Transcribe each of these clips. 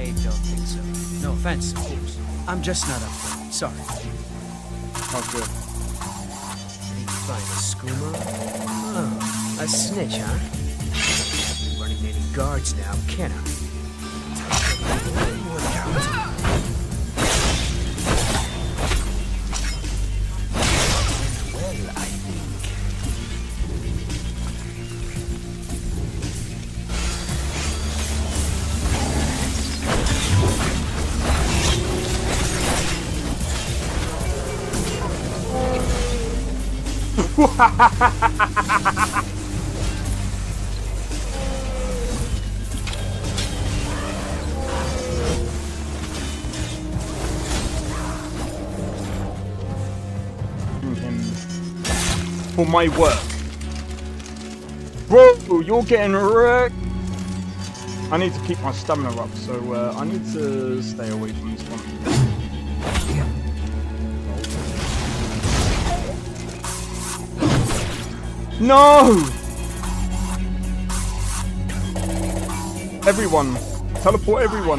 I don't think so. No offense, of course. I'm just not up for it. Sorry. Oh, good. Did you find a skooma? Oh, a snitch, huh? Can't be running any guards now, can I? Look out. Well, I think. For my work. Bro, you're getting wrecked. I need to keep my stamina up, so I need to stay away from this one. No! Everyone! Teleport everyone!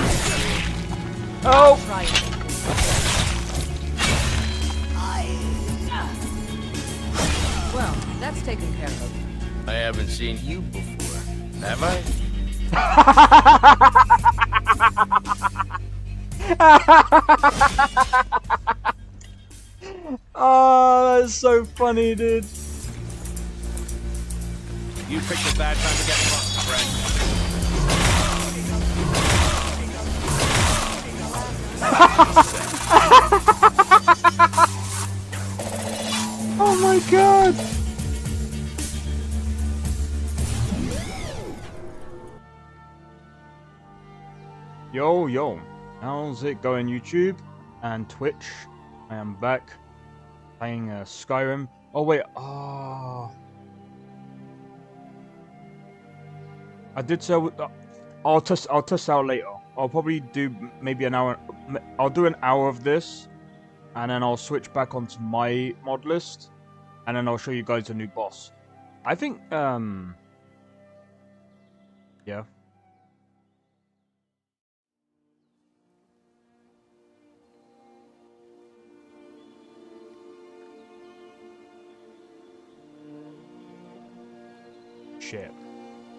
Oh! Well, that's taken care of. I haven't seen you before, have I? Oh, that's so funny, dude. You picked a bad time to get fucked, friend. Oh my god! Yo, how's it going, YouTube and Twitch? I am back playing Skyrim. Oh wait, I did say I'll test out later. I'll probably do maybe an hour. I'll do an hour of this, and then I'll switch back onto my mod list, and then I'll show you guys a new boss. I think yeah. Shit.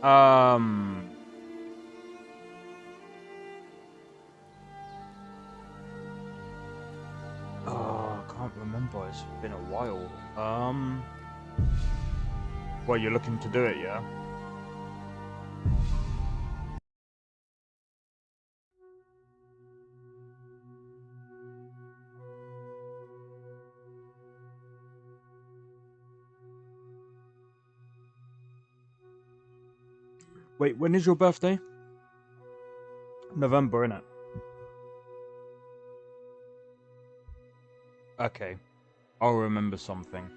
Oh, I can't remember. It's been a while. Well, you're looking to do it, yeah? Wait, when is your birthday? November, innit? Okay. I'll remember something.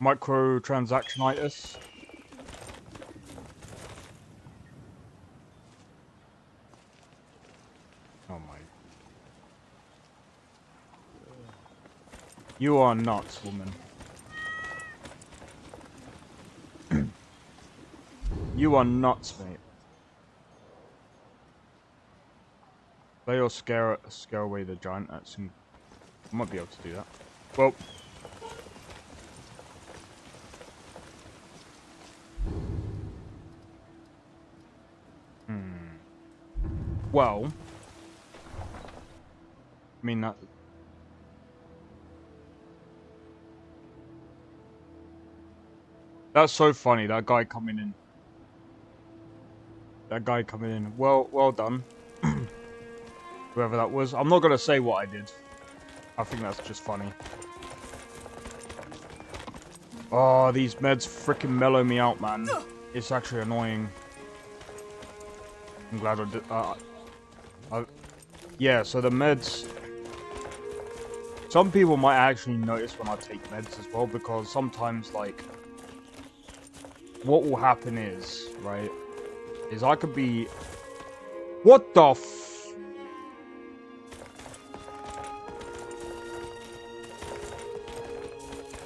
Microtransactionitis. Oh my. You are nuts, woman. You are nuts, mate. Play or scare away the giant. I might be able to do that. Well. Well, I mean that. That's so funny. That guy coming in. Well done. Whoever that was. I'm not gonna say what I did. I think that's just funny. Oh, these meds freaking mellow me out, man. It's actually annoying. I'm glad I did. Yeah, so the meds. Some people might actually notice when I take meds as well, because sometimes, like, what will happen is, right, is I could be... What the f...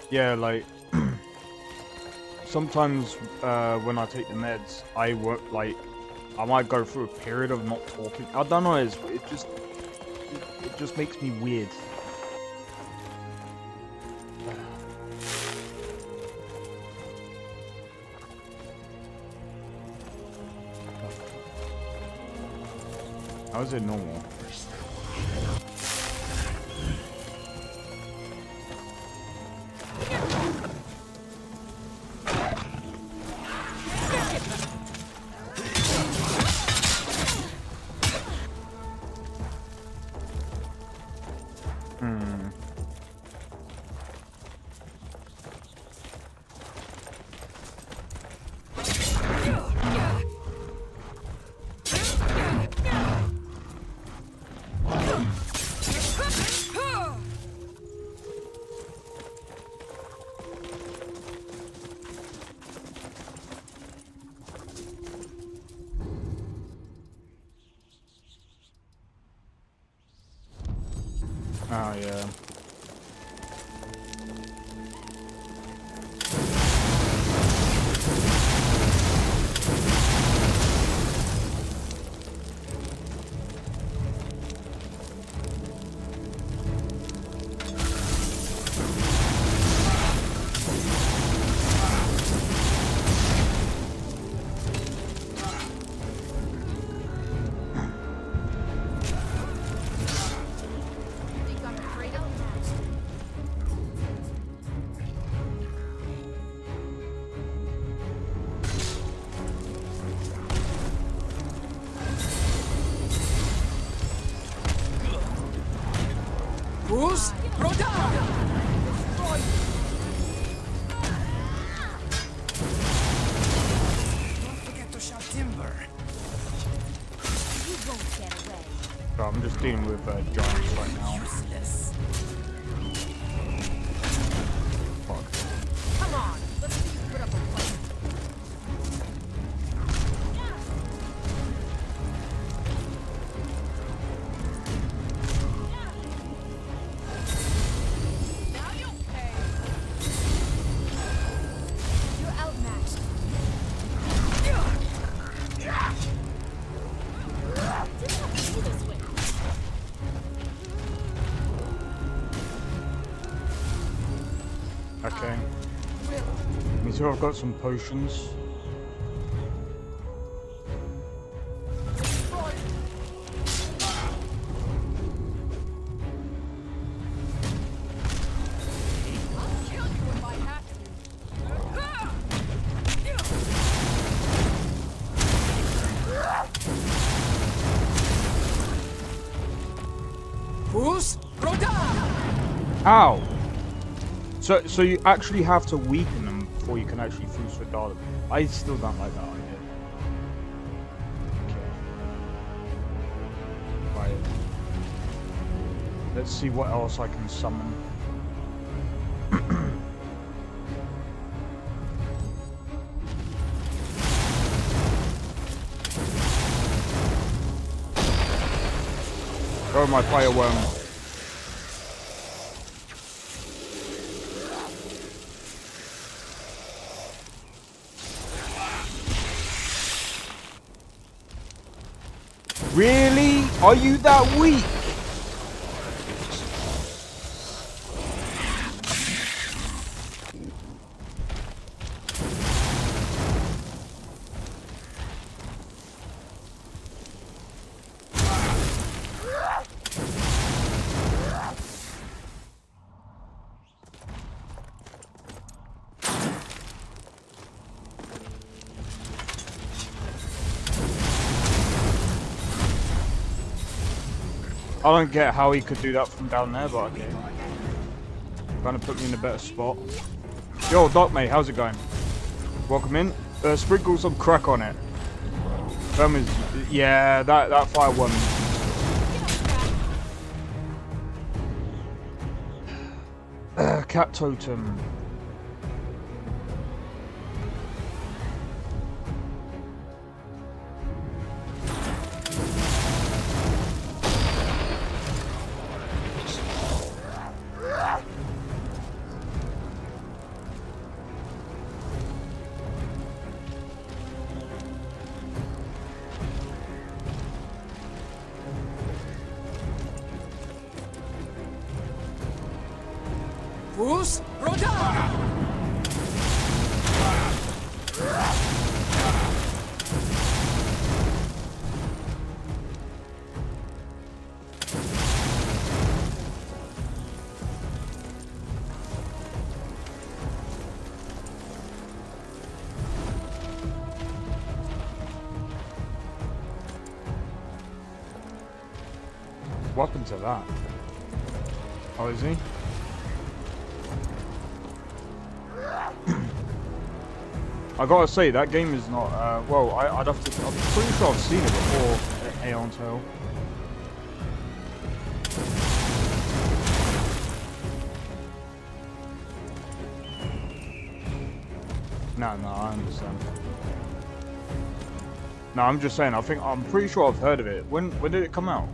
Yeah, like... sometimes when I take the meds, I won't, like... I might go through a period of not talking. I don't know, it just makes me weird. How is it normal? Oh, yeah. Bruce, throw down! Don't forget to shout timber. You won't get away. So I'm just dealing with giants right now. Useless. Fuck. Come on, let's see you put up a fight. Now you pay. You're outmatched. Didn't have to be this way. Okay. Me too, I've got some potions. I'll kill you if I have to. Bruce, throw down! Ow! So you actually have to weaken them before you can actually fuse with them. I still don't like that idea. Okay. Right. Let's see what else I can summon. Oh, my fire worm. Really? Are you that weak? I don't get how he could do that from down there, but okay. Kind of put me in a better spot. Yo, Doc mate, how's it going? Welcome in. Sprinkle some crack on it. Yeah, that fire one. Cat totem. Fus, Roda! What happened to that? Oh, is he? I gotta say, that game is not, well, I'd have to, I'm pretty sure I've seen it before, Aeon Tail. No, I understand. No, I'm just saying, I'm pretty sure I've heard of it. When did it come out?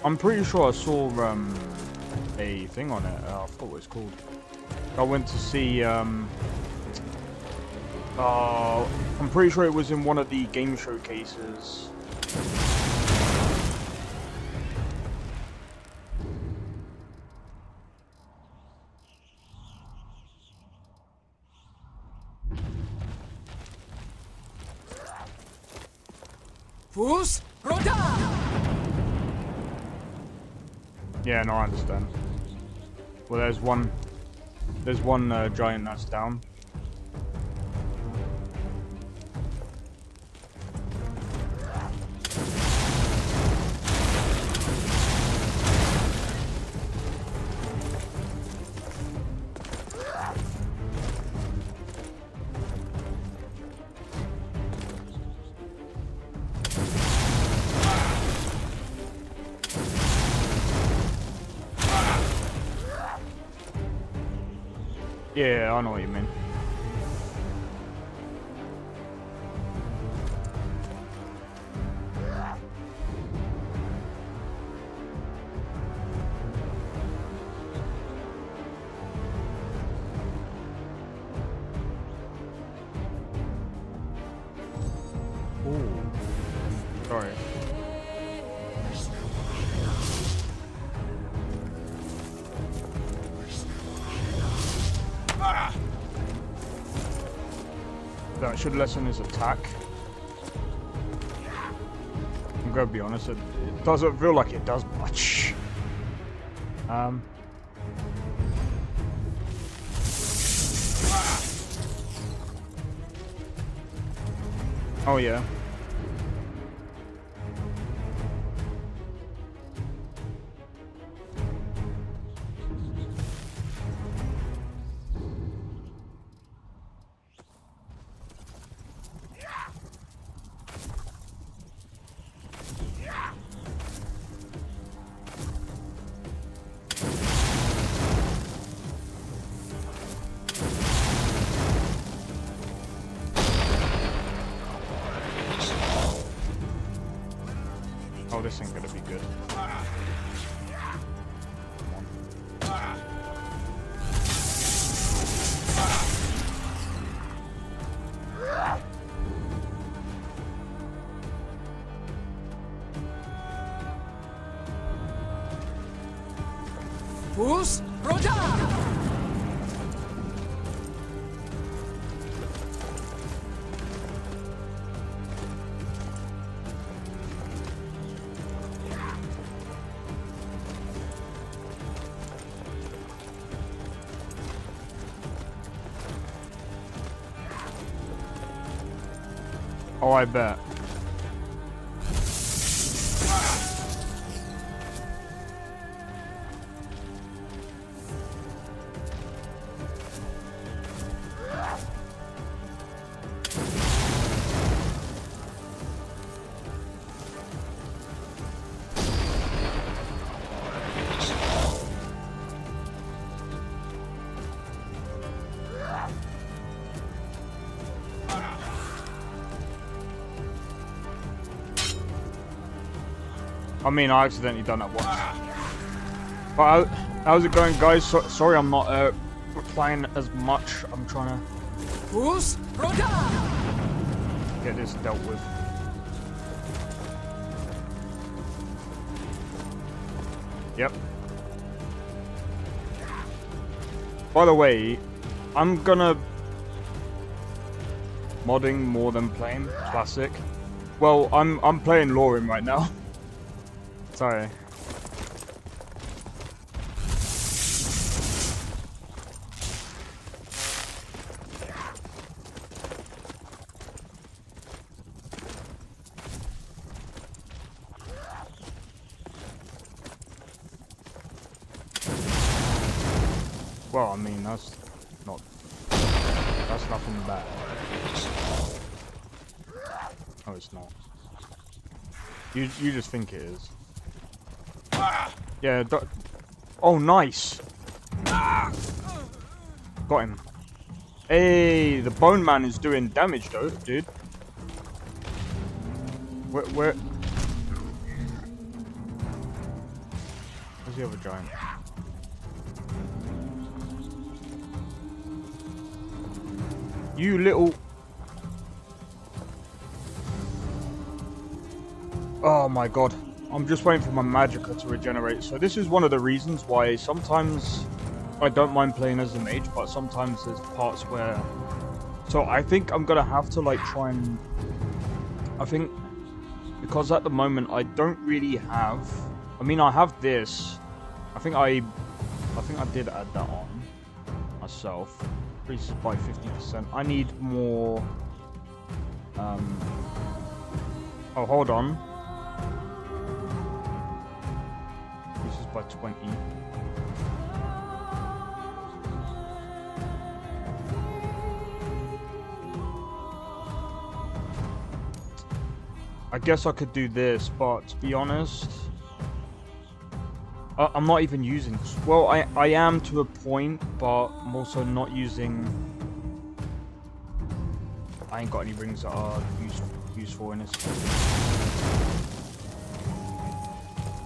I'm pretty sure I saw, a thing on it. I forgot what it's called. I went to see, I'm pretty sure it was in one of the game showcases. Fus, Roda! Yeah, no, I understand. Well, there's one giant that's down. Yeah, I know what you mean. Ooh. Sorry. That should lessen his attack. I'm gonna be honest, it doesn't feel like it does much. Oh yeah. Oh, this ain't gonna be good. Fus, Roda! Oh, I bet. I mean, I accidentally done that once. But how's it going, guys? Sorry I'm not replying as much. I'm trying to Fus, Roda! get this dealt with. Yep. By the way, I'm gonna modding more than playing classic. Well, I'm playing LoreRim right now. Sorry. Well, I mean, that's nothing bad. Oh, it's not. You just think it is. Yeah. Oh, nice. Got him. Hey, the Bone Man is doing damage though, dude. Where's the other giant? You little... Oh my god. I'm just waiting for my magicka to regenerate. So this is one of the reasons why sometimes I don't mind playing as a mage, but sometimes there's parts where... So I think I'm gonna have to like try and... I think... Because at the moment I don't really have... I mean, I have this. I think I did add that on myself. Increases by 50%. I need more. Oh, hold on. Increases by 20. I guess I could do this, but to be honest, I'm not even using... Well, I am to a point, but I'm also not using... I ain't got any rings that are useful in this.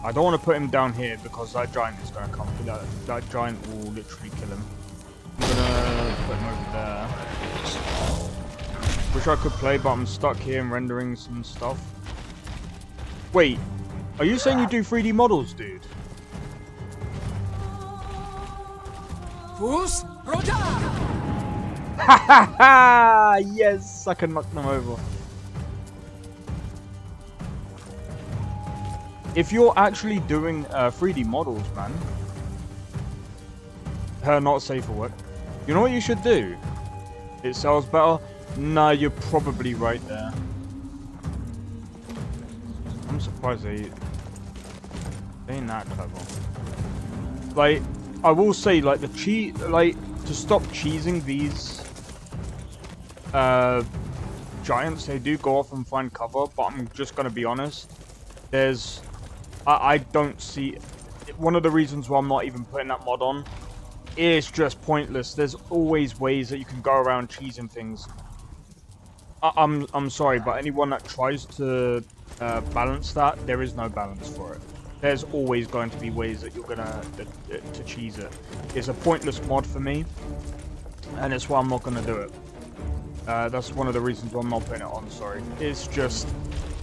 I don't want to put him down here because that giant is going to come. That giant will literally kill him. I'm going to put him over there. Wish I could play, but I'm stuck here and rendering some stuff. Wait, are you saying you do 3D models, dude? Fus Roda! Ha ha ha! Yes, I can knock them over. If you're actually doing 3D models, man, not safe for work. You know what you should do? It sells better. Nah, you're probably right there. I'm surprised they ain't that clever. Like, I will say, like, to stop cheesing these giants, they do go off and find cover, but I'm just gonna be honest. I don't see... One of the reasons why I'm not even putting that mod on is just pointless. There's always ways that you can go around cheesing things. I'm sorry, but anyone that tries to balance that, there is no balance for it. There's always going to be ways that you're gonna to cheese it. It's a pointless mod for me, and it's why I'm not gonna do it. That's one of the reasons why I'm not putting it on. Sorry, it's just,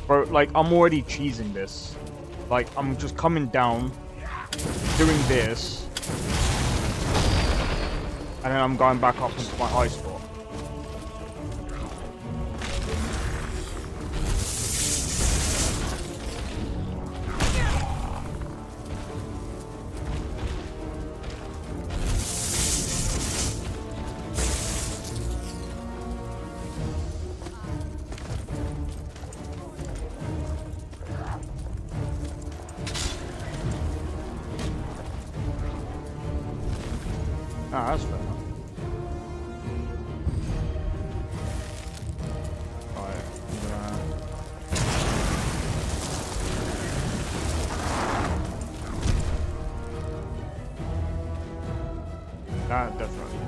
bro. Like, I'm already cheesing this. Like, I'm just coming down, doing this, and then I'm going back up into my high spot. Ah, that's fair enough. Alright, that definitely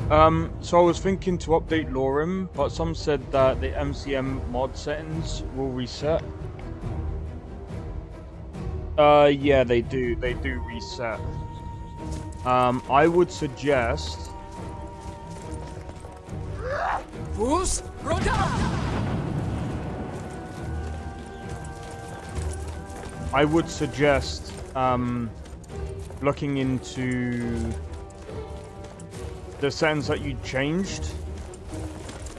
helped. So I was thinking to update LoreRim, but some said that the MCM mod settings will reset. Yeah, they do reset. I would suggest... Fus Roda! I would suggest looking into the settings that you changed.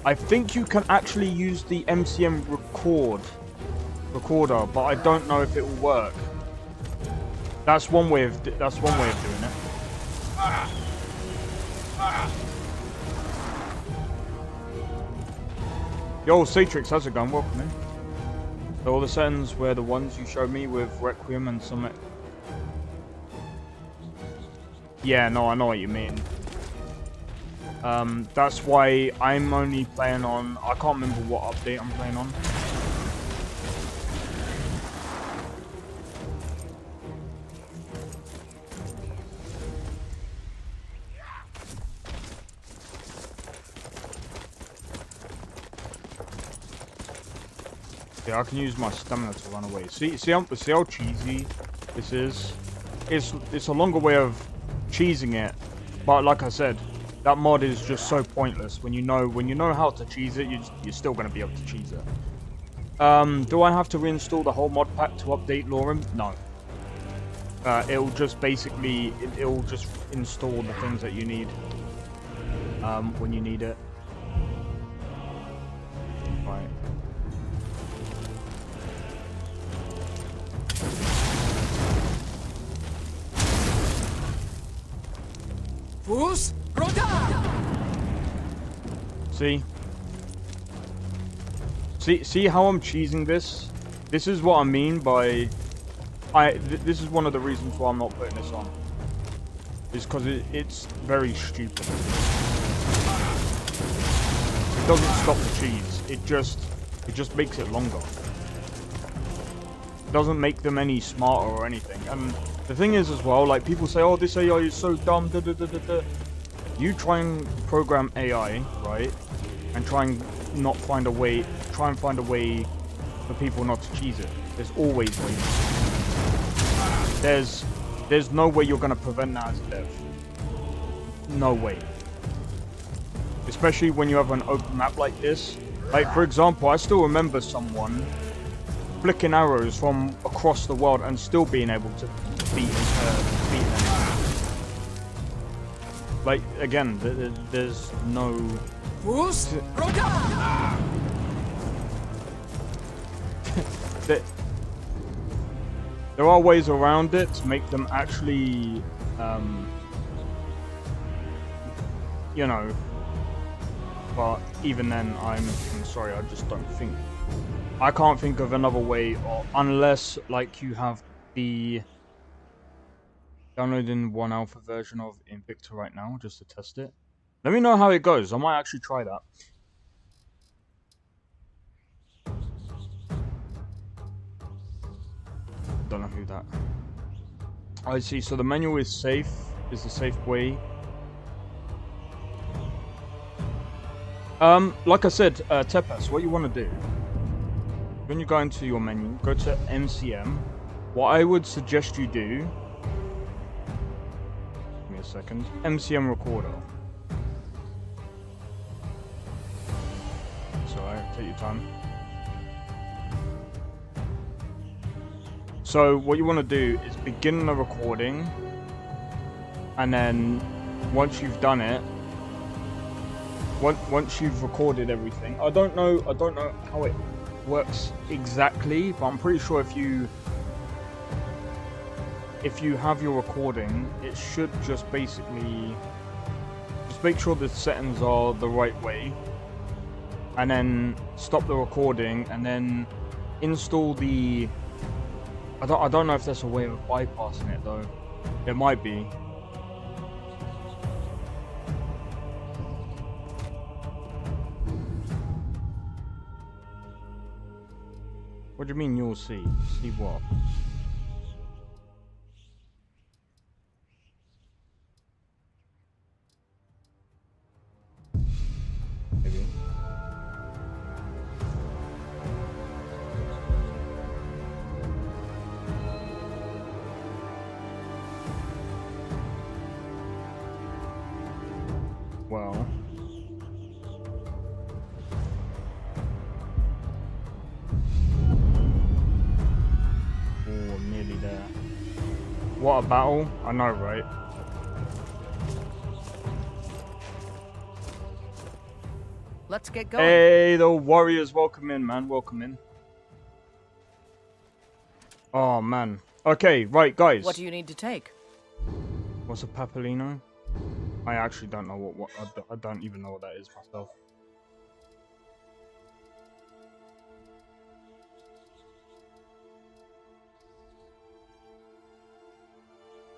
I think you can actually use the MCM recorder, but I don't know if it will work. That's one way of doing it. Yo, Satrix, how's it going? Welcome in. So all the settings were the ones you showed me with Requiem and Summit. Yeah, no, I know what you mean. That's why I'm only playing on... I can't remember what update I'm playing on. Yeah, I can use my stamina to run away. See how cheesy this is? It's a longer way of cheesing it, but like I said, that mod is just so pointless. When you know how to cheese it, you're still gonna be able to cheese it. Do I have to reinstall the whole mod pack to update LoreRim? No. It'll just basically it'll just install the things that you need when you need it. Right. Fus, Roda! See how I'm cheesing this? This is what I mean by... this is one of the reasons why I'm not putting this on. Is because it's very stupid. It doesn't stop the cheese. It just makes it longer. It doesn't make them any smarter or anything. And the thing is as well, like people say, oh, this AI is so dumb, da da da da da. You try and program AI, right? And try and find a way for people not to cheese it. There's always ways. There's no way you're gonna prevent that as a dev. No way. Especially when you have an open map like this. Like for example, I still remember someone flicking arrows from across the world and still being able to beat them. Like again, there's no. Fus, Roda! There are ways around it to make them actually, you know. But even then, I'm sorry, I just don't think. I can't think of another way, or unless like you have the downloading 1 alpha version of Invicta right now just to test it. Let me know how it goes. I might actually try that. Don't know who that. I see. So the menu is safe. Is the safe way. Like I said, Tepes, what you want to do when you go into your menu, go to MCM. What I would suggest you do. Give me a second. MCM recorder. It's alright. Take your time. So what you want to do is begin the recording, and then once you've done it, once you've recorded everything, I don't know how it works exactly, but I'm pretty sure if you have your recording, it should just basically just make sure the settings are the right way, and then stop the recording, and then install the. I don't know if there's a way of bypassing it though. It might be. What do you mean you'll see? See what? Maybe. Well, or What a battle. I know, right? Let's get going. Hey, the warriors. Welcome in, man. Welcome in. Oh, man. Okay, right, guys. What do you need to take? What's a papalino? I actually don't know what I don't even know what that is myself.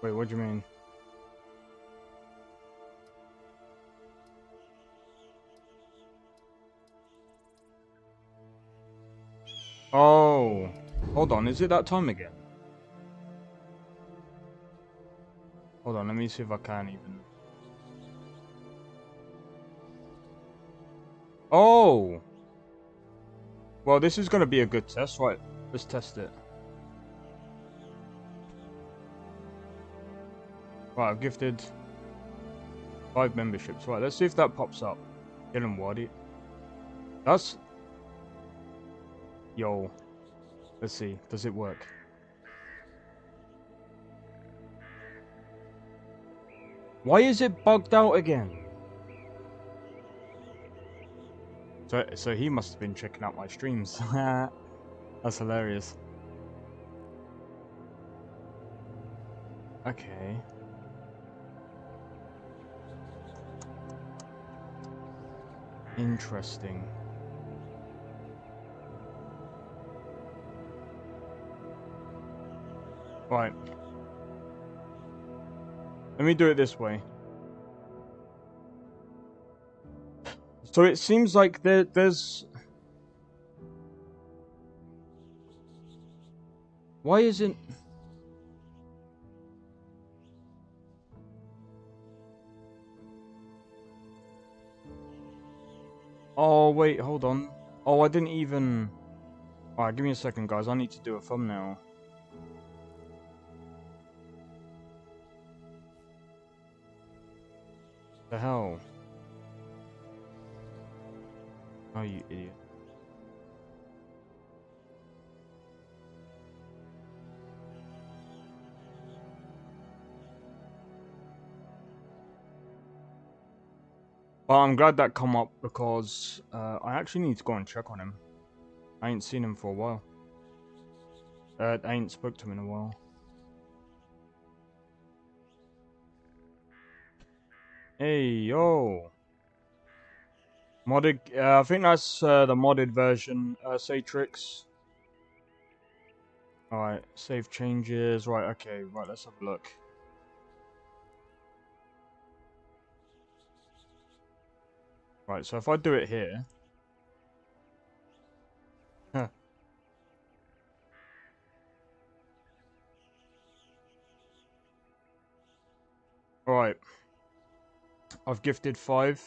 Wait, what do you mean? Oh, hold on, is it that time again? Hold on, let me see if I can even. Oh! Well, this is going to be a good test, right? Let's test it. Right, I've gifted 5 memberships. Right, let's see if that pops up. Dylan Wadi. That's... Yo. Let's see. Does it work? Why is it bugged out again? So he must have been checking out my streams. That's hilarious. Okay. Interesting. Right. Let me do it this way. So it seems like there's... Why isn't... Oh, wait, hold on. Oh, I didn't even... Alright, give me a second, guys. I need to do a thumbnail. The hell? Oh, you idiot. Well, I'm glad that come up because I actually need to go and check on him. I ain't seen him for a while. I ain't spoke to him in a while. Hey, yo. Modded, I think that's the modded version, Satrix. Alright, save changes. Right, okay, right, let's have a look. Right, so if I do it here. Huh. Alright. I've gifted 5.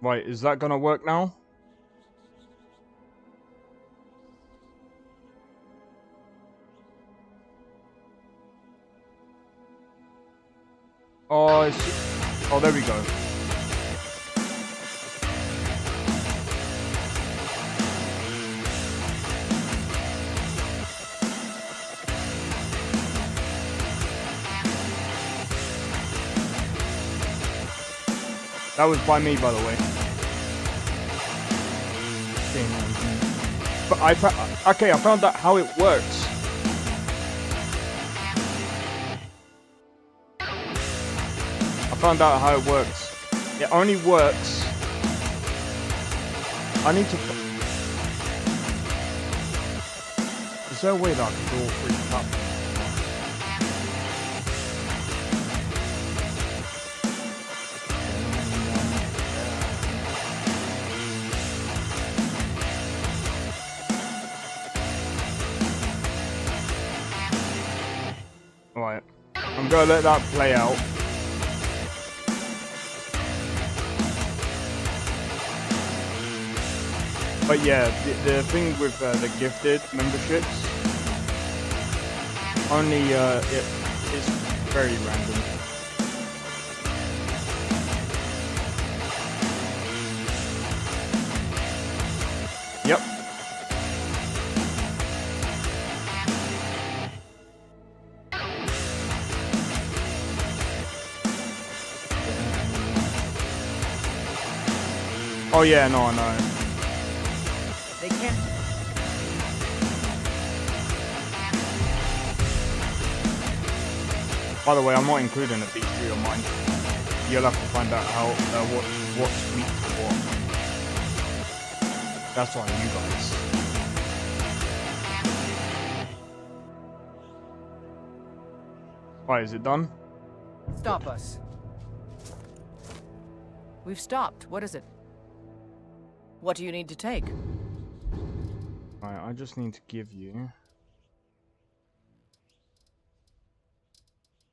Right, is that gonna work now? Oh, oh, there we go. That was by me, by the way. But I found out how it works. I found out how it works. It only works. I need to. Is there a way that I can do all 3 platforms? Alright, I'm gonna let that play out. But yeah, the thing with the gifted memberships, only it's very random. Yep. Oh yeah, no, I know. They can't. By the way, I'm not including a beach tree on mine. You'll have to find out how what's weak to what. That's on you guys. Right, is it done? Stop us. We've stopped. What is it? What do you need to take? Right, I just need to give you.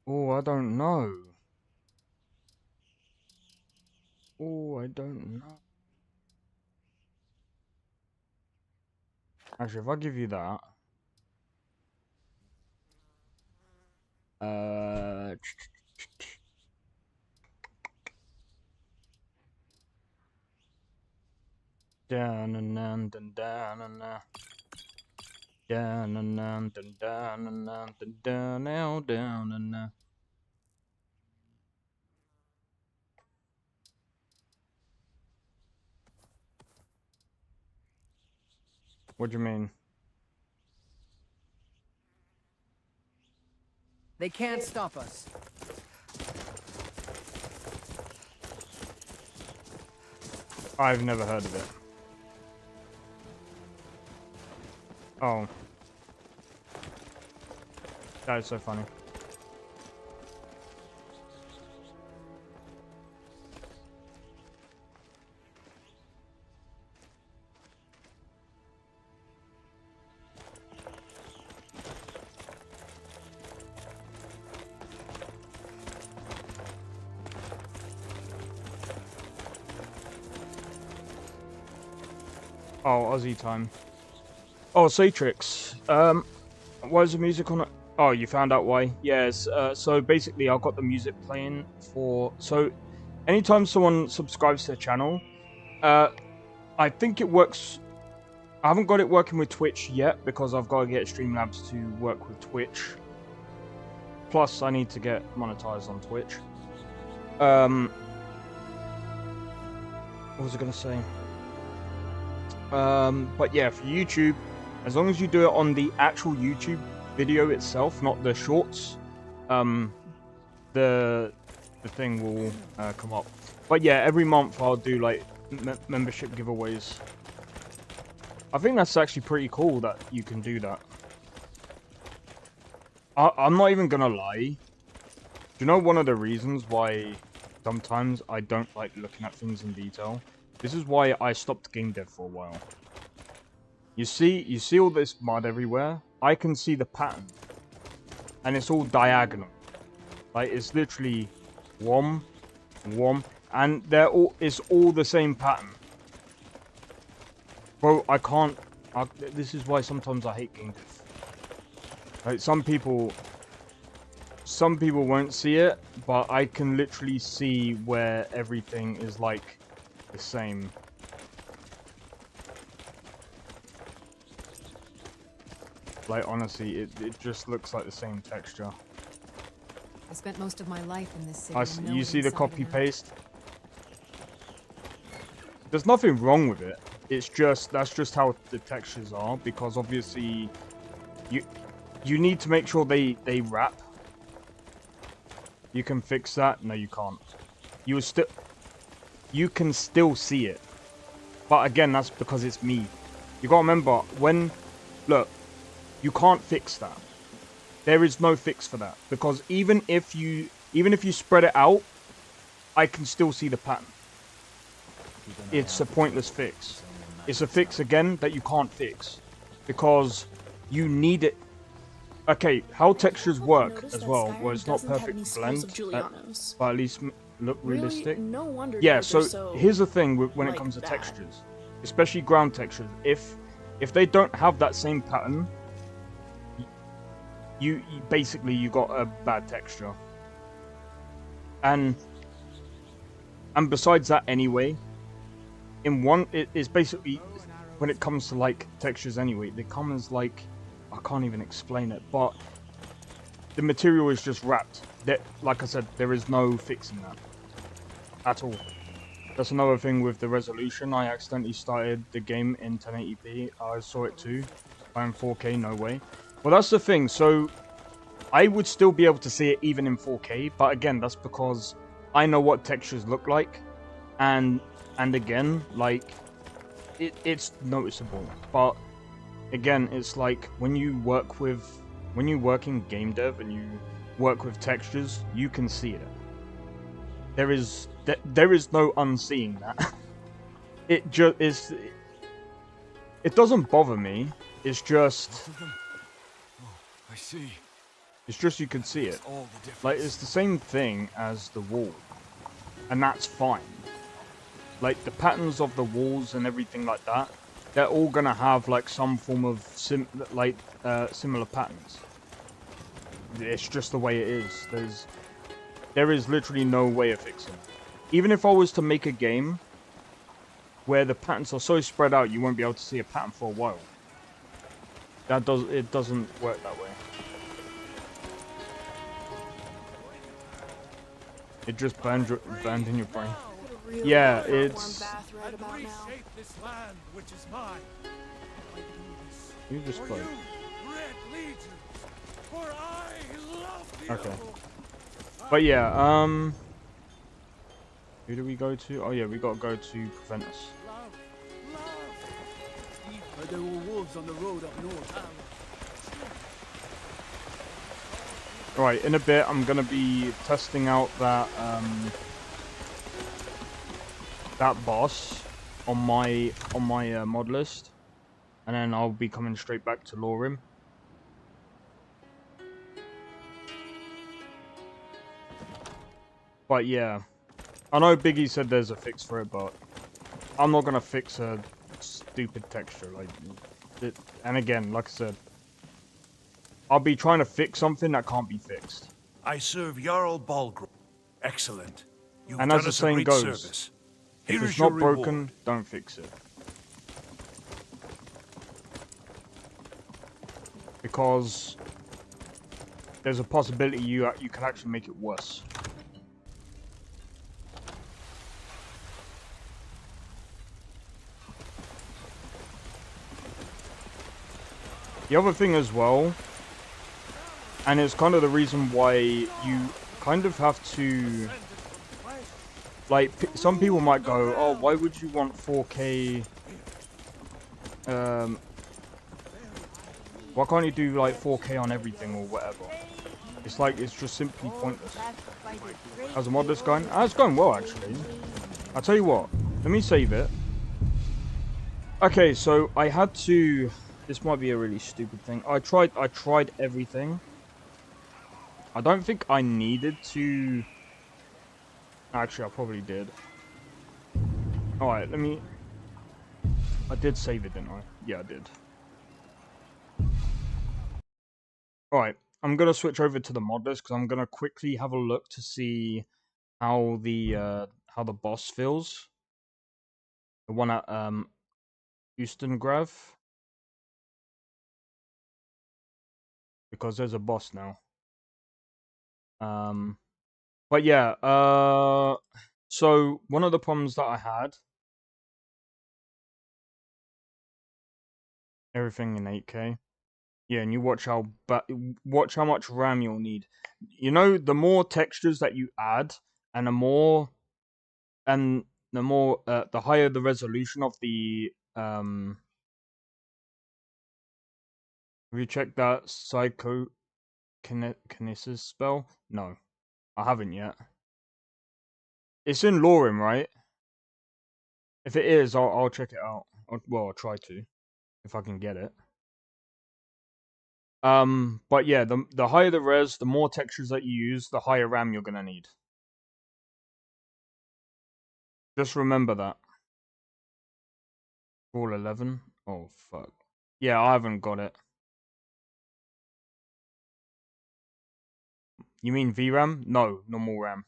Oh, I don't know. Oh, I don't know. Actually, if I give you that. Down and down and down and down and down and down and down and down and What do you mean? They can't stop us. I've never heard of it. Oh. That is so funny. Oh, Aussie time. Oh, Satrix. Why is the music on it? Oh, you found out why? Yes. So basically, I've got the music playing for. So, anytime someone subscribes to the channel, I think it works. I haven't got it working with Twitch yet because I've got to get Streamlabs to work with Twitch. Plus, I need to get monetized on Twitch. What was I gonna say? But yeah, for YouTube, as long as you do it on the actual YouTube video itself, not the shorts, the thing will come up. But yeah, every month I'll do like membership giveaways. I think that's actually pretty cool that you can do that. I'm not even gonna lie. Do you know one of the reasons why sometimes I don't like looking at things in detail? This is why I stopped game dev for a while. You see all this mud everywhere? I can see the pattern. And it's all diagonal. Like, it's literally whom, whom, and it's all the same pattern. Bro, I can't, this is why sometimes I hate game dev. Like, some people won't see it, but I can literally see where everything is like the same. Like, honestly, it just looks like the same texture. I spent most of my life in this city. You see the copy paste? There's nothing wrong with it. It's just, that's just how the textures are, because obviously you need to make sure they wrap. You can fix that. No, you can't. You can still see it. But again, that's because it's me. You gotta remember, look, you can't fix that. There is no fix for that. Because even if you spread it out, I can still see the pattern. It's a pointless fix. It's a fix, again, that you can't fix. Because you need it. Okay, how textures work as well, where it's not perfect blend, but at least look realistic. No wonder yeah, so here's the thing when it comes to textures, especially ground textures. If they don't have that same pattern, you basically you got a bad texture. And besides that, anyway, it's basically when it comes to like textures anyway, they come as like, I can't even explain it, but the material is just wrapped. Like I said, there is no fixing that at all. That's another thing with the resolution. I accidentally started the game in 1080p. I saw it too. I'm 4K, no way. Well, that's the thing. So I would still be able to see it even in 4K, but again, that's because I know what textures look like, and again, like it's noticeable. But again, it's like when you work in game dev and you work with textures, you can see it. There is no unseeing that. It just is. It doesn't bother me. It's just. I see. It's just you can see it. All the difference. Like it's the same thing as the wall, and that's fine. Like the patterns of the walls and everything like that, they're all gonna have like some form of similar patterns. It's just the way it is. There is literally no way of fixing it. Even if I was to make a game where the patterns are so spread out, you won't be able to see a pattern for a while. It doesn't work that way. It just burned in your brain. Yeah, it's. Right about now. This land, which is mine. I do this You just for played. you, Red Legion, for I love you. Okay. But yeah, who do we go to? Oh yeah, we gotta go to Prevent Us. But there were wolves on the road up north. Right, in a bit I'm gonna be testing out that boss on my mod list, and then I'll be coming straight back to LoreRim. But yeah, I know Biggie said there's a fix for it, but I'm not gonna fix a stupid texture like it. And again, like I said, I'll be trying to fix something that can't be fixed. I serve Jarl Balgruuf. Excellent. You've And done as the us a saying great goes, service. If Here it's is your not broken, reward. don't fix it. Because there's a possibility you can actually make it worse. The other thing as well, and it's kind of the reason why you kind of have to, like, some people might go, oh, why would you want 4K, why can't you do, like, 4K on everything or whatever? It's like, it's just simply pointless. How's the mod list going? Ah, it's going well, actually. I'll tell you what, let me save it. Okay, so I had to... This might be a really stupid thing. I tried everything. I don't think I needed to... Actually, I probably did. Alright, let me... I did save it, didn't I? Yeah, I did. Alright, I'm gonna switch over to the mod list because I'm gonna quickly have a look to see how the boss feels. The one at Ustengrav. Because there's a boss now. But yeah, so one of the problems that I had, everything in 8K. Yeah, and you watch how much RAM you'll need. You know, the more textures that you add, and the higher the resolution of the Have you checked that psychokinesis spell? No, I haven't yet. It's in LoreRim, right? If it is, I'll check it out. I'll try to, if I can get it. But yeah, the higher the res, the more textures that you use, the higher RAM you're gonna need. Just remember that. Rule 11. Oh fuck. Yeah, I haven't got it. You mean VRAM? No, normal RAM.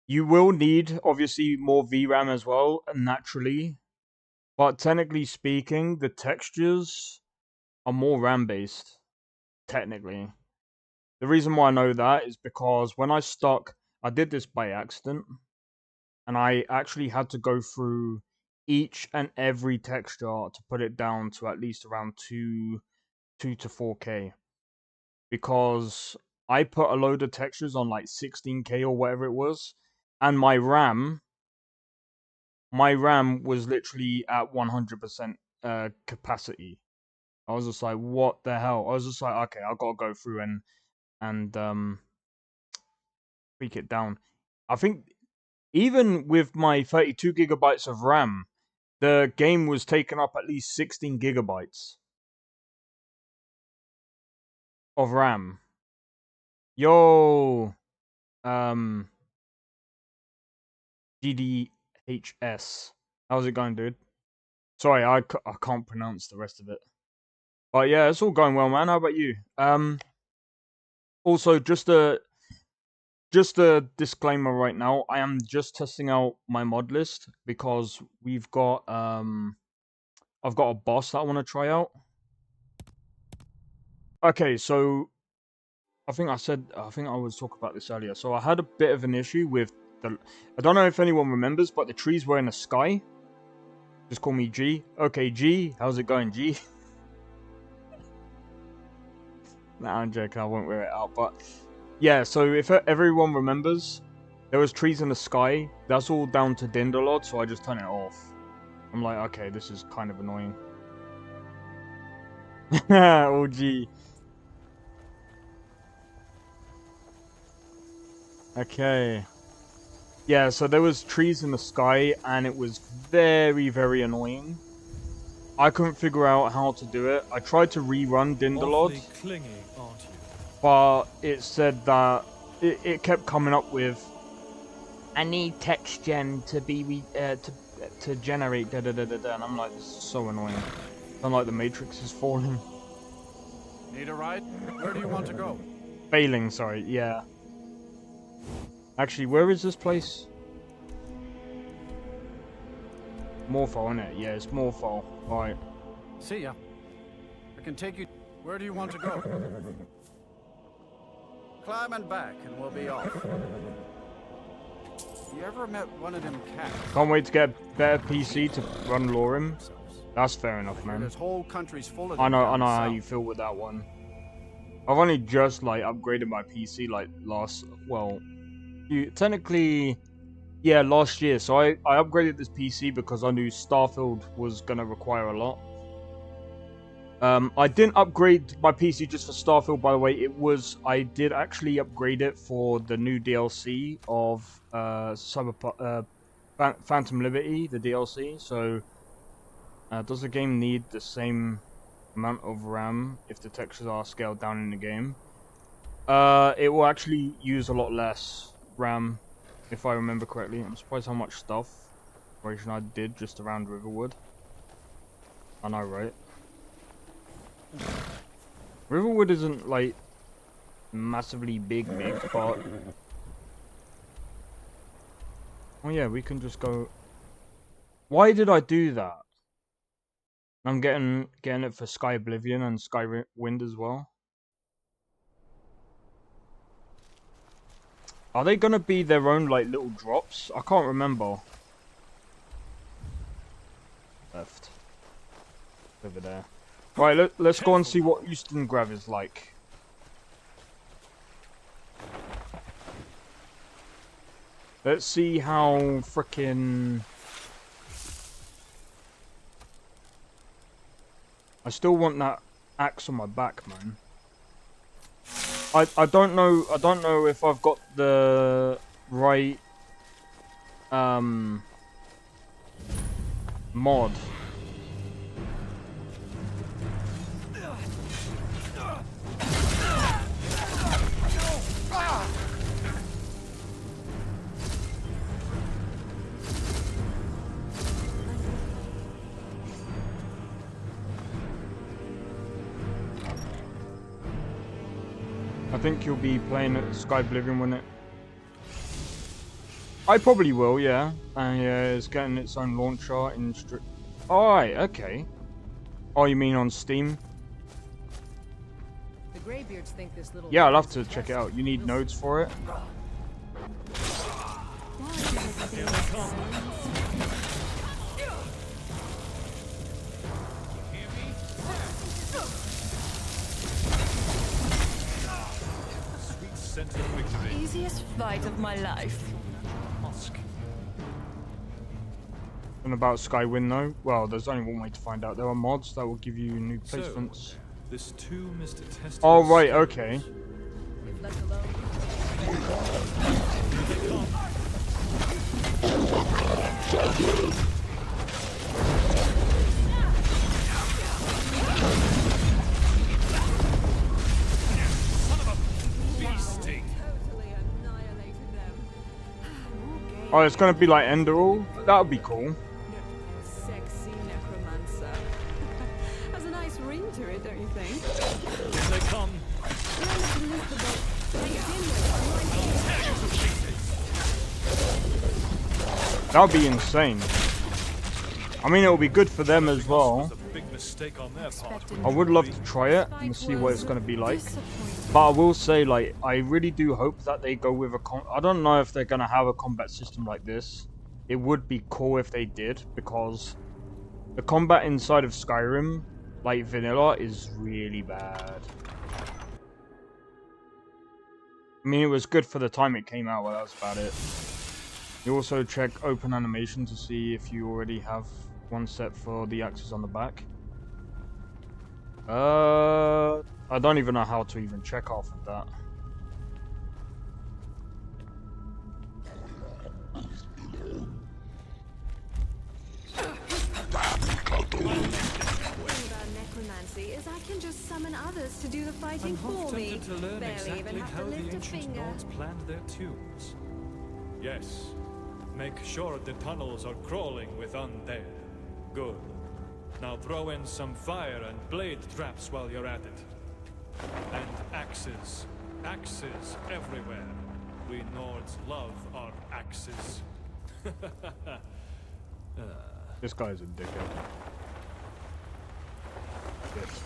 You will need, obviously, more VRAM as well, naturally. But technically speaking, the textures are more RAM-based. Technically. The reason why I know that is because when I did this by accident. and I actually had to go through each and every texture to put it down to at least around 2 to 4K, because I put a load of textures on like 16K or whatever it was, and my RAM was literally at 100% capacity. I was just like, what the hell? I was just like, okay, I gotta go through and tweak it down. I think even with my 32 gigabytes of RAM, the game was taking up at least 16 gigabytes of RAM. Yo, GDHS. How's it going, dude? Sorry, I can't pronounce the rest of it. But yeah, it's all going well, man. How about you? Also, just a disclaimer right now. I am just testing out my mod list because we've got I've got a boss that I want to try out. Okay, so I think I was talking about this earlier. So I had a bit of an issue with I don't know if anyone remembers, but the trees were in the sky. Just call me G. Okay, G. How's it going, G? Nah, I'm joking. I won't wear it out. But yeah, so if everyone remembers, there was trees in the sky. That's all down to Dindalod, so I just turn it off. I'm like, okay, this is kind of annoying. OG. Okay. Yeah, so there was trees in the sky, and it was very, very annoying. I couldn't figure out how to do it. I tried to rerun Dindalod, Clingy, aren't you? but it said that it kept coming up with, I need text gen to be to generate da da da da da, and I'm like, this is so annoying. I'm like, the Matrix is falling. Need a ride? Where do you want to go? Failing, sorry, yeah. Actually, where is this place? Morpho, isn't it? Yeah, it's Morpho. Alright. See ya. I can take you. Where do you want to go? Climb and back, and we'll be off. You ever met one of them cats? Can't wait to get a better PC to run LoreRim. That's fair enough, man. This whole country's full of I them know down how south. you feel with that one. I've only just like upgraded my PC like last year. So I upgraded this PC because I knew Starfield was gonna require a lot. I didn't upgrade my PC just for Starfield, by the way. I did actually upgrade it for the new DLC of Phantom Liberty, the DLC. So does the game need the same amount of RAM if the textures are scaled down in the game? It will actually use a lot less RAM, if I remember correctly. I'm surprised how much stuff I did just around Riverwood. I know, right? Riverwood isn't like massively big, but oh yeah, we can just go. Why did I do that? I'm getting it for Sky Oblivion and Sky Wind as well. Are they gonna be their own like little drops? I can't remember. Left. Over there. Right, let's go and see what Ustengrav is like. Let's see how frickin'... I still want that axe on my back, man. I don't know if I've got the right mod. I think you'll be playing at Sky Oblivion, won't it? I probably will, yeah. And yeah, it's getting its own launcher in Alright, okay. Oh, you mean on Steam? The Greybeards think this little Yeah, I'll have to check it out. You need nodes for it? Why did I Here they come. Hear me? Sweet scent of victory. Easiest fight of my life. Musk. And about Skyrim though, well, there's only one way to find out. There are mods that will give you new placements. So, this too Mr. Test. Oh right, okay. If left alone. Beasting. Totally annihilated them. Oh, it's gonna be like Enderall? That would be cool. Sexy necromancer. Has a nice ring to it, don't you think? Here they come. That would be insane. I mean, it will be good for them as well. Was a big mistake on their part. I would love to try it and see what it's gonna be like. But I will say, like, I really do hope that they go with a I don't know if they're gonna have a combat system like this. It would be cool if they did, because the combat inside of Skyrim, like vanilla, is really bad. I mean, it was good for the time it came out, but that's about it. You also check open animation to see if you already have one set for the axes on the back. I don't even know how to even check off of that. About necromancy is I can just summon others to do the fighting I'm for half me. tempted to learn Barely exactly even have how to the lift a ancient finger. gods planned their tunes. Yes. Make sure the tunnels are crawling with undead. Good. Now throw in some fire and blade traps while you're at it. And axes. Axes everywhere. We Nords love our axes. This guy's a dickhead. Yes.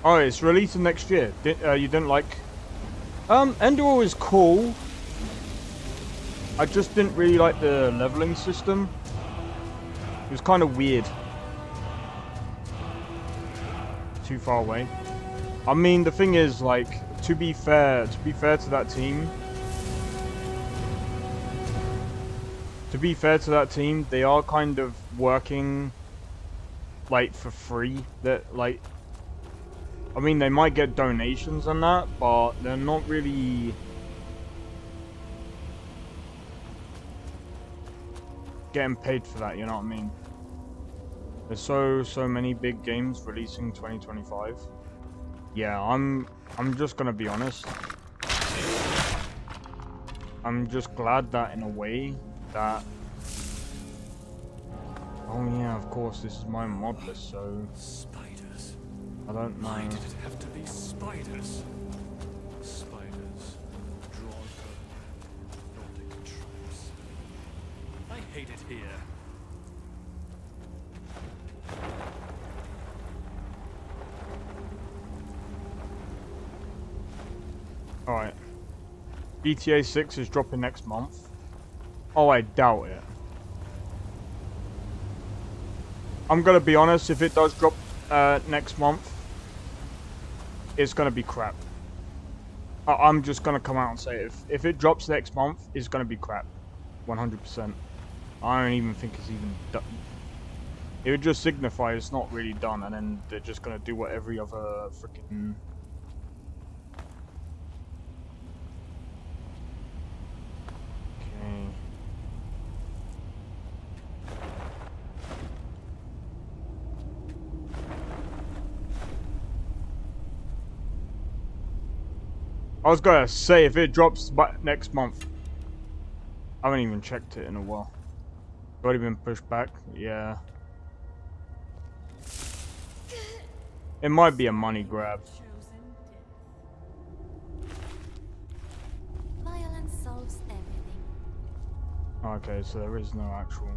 Oh, it's releasing next year. You didn't like... Enderall is cool. I just didn't really like the leveling system. It was kind of weird. Too far away. I mean, the thing is, like, to be fair to that team, they are kind of working, like, for free. That, like, I mean, they might get donations and that, but they're not really getting paid for that, you know what I mean? There's so many big games releasing 2025. Yeah, I'm just gonna be honest. I'm just glad that in a way that... Oh yeah, of course, this is my mod list, so... Spiders. I don't know. Why did it have to be spiders? Spiders. Drawn Nordic traps. I hate it here. Alright. GTA 6 is dropping next month. Oh, I doubt it. I'm gonna be honest, if it does drop next month, it's gonna be crap. I'm just gonna come out and say it. If it drops next month, it's gonna be crap. 100%. I don't even think it's even done. It would just signify it's not really done, and then they're just gonna do what every other freaking... Okay. I was gonna say, if it drops next month, I haven't even checked it in a while. Already been pushed back, yeah. It might be a money grab. Violence solves everything. Okay, so there is no actual...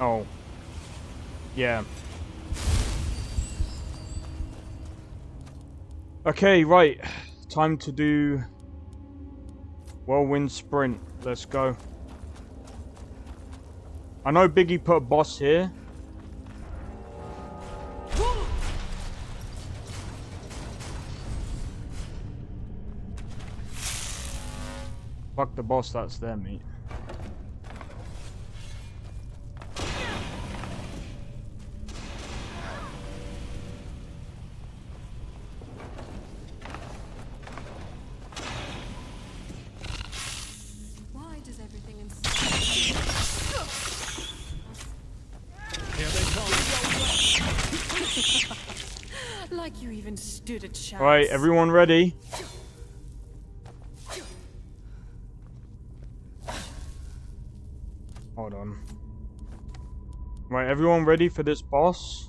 Oh. Yeah. Okay, right. Time to do whirlwind sprint. Let's go. I know Biggie put a boss here. Fuck the boss that's there, mate. Why does everything inside? Here they come. Like you even stood a chance. Right, everyone ready? Hold on. Right, everyone ready for this boss?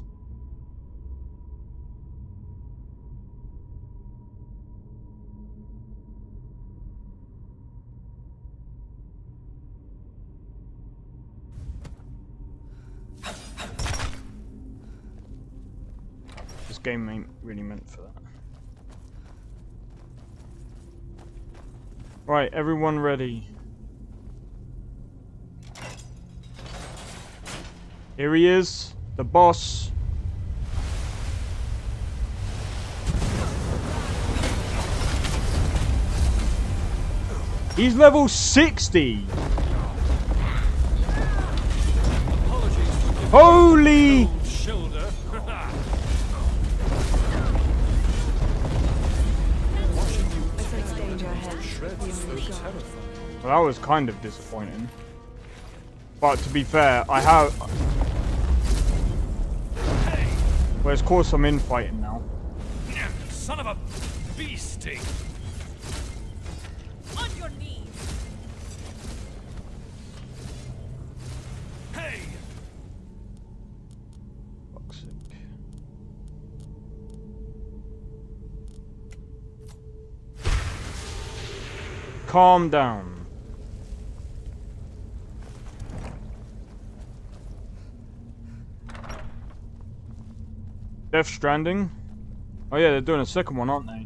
This game ain't really meant for that. Right, everyone ready? Here he is, the boss. He's level 60. Holy! Shoulder. I sense danger ahead. Well, that was kind of disappointing. But to be fair, I have... Well, of course I'm infighting now. Son of a beastie. On your knees. Hey. Fuck's sake. Calm down. Death Stranding? Oh yeah, they're doing a second one, aren't they?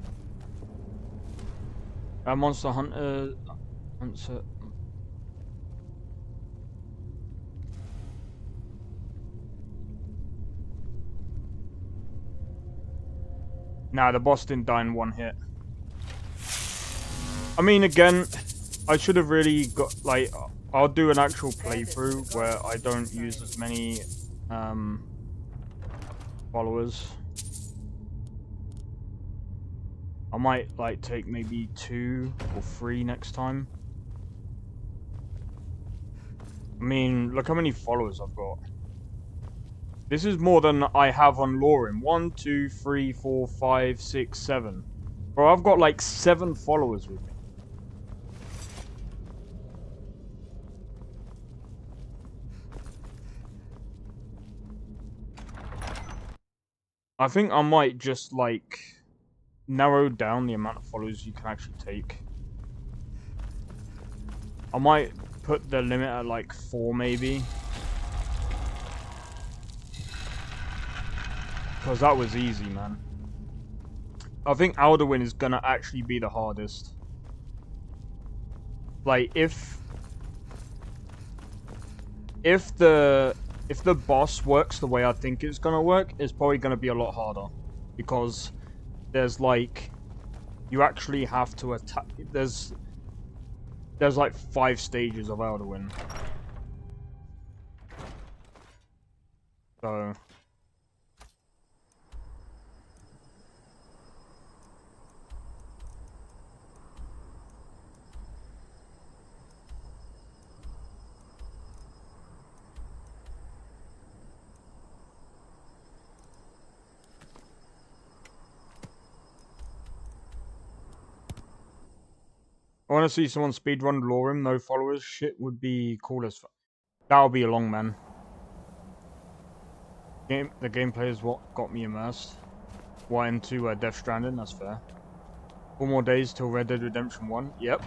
Monster Hunter... Hunter... Nah, the boss didn't die in one hit. I mean, again, I should have really got, like... I'll do an actual playthrough where I don't use as many, followers. I might like take maybe 2 or 3 next time. I mean, look how many followers I've got. This is more than I have on LoreRim. 1, 2, 3, 4, 5, 6, 7. Bro, I've got like 7 followers with me. I think I might just like narrow down the amount of followers you can actually take. I might put the limit at like 4 maybe. Because that was easy, man. I think Alduin is gonna actually be the hardest. Like, if the boss works the way I think it's gonna work, it's probably gonna be a lot harder. Because there's like, you actually have to attack, there's like 5 stages of Alduin. So... I want to see someone speedrun LoreRim, no followers. Shit would be cool as fuck. That'll be a long, man. The gameplay is what got me immersed. Why into Death Stranding, that's fair. 4 more days till Red Dead Redemption 1. Yep.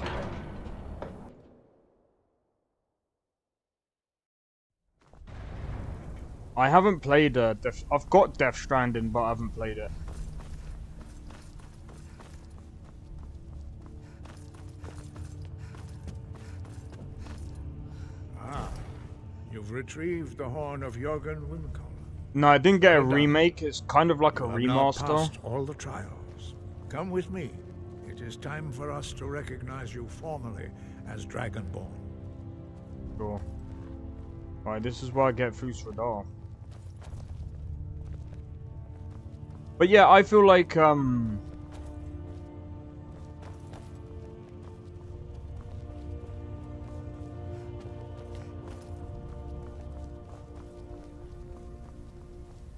I haven't played I've got Death Stranding, but I haven't played it. Ah, you've retrieved the horn of Jörgen Wimkel. No, I didn't get a Well done. remake. It's kind of like a You have now remaster. passed all the trials. Come with me. It is time for us to recognize you formally as Dragonborn. Sure. Alright, this is where I get Fus Radar. But yeah, I feel like come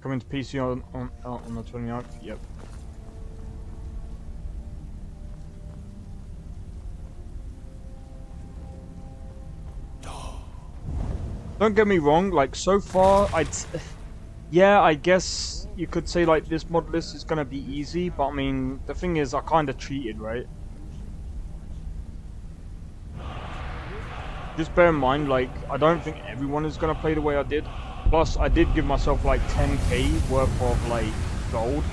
coming to PC on the 29th. Yep. Don't get me wrong, like so far yeah, I guess you could say like this mod list is gonna be easy, but I mean the thing is I kinda cheated, right? Just bear in mind, like, I don't think everyone is gonna play the way I did. Plus I did give myself like 10k worth of like gold.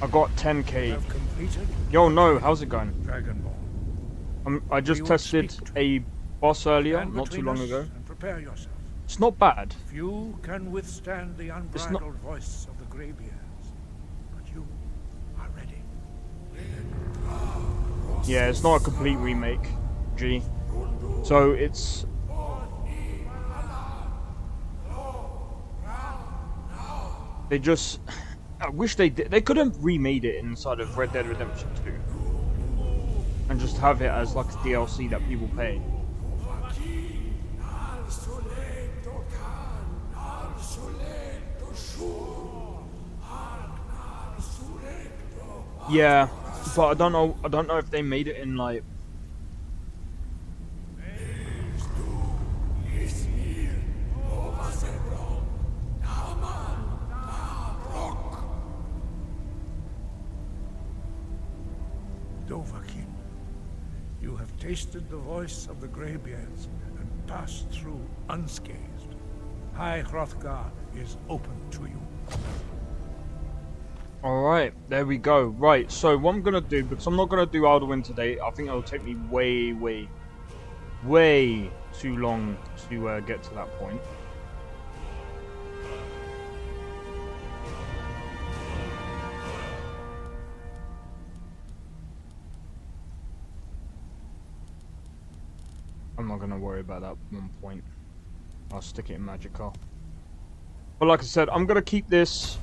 I got 10k. Have completed Yo, no, how's it going? Dragonborn. I just We will tested speak to a boss earlier, Stand not too between long us ago. and prepare yourself. It's not bad. Few can withstand the not- unbridled voice of the Greybeards, but you are ready. Yeah, it's not a complete remake, G. So it's... They just... I wish they did. They could have remade it inside of Red Dead Redemption 2. And just have it as like a DLC that people pay. Yeah, but I don't know if they made it in like... Dovahkiin, you have tasted the voice of the Greybeards and passed through unscathed. High Hrothgar is open to you. Alright, there we go. Right, so what I'm gonna do, because I'm not gonna do Alduin today, I think it'll take me way too long to get to that point. I'm not gonna worry about that one point. I'll stick it in Magical. But like I said, I'm gonna keep this.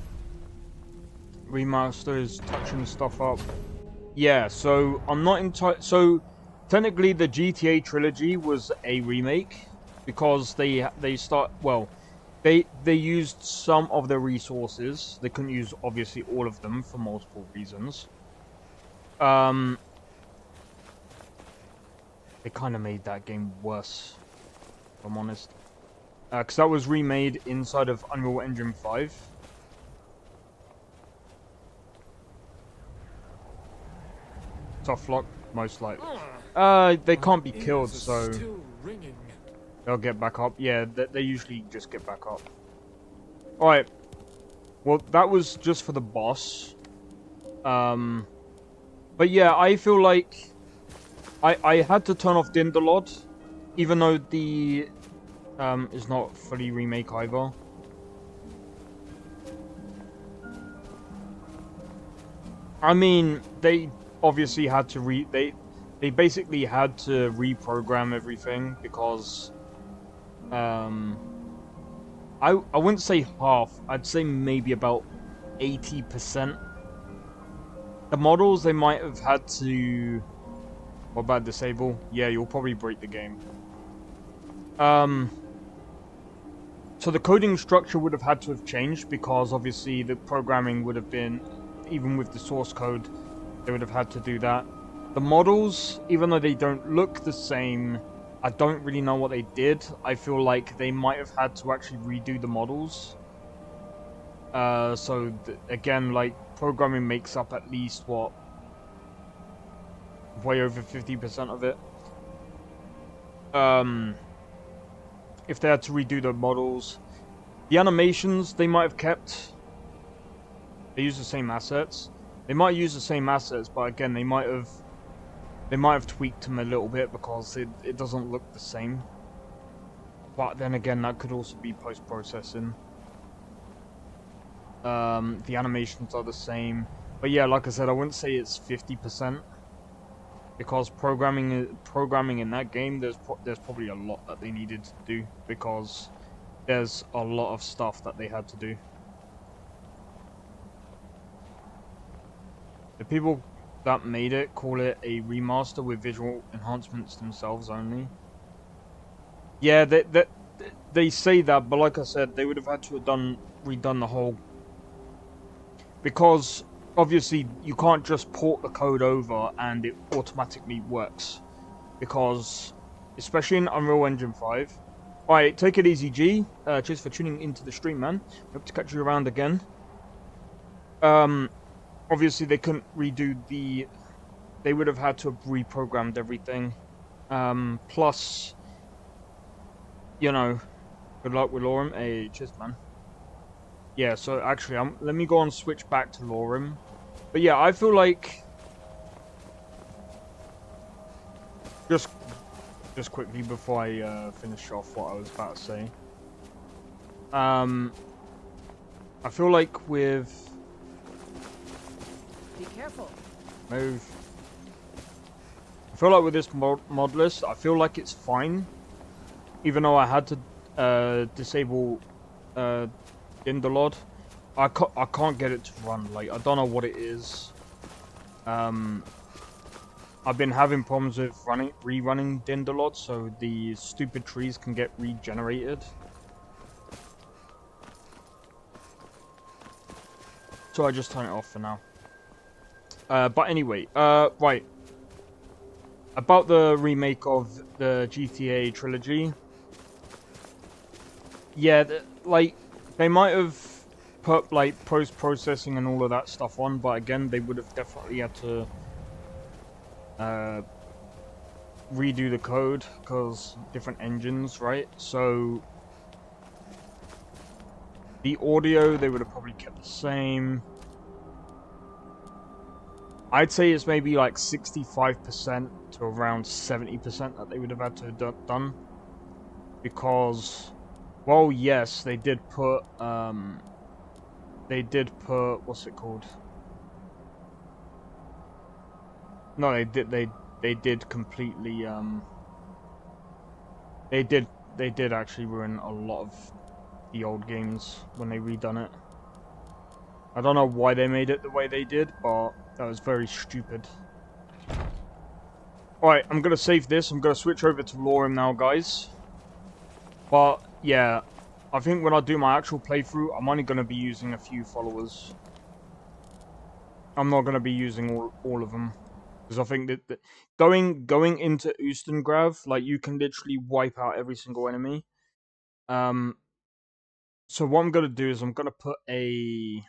Remaster is touching stuff up. Yeah, so I'm not entirely... So, technically the GTA trilogy was a remake. Because they used some of the resources. They couldn't use, obviously, all of them for multiple reasons. They kind of made that game worse, if I'm honest. Because that was remade inside of Unreal Engine 5. Tough luck, most likely. They can't be killed, so they'll get back up. Yeah, they usually just get back up. Alright. Well, that was just for the boss. But yeah, I feel like I had to turn off Dindalod, even though the is not fully remake either. I mean, they obviously had to they basically had to reprogram everything because I wouldn't say half, I'd say maybe about 80%. The models they might have had to... What about disable? Yeah, you'll probably break the game. So the coding structure would have had to have changed because obviously the programming would have been, even with the source code, they would have had to do that. The models, even though they don't look the same, I don't really know what they did. I feel like they might have had to actually redo the models. So again, like, programming makes up at least, what, way over 50% of it. if they had to redo the models, the animations they might have kept. They use the same assets. They might use the same assets, but again, they might have tweaked them a little bit because it doesn't look the same. But then again, that could also be post-processing. The animations are the same, but yeah, like I said, I wouldn't say it's 50%. Because programming in that game, there's probably a lot that they needed to do because there's a lot of stuff that they had to do. The people that made it call it a remaster with visual enhancements themselves only. Yeah, they say that, but like I said, they would have had to have redone the whole, because obviously you can't just port the code over and it automatically works, because especially in Unreal Engine 5. Alright, take it easy, G. Cheers for tuning into the stream, man. Hope to catch you around again. Obviously they couldn't redo the... They would have had to have reprogrammed everything. Plus, you know, good luck with LoreRim. Hey, cheers, man. Yeah, so actually, let me go and switch back to LoreRim. But yeah, I feel like... Just quickly before I finish off what I was about to say. I feel like with... Be careful. Move. I feel like with this mod list, I feel like it's fine. Even though I had to disable Indolod. I can't get it to run. Like, I don't know what it is. I've been having problems with rerunning Dindalod, so the stupid trees can get regenerated. So I just turn it off for now. But anyway, right. About the remake of the GTA trilogy. Yeah, like, they might have put, like, post-processing and all of that stuff on, but again, they would have definitely had to redo the code because different engines, right? So the audio they would have probably kept the same. I'd say it's maybe like 65% to around 70% that they would have had to have done, because, well, yes, they did put what's it called? No, they did completely they did actually ruin a lot of the old games when they redone it. I don't know why they made it the way they did, but that was very stupid. Alright, I'm gonna save this. I'm gonna switch over to LoreRim now, guys. But yeah, I think when I do my actual playthrough, I'm only gonna be using a few followers. I'm not gonna be using all of them. Because I think that going into Ustengrav, like, you can literally wipe out every single enemy. So what I'm gonna do is I'm gonna put a...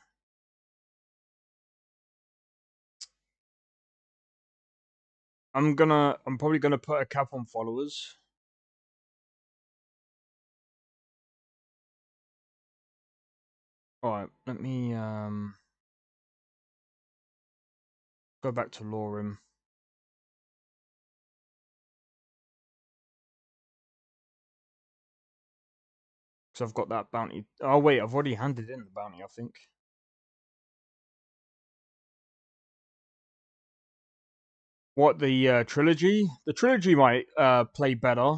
I'm probably gonna put a cap on followers. Alright, let me go back to LoreRim. Because I've got that bounty. Oh wait, I've already handed in the bounty, I think. What, the trilogy? The trilogy might play better.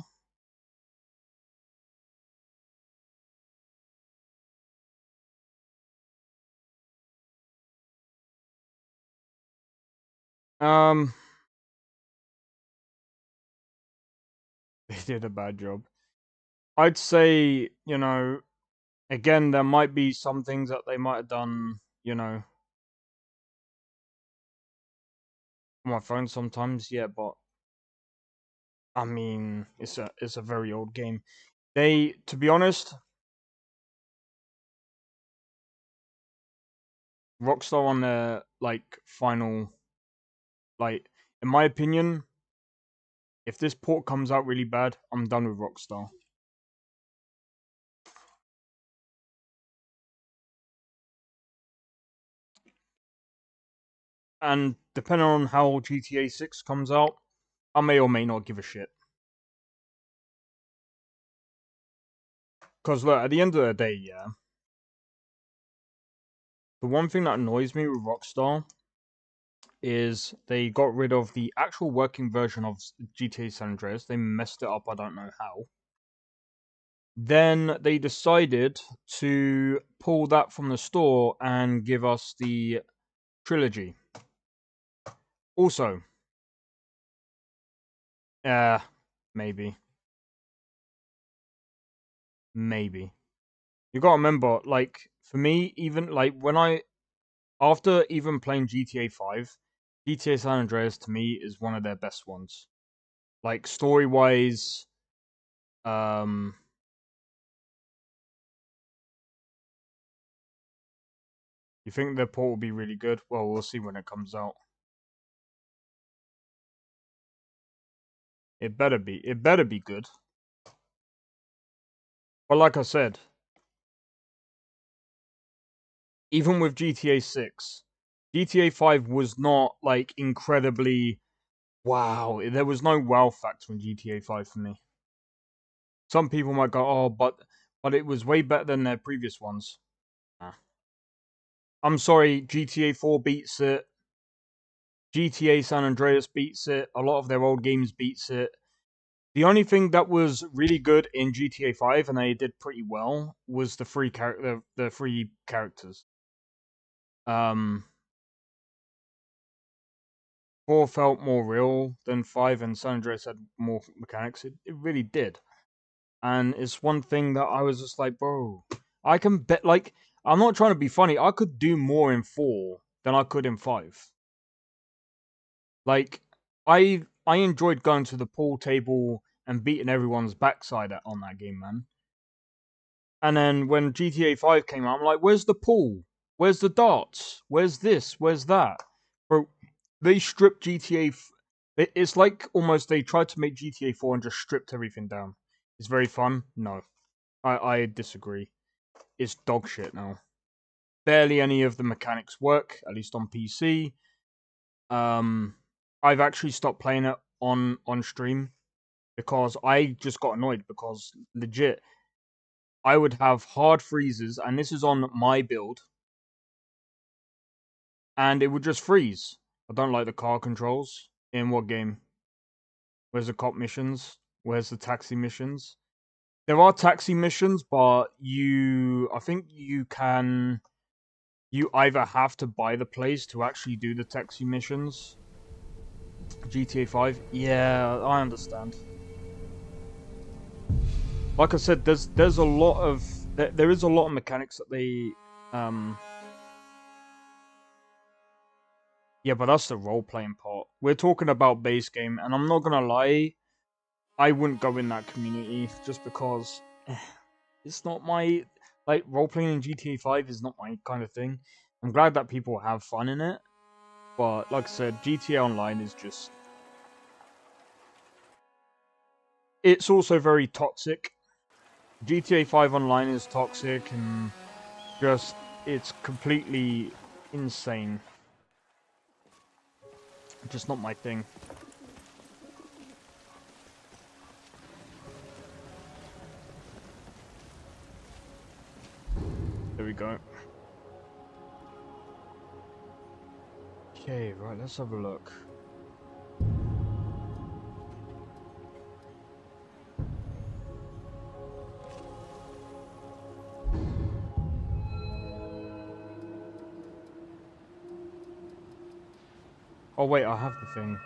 They did a bad job. I'd say, you know, again, there might be some things that they might have done, you know, on my phone sometimes, yeah, but I mean, it's a very old game. They, to be honest, Rockstar on their, like, final, like, in my opinion, If this port comes out really bad, I'm done with Rockstar. And depending on how GTA 6 comes out, I may or may not give a shit. Because look, at the end of the day, yeah, the one thing that annoys me with Rockstar is they got rid of the actual working version of GTA San Andreas. They messed it up, I don't know how. Then they decided to pull that from the store and give us the trilogy. Also, maybe. Maybe. You gotta remember, like, for me, even, like, after even playing GTA 5, GTA San Andreas, to me, is one of their best ones. Like, story-wise, you think the port will be really good? Well, we'll see when it comes out. It better be. It better be good. But like I said, even with GTA 6, GTA 5 was not, like, incredibly... Wow, there was no wow factor in GTA 5 for me. Some people might go, oh, but it was way better than their previous ones. Nah. I'm sorry, GTA 4 beats it. GTA San Andreas beats it. A lot of their old games beats it. The only thing that was really good in GTA 5, and they did pretty well, was the free characters. 4 felt more real than 5, and San Andreas had more mechanics. It really did. And it's one thing that I was just like, bro, I can bet, like, I'm not trying to be funny, I could do more in 4 than I could in 5. Like, I enjoyed going to the pool table and beating everyone's backside on that game, man. And then when GTA 5 came out, I'm like, where's the pool? Where's the darts? Where's this? Where's that? Bro, they stripped GTA... It's like almost they tried to make GTA 4 and just stripped everything down. It's very fun? No. I disagree. It's dog shit now. Barely any of the mechanics work, at least on PC. I've actually stopped playing it on stream because I just got annoyed because legit I would have hard freezes, and this is on my build, and it would just freeze. I don't like the car controls. In what game? Where's the cop missions? Where's the taxi missions? There are taxi missions, but I think you either have to buy the place to actually do the taxi missions. GTA 5? Yeah, I understand. Like I said, there's a lot of there is a lot of mechanics that they yeah, but that's the role-playing part. We're talking about base game, and I'm not gonna lie, I wouldn't go in that community just because it's not my like role-playing in GTA 5 is not my kind of thing. I'm glad that people have fun in it, but like I said, GTA Online is just it's also very toxic. GTA 5 Online is toxic and just it's completely insane. Just not my thing. There we go. Okay, right, let's have a look. Oh wait, I have the thing.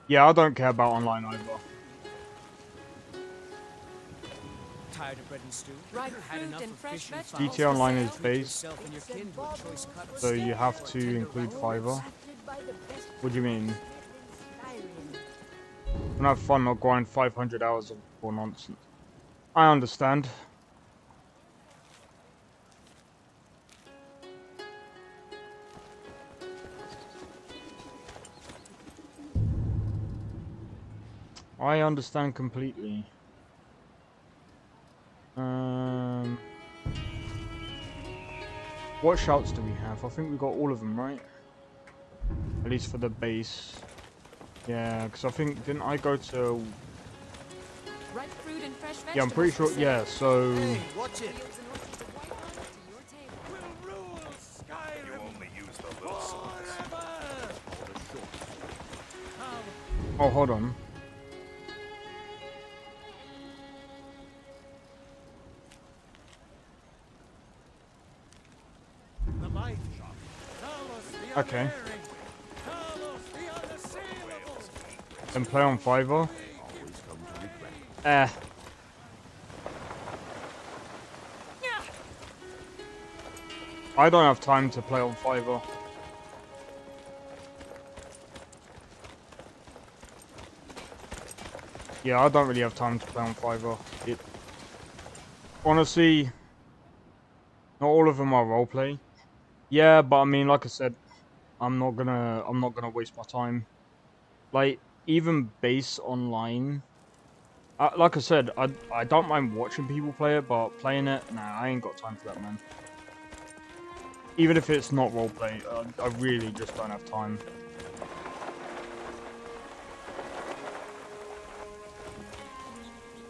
Yeah, I don't care about online either. Tired of bread and stew? Right Had fruit enough and of fresh fish and vegetables GTA Online is Treat based, yourself and your kin to a choice cut of so you steak have or to tender include roll. fiber. What do you mean? When I have fun, I'll grind 500 hours for nonsense. I understand. I understand completely. What shouts do we have? I think we got all of them, right? At least for the base. Yeah, because I think, didn't I go to... Ripe fruit and fresh vegetables. Yeah, I'm pretty sure, yeah, so... Hey, watch it! Fields and orchards of white wine to your table. We'll rule Skyrim You only use the little sauce. forever! Oh, hold on. The might shop. Talos the Okay. unerring. Talos the unassailable. Then play on Fiverr. Always come to regret. I don't have time to play on Fiverr. Yeah, I don't really have time to play on Fiverr. Honestly, not all of them are roleplay. Yeah, but I mean, like I said, I'm not gonna waste my time. Like, even base online. Like I said, I don't mind watching people play it, but playing it, nah, I ain't got time for that, man. Even if it's not roleplay, I really just don't have time.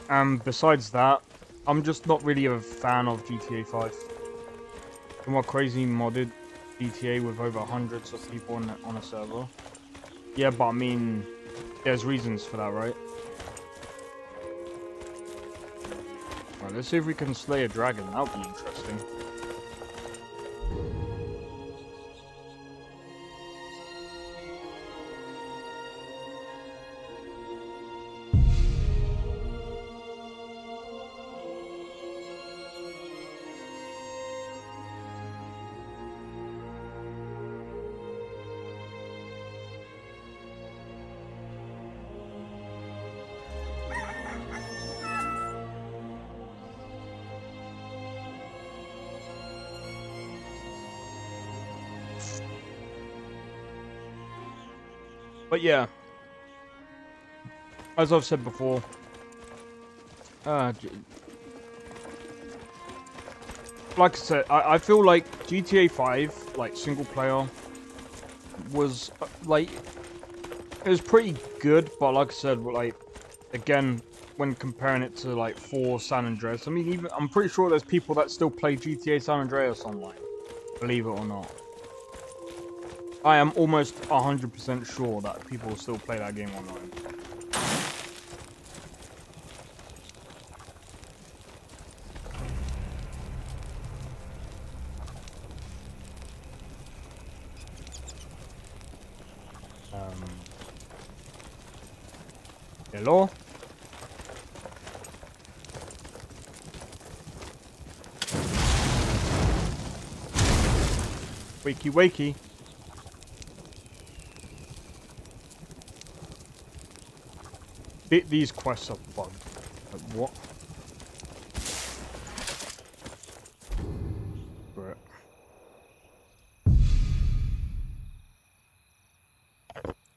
And besides that, I'm just not really a fan of GTA 5. The more crazy modded GTA with over hundreds of people on a server. Yeah, but I mean, there's reasons for that, right? Right, let's see if we can slay a dragon. That would be interesting. But yeah, as I've said before, like I said, I feel like GTA 5, like single player, was like, it was pretty good, but like I said, like, again, when comparing it to like 4 San Andreas, I mean, even I'm pretty sure there's people that still play GTA San Andreas online, believe it or not. I am almost 100% sure that people still play that game online. Hello? Wakey wakey. These quests are bugged. Like, what? Right.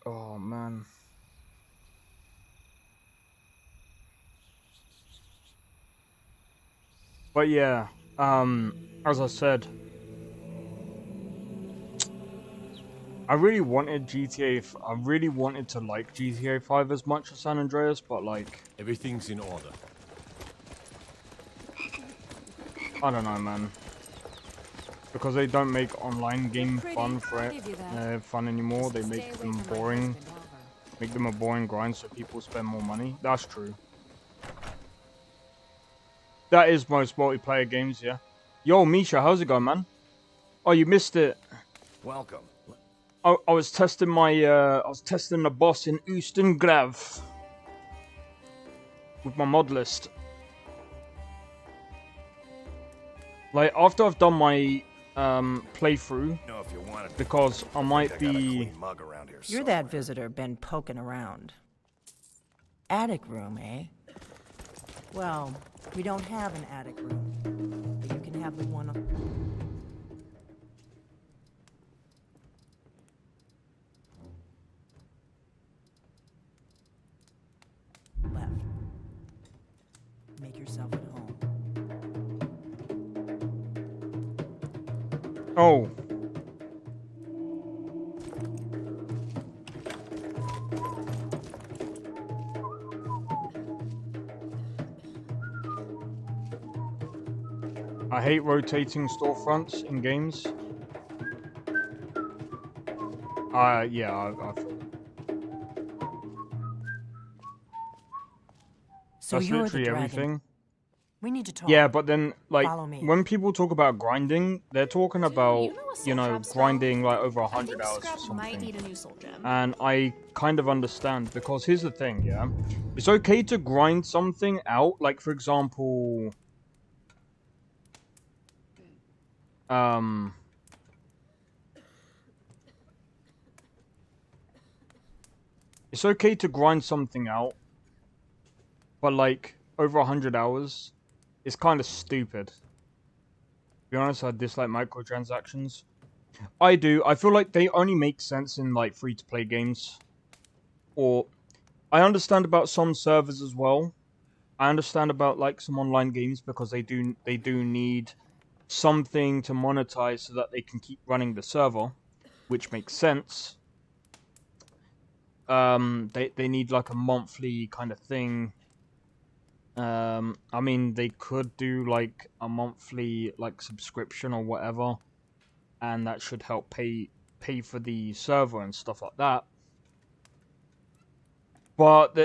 Oh, man. But yeah, as I said, I really wanted I really wanted to like GTA 5 as much as San Andreas, but like... Everything's in order. I don't know, man. Because they don't make online game fun fun anymore, they make them boring. Make them a boring grind so people spend more money. That's true. That is most multiplayer games, yeah. Yo, Misha, how's it going, man? Oh, you missed it. Welcome. I was testing the boss in Oostengrav with my mod list. Like, after I've done my playthrough, No, if you want it, because I might be... mug around here You're that visitor been poking around. Attic room, eh? Well, we don't have an attic room, but you can have the one. make yourself at home. Oh. I hate rotating storefronts in games. Yeah, I feel So that's you're the literally dragon. everything. We need to talk. Yeah, but then, like, Follow me. when people talk about grinding, they're talking about, you know, grinding, like, over 100 hours or something. And I kind of understand, because here's the thing, yeah? It's okay to grind something out, like, for example... It's okay to grind something out, but, like, over 100 hours is kind of stupid. To be honest, I dislike microtransactions. I do. I feel like they only make sense in, like, free-to-play games. Or, I understand about some servers as well. I understand about, like, some online games because they do need something to monetize so that they can keep running the server, which makes sense. They need, like, a monthly kind of thing. I mean, they could do, like, a monthly, like, subscription or whatever, and that should help pay for the server and stuff like that. But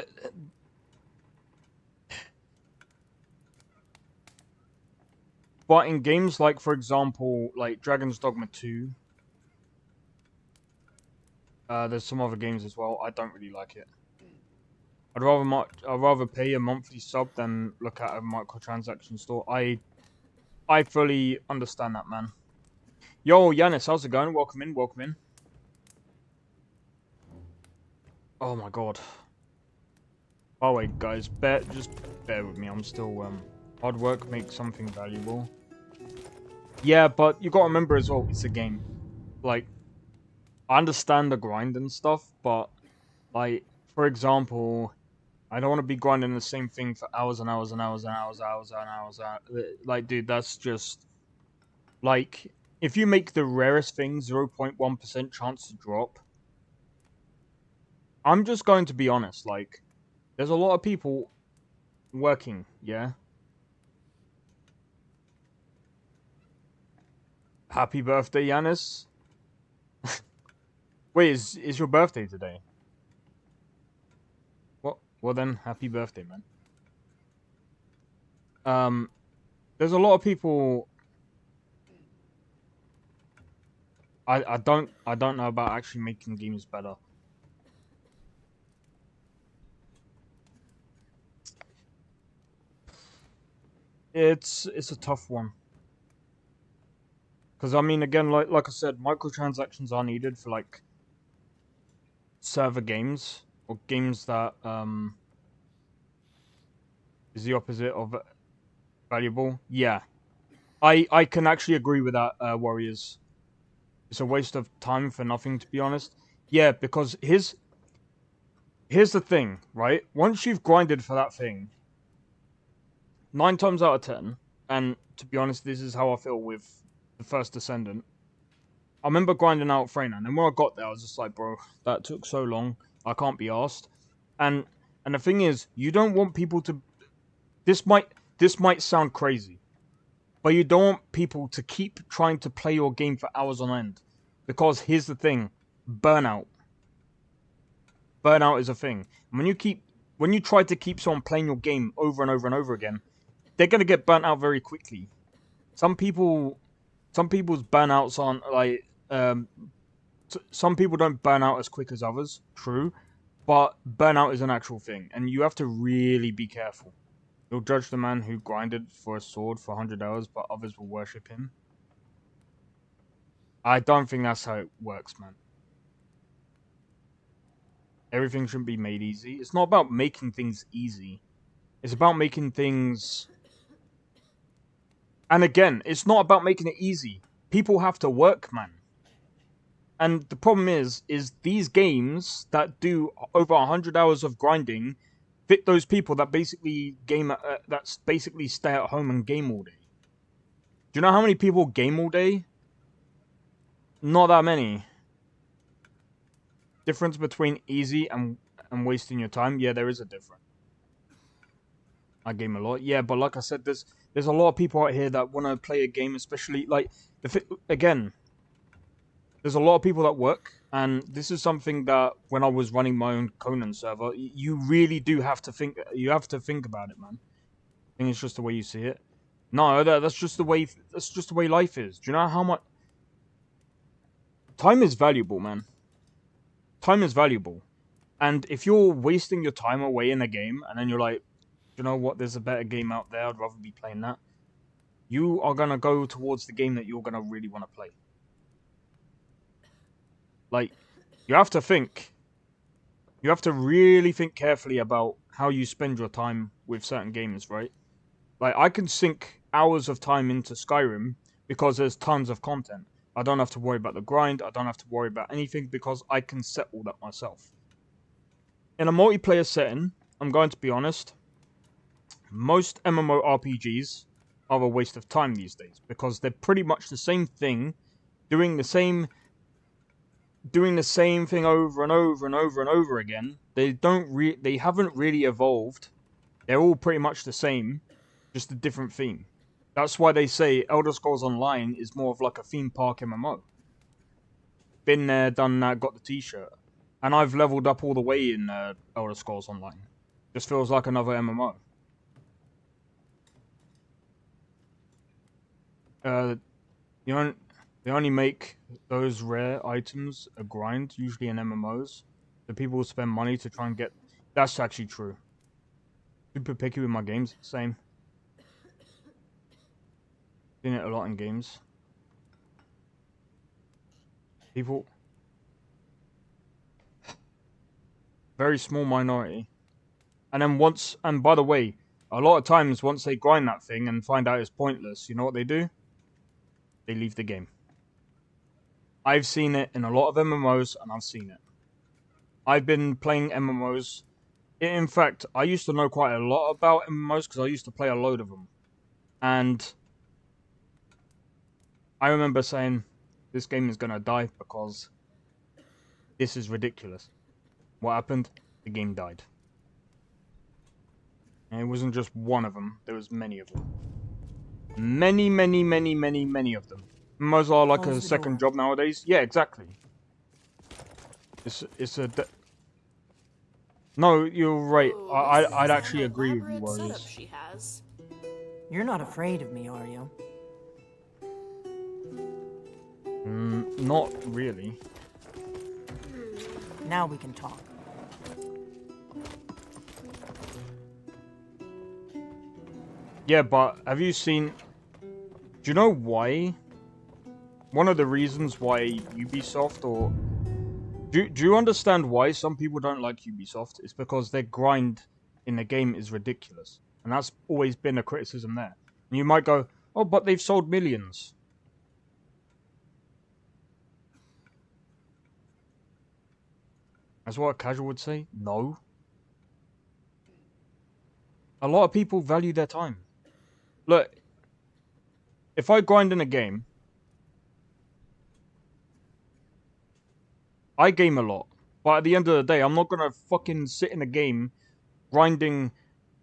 in games like, for example, like Dragon's Dogma 2, there's some other games as well. I don't really like it. I'd rather pay a monthly sub than look at a microtransaction store. I fully understand that, man. Yo, Yanis, how's it going? Welcome in, welcome in. Oh my god. Oh wait, guys, just bear with me. I'm still hard work makes something valuable. Yeah, but you gotta remember as well, it's a game. Like, I understand the grind and stuff, but like, for example, I don't want to be grinding the same thing for hours and hours and hours and hours and hours. Like, dude, that's just like, if you make the rarest thing 0.1% chance to drop, I'm just going to be honest, like, there's a lot of people working, yeah? Happy birthday, Yanis. Wait, is your birthday today? What? Well then, happy birthday, man. There's a lot of people... I don't know about actually making games better. It's a tough one. Because, I mean, again, like I said, microtransactions are needed for, like, server games, or games that, is the opposite of valuable. Yeah. I can actually agree with that, Warriors. It's a waste of time for nothing, to be honest. Yeah, because here's the thing, right? Once you've grinded for that thing, 9 times out of 10, and to be honest, this is how I feel with the First Descendant. I remember grinding out Freyna, and when I got there, I was just like, bro, that took so long. I can't be arsed. And the thing is, you don't want people to... This might sound crazy, but you don't want people to keep trying to play your game for hours on end. Because here's the thing, burnout. Burnout is a thing. When you try to keep someone playing your game over and over and over again, they're gonna get burnt out very quickly. Some people's burnouts aren't like some people don't burn out as quick as others. True, but burnout is an actual thing, and you have to really be careful. You'll judge the man who grinded for a sword for 100 hours, but others will worship him. I don't think that's how it works, man. Everything shouldn't be made easy. It's not about making things easy. It's about making things... And again, it's not about making it easy. People have to work, man. And the problem is these games that do over 100 hours of grinding fit those people that basically that's basically stay at home and game all day. Do you know how many people game all day? Not that many. Difference between easy and wasting your time? Yeah, there is a difference. I game a lot. Yeah, but like I said, there's a lot of people out here that want to play a game, especially like again, there's a lot of people that work, and this is something that when I was running my own Conan server, you really do have to think. You have to think about it, man. I think it's just the way you see it. No, that's just the way. That's just the way life is. Do you know how much time is valuable, man? Time is valuable, and if you're wasting your time away in a game, and then you're like, you know what? There's a better game out there. I'd rather be playing that. You are gonna go towards the game that you're gonna really want to play. Like, you have to think. You have to really think carefully about how you spend your time with certain games, right? Like, I can sink hours of time into Skyrim because there's tons of content. I don't have to worry about the grind. I don't have to worry about anything because I can set all that myself. In a multiplayer setting, I'm going to be honest, most MMORPGs are a waste of time these days because they're pretty much the same thing, doing the same thing over and over and over and over again. They haven't really evolved. They're all pretty much the same, just a different theme. That's why they say Elder Scrolls Online is more of like a theme park MMO. Been there, done that, got the t-shirt. And I've leveled up all the way in Elder Scrolls Online. Just feels like another MMO. They only make those rare items a grind, usually in MMOs. The people will spend money to try and get... That's actually true. Super picky with my games, same. Seen it a lot in games. People... Very small minority. And then and by the way, a lot of times once they grind that thing and find out it's pointless, you know what they do? They leave the game. I've seen it in a lot of MMOs, and I've seen it. I've been playing MMOs. In fact, I used to know quite a lot about MMOs because I used to play a load of them. And I remember saying, this game is going to die because this is ridiculous. What happened? The game died. And it wasn't just one of them. There was many of them. Many of them. MMOs are like a second job nowadays. Yeah, exactly. No, you're right. I'd actually agree with you, Warriors. You're not afraid of me, are you? Not really. Now we can talk. Yeah, but have you seen... Do you know why? One of the reasons why Ubisoft or... Do you understand why some people don't like Ubisoft? It's because their grind in the game is ridiculous. And that's always been a criticism there. And you might go, oh, but they've sold millions. That's what a casual would say? No. A lot of people value their time. Look, if I grind in a game, I game a lot. But at the end of the day, I'm not gonna fucking sit in a game grinding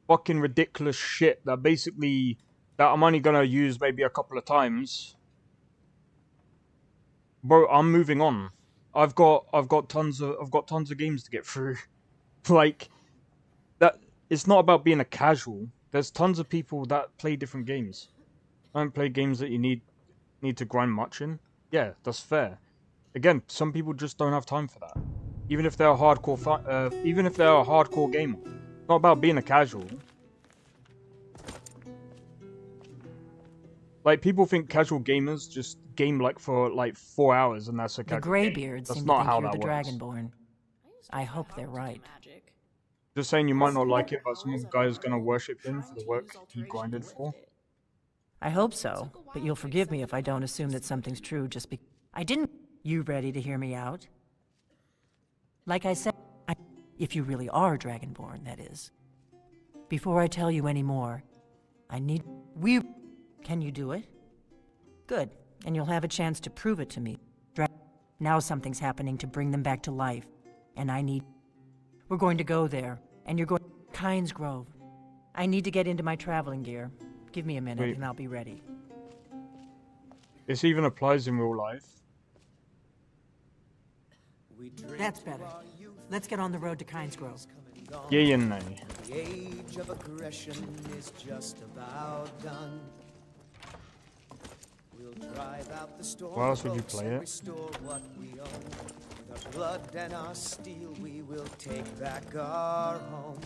fucking ridiculous shit that basically that I'm only gonna use maybe a couple of times. Bro, I'm moving on. I've got tons of games to get through. Like that, it's not about being a casual. There's tons of people that play different games. I don't play games that you need to grind much in. Yeah, that's fair. Again, some people just don't have time for that. Even if they're a hardcore gamer. It's not about being a casual. Like, people think casual gamers just game like for like 4 hours and that's a casual The Greybeards seem to think you're the Dragonborn. I hope they're right. Just saying you might not like it, but some guy is gonna worship him for the work he grinded for. I hope so, but you'll forgive me if I don't assume that something's true just because I didn't... You ready to hear me out? Like I said, if you really are Dragonborn, that is. Before I tell you any more, Can you do it? Good, and you'll have a chance to prove it to me. Now something's happening to bring them back to life, and We're going to go there, and you're going to Kynes Grove. I need to get into my traveling gear. Give me a minute, Wait. and I'll be ready. This even applies in real life. That's better. Let's get on the road to Kynes Grove. Yay and nay. The age of aggression is just about done. We'll drive out the storm. Why else would you play it? Restore what we own. With our blood and our steel, we will take back our home.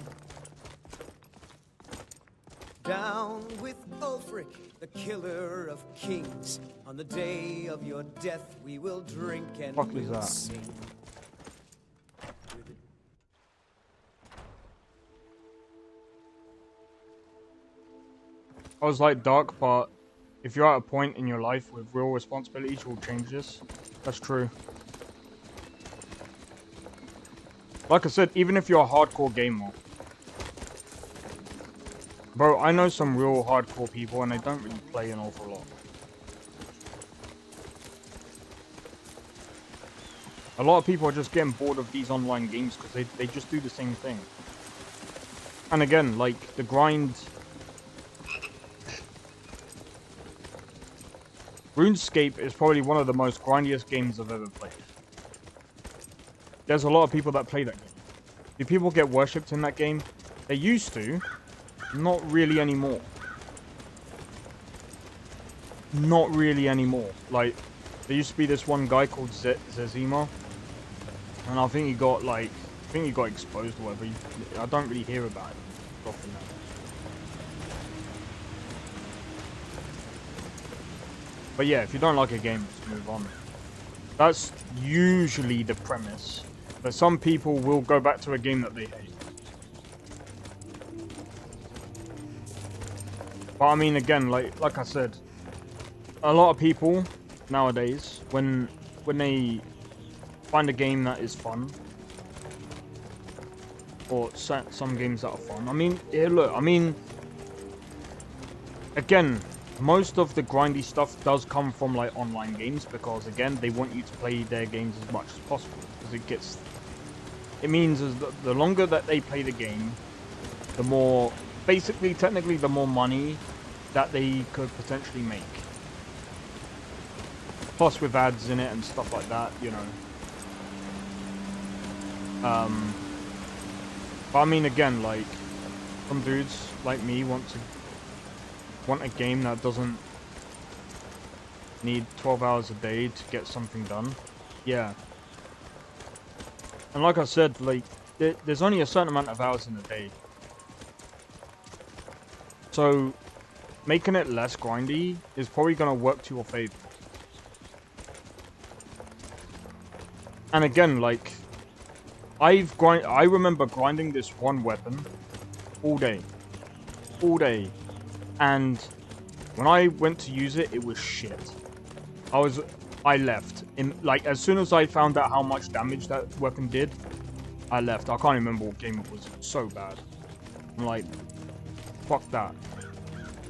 Down with Ulfric, the killer of kings. On the day of your death, we will drink and Fuck is we'll that? sing. I was like dark, but if you're at a point in your life with real responsibilities, you'll change this. That's true. Like I said, even if you're a hardcore gamer. Bro, I know some real hardcore people and they don't really play an awful lot. A lot of people are just getting bored of these online games because they just do the same thing. And again, like, the grind... RuneScape is probably one of the most grindiest games I've ever played. There's a lot of people that play that game. Do people get worshipped in that game? They used to. Not really anymore. Not really anymore. Like, there used to be this one guy called Zezima. And I think he got, like... I think he got exposed or whatever. I don't really hear about it often now. But yeah, if you don't like a game, just move on. That's usually the premise. But some people will go back to a game that they hate. But I mean, again, like I said, a lot of people nowadays, when they find a game that is fun, or some games that are fun. I mean, yeah, look, I mean, again, most of the grindy stuff does come from like online games because again they want you to play their games as much as possible because it means as the longer that they play the game, the more technically the more money that they could potentially make. Plus with ads in it and stuff like that, you know. But I mean, again, like some dudes like me want a game that doesn't need 12 hours a day to get something done. Yeah. And like I said, like there's only a certain amount of hours in a day. So making it less grindy is probably going to work to your favor. And again, like I remember grinding this one weapon all day. And when I went to use it, it was shit. I left. Like, as soon as I found out how much damage that weapon did, I left. I can't remember what game it was. It was so bad. I'm like, fuck that.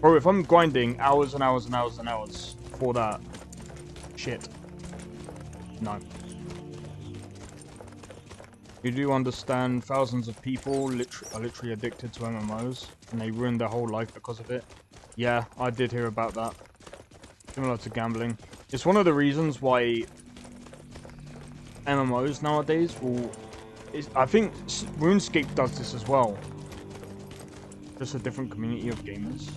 Bro, if I'm grinding hours and hours and hours and hours for that shit, no. You do understand thousands of people are literally addicted to MMOs, and they ruin their whole life because of it. Yeah, I did hear about that. Similar to gambling. It's one of the reasons why MMOs nowadays I think RuneScape does this as well. Just a different community of gamers.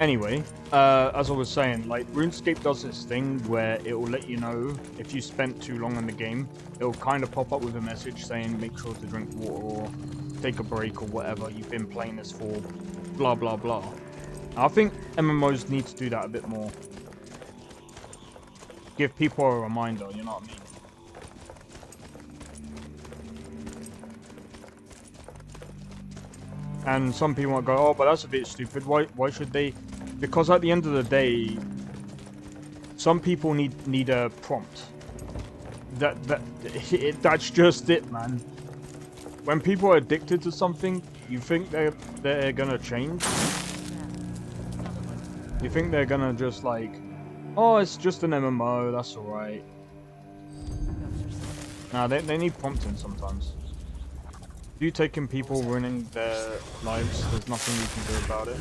Anyway, as I was saying, like, RuneScape does this thing where it will let you know if you spent too long in the game. It will kind of pop up with a message saying make sure to drink water or take a break or whatever. You've been playing this for blah blah blah. I think MMOs need to do that a bit more. Give people a reminder, you know what I mean? And some people might go, oh, but that's a bit stupid. Why should they? Because at the end of the day, some people need a prompt. That's just it, man. when people are addicted to something, you think they're gonna change? You think they're gonna just like, oh, it's just an MMO, that's alright. Nah, they need prompting sometimes. If you taking people ruining their lives, there's nothing you can do about it.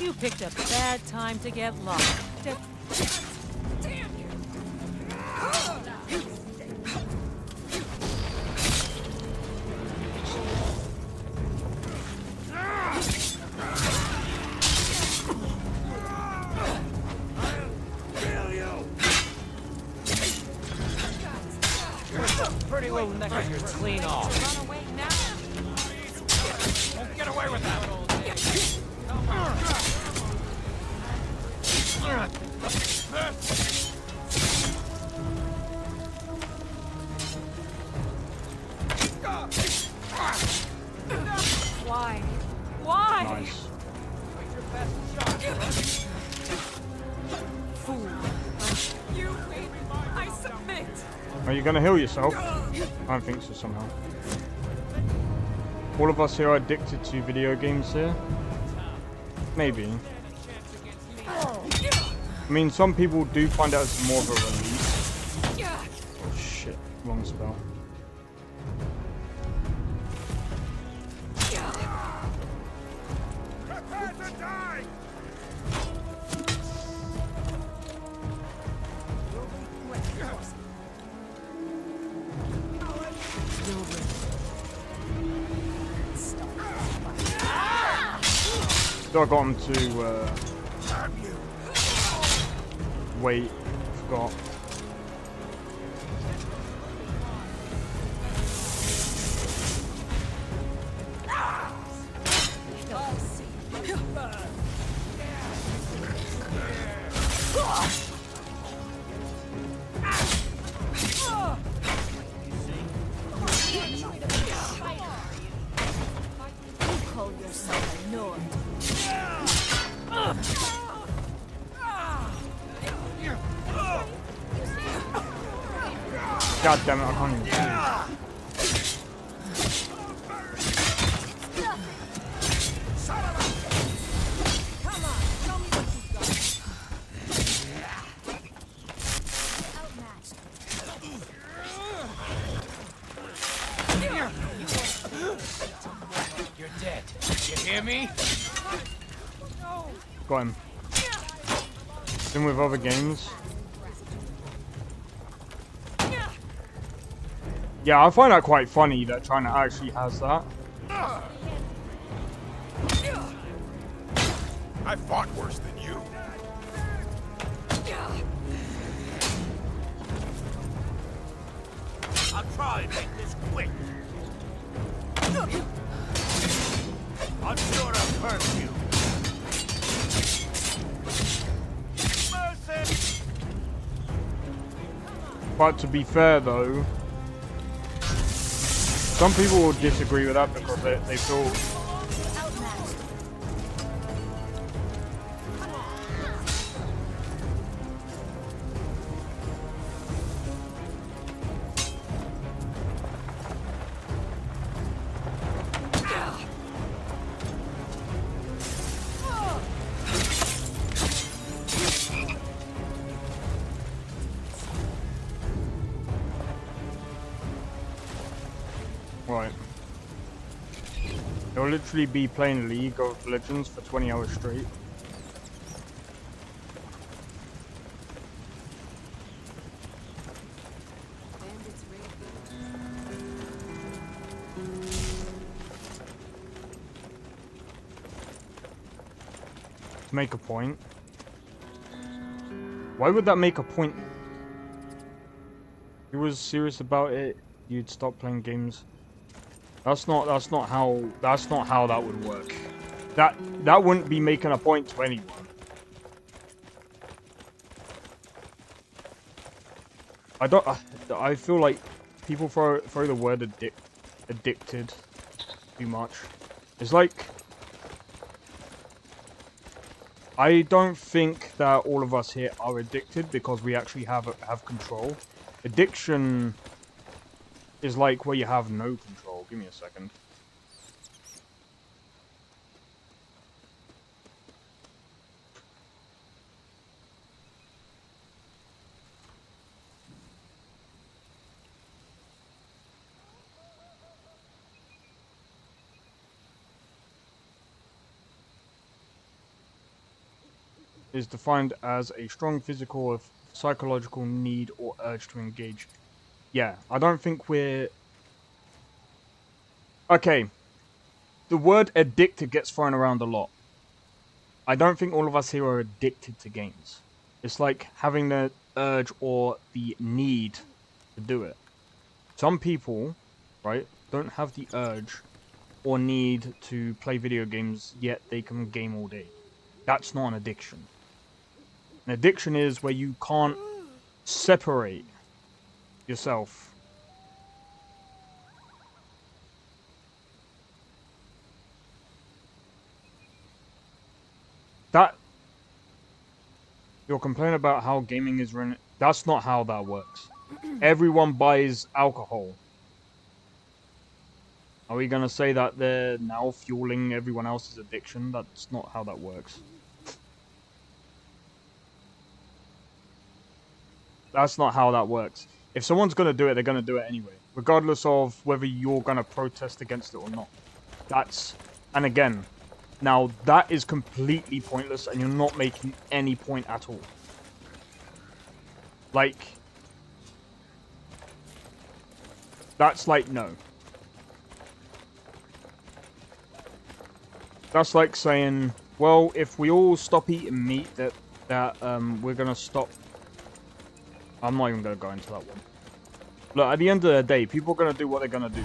You picked a bad time to get lost. Damn you! Pretty little neck of yours clean off. Run away now. Won't get away with that. Why? Why? Nice. Fool. You win. I submit. Are you gonna heal yourself? I don't think so somehow. All of us here are addicted to video games here. Maybe. I mean, some people do find it as more of a release. Oh shit, wrong spell. So I got him to wait, forgot. Call yourself a Nord. God damn it, I can't even see. Come on, show me what you've got. Outmatched. You're dead. You hear me? Got him. Been with other games. Yeah, I find that quite funny that China actually has that. I fought worse than you. I'll try and make this quick. I'm sure I've hurt you. Mercy! But to be fair though, some people will disagree with that because they feel right. They'll literally be playing League of Legends for 20 hours straight. To make a point. Why would that make a point? If you was serious about it, you'd stop playing games. That's not how that would work. That wouldn't be making a point to anyone. I feel like people throw the word addicted too much. It's like, I don't think that all of us here are addicted because we actually have control. Addiction is like where you have no control. Give me a second. Is defined as a strong physical or psychological need or urge to engage. Yeah, I don't think we're... Okay. The word addicted gets thrown around a lot. I don't think all of us here are addicted to games. It's like having the urge or the need to do it. Some people, right, don't have the urge or need to play video games, yet they can game all day. That's not an addiction. An addiction is where you can't separate yourself. That... You're complaining about how gaming is run. That's not how that works. Everyone buys alcohol. Are we gonna say that they're now fueling everyone else's addiction? That's not how that works. That's not how that works. If someone's gonna do it, they're gonna do it anyway. Regardless of whether you're gonna protest against it or not. That's... And again, now that is completely pointless and you're not making any point at all. Like... That's like, no. That's like saying, well, if we all stop eating meat, we're gonna stop... I'm not even gonna go into that one. Look, at the end of the day, people are gonna do what they're gonna do.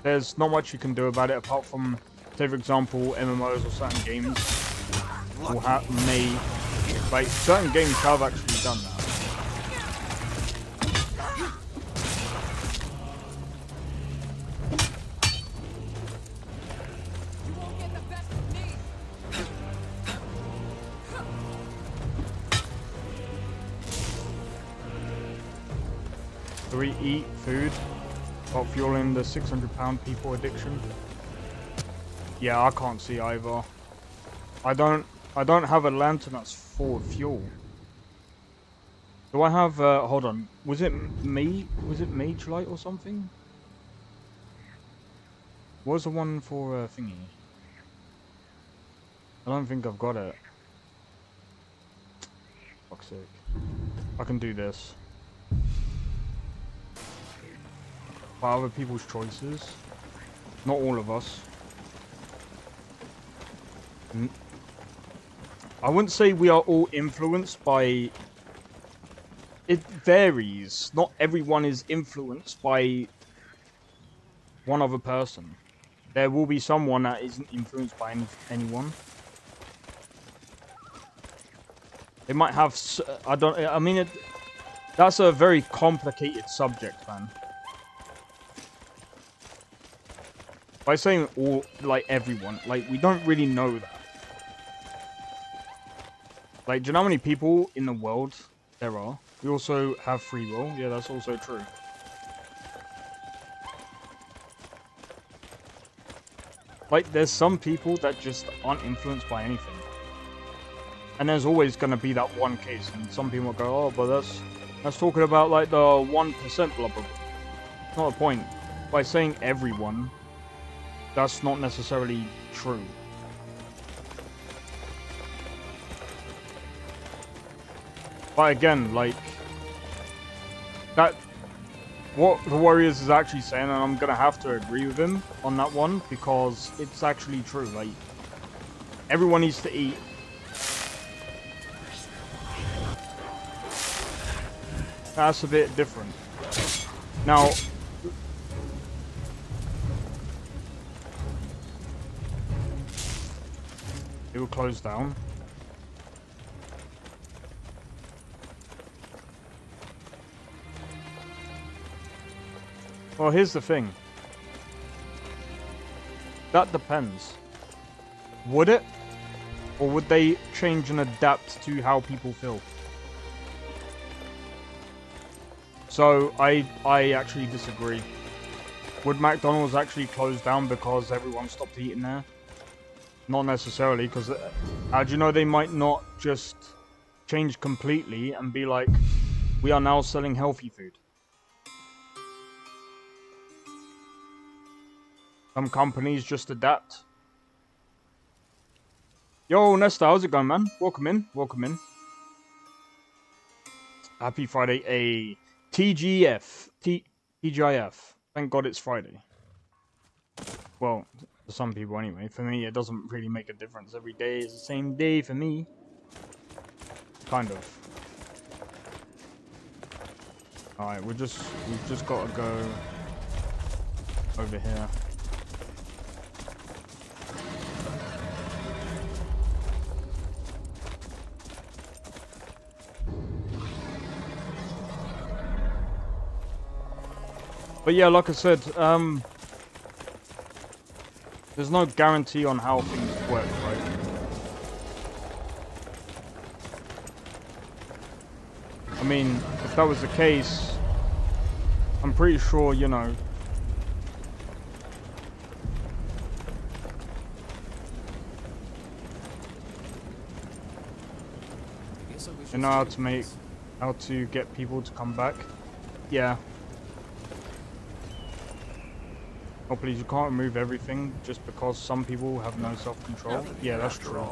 There's not much you can do about it, apart from, say for example, MMOs or certain games like, certain games have actually done that. Do we eat food while fueling the 600-pound people addiction? Yeah, I can't see either. I don't have a lantern that's full of fuel. Do I have hold on. Was it Mage light or something? What was the one for thingy? I don't think I've got it. Fuck's sake. I can do this. By other people's choices. Not all of us. I wouldn't say we are all influenced by... It varies. Not everyone is influenced by one other person. There will be someone that isn't influenced by anyone. It might have... that's a very complicated subject, man. By saying all, like, everyone, like, we don't really know that. Like, do you know how many people in the world there are? We also have free will. Yeah, that's also true. Like, there's some people that just aren't influenced by anything. And there's always going to be that one case. And some people will go, oh, but that's talking about, like, the 1% blah, blah, blah. Not a point. By saying everyone... That's not necessarily true. But again, like... What the Warriors is actually saying, and I'm gonna have to agree with him on that one, because it's actually true, like... Everyone needs to eat. That's a bit different. Now... It will close down. Well, here's the thing. That depends. Would it? Or would they change and adapt to how people feel? So, I actually disagree. Would McDonald's actually close down because everyone stopped eating there? Not necessarily, because how do you know they might not just change completely and be like, we are now selling healthy food? Some companies just adapt. Yo, Nesta, how's it going, man? Welcome in, welcome in. Happy Friday, a TGF, TGIF. Thank God it's Friday. Well, for some people anyway. For me, it doesn't really make a difference. Every day is the same day for me. Kind of. Alright, we've just got to go over here. But yeah, like I said, there's no guarantee on how things work, right? I mean, if that was the case, I'm pretty sure, you know, you know how to get people to come back. Yeah. Oh please, you can't remove everything just because some people have no self-control. Yeah, that's true.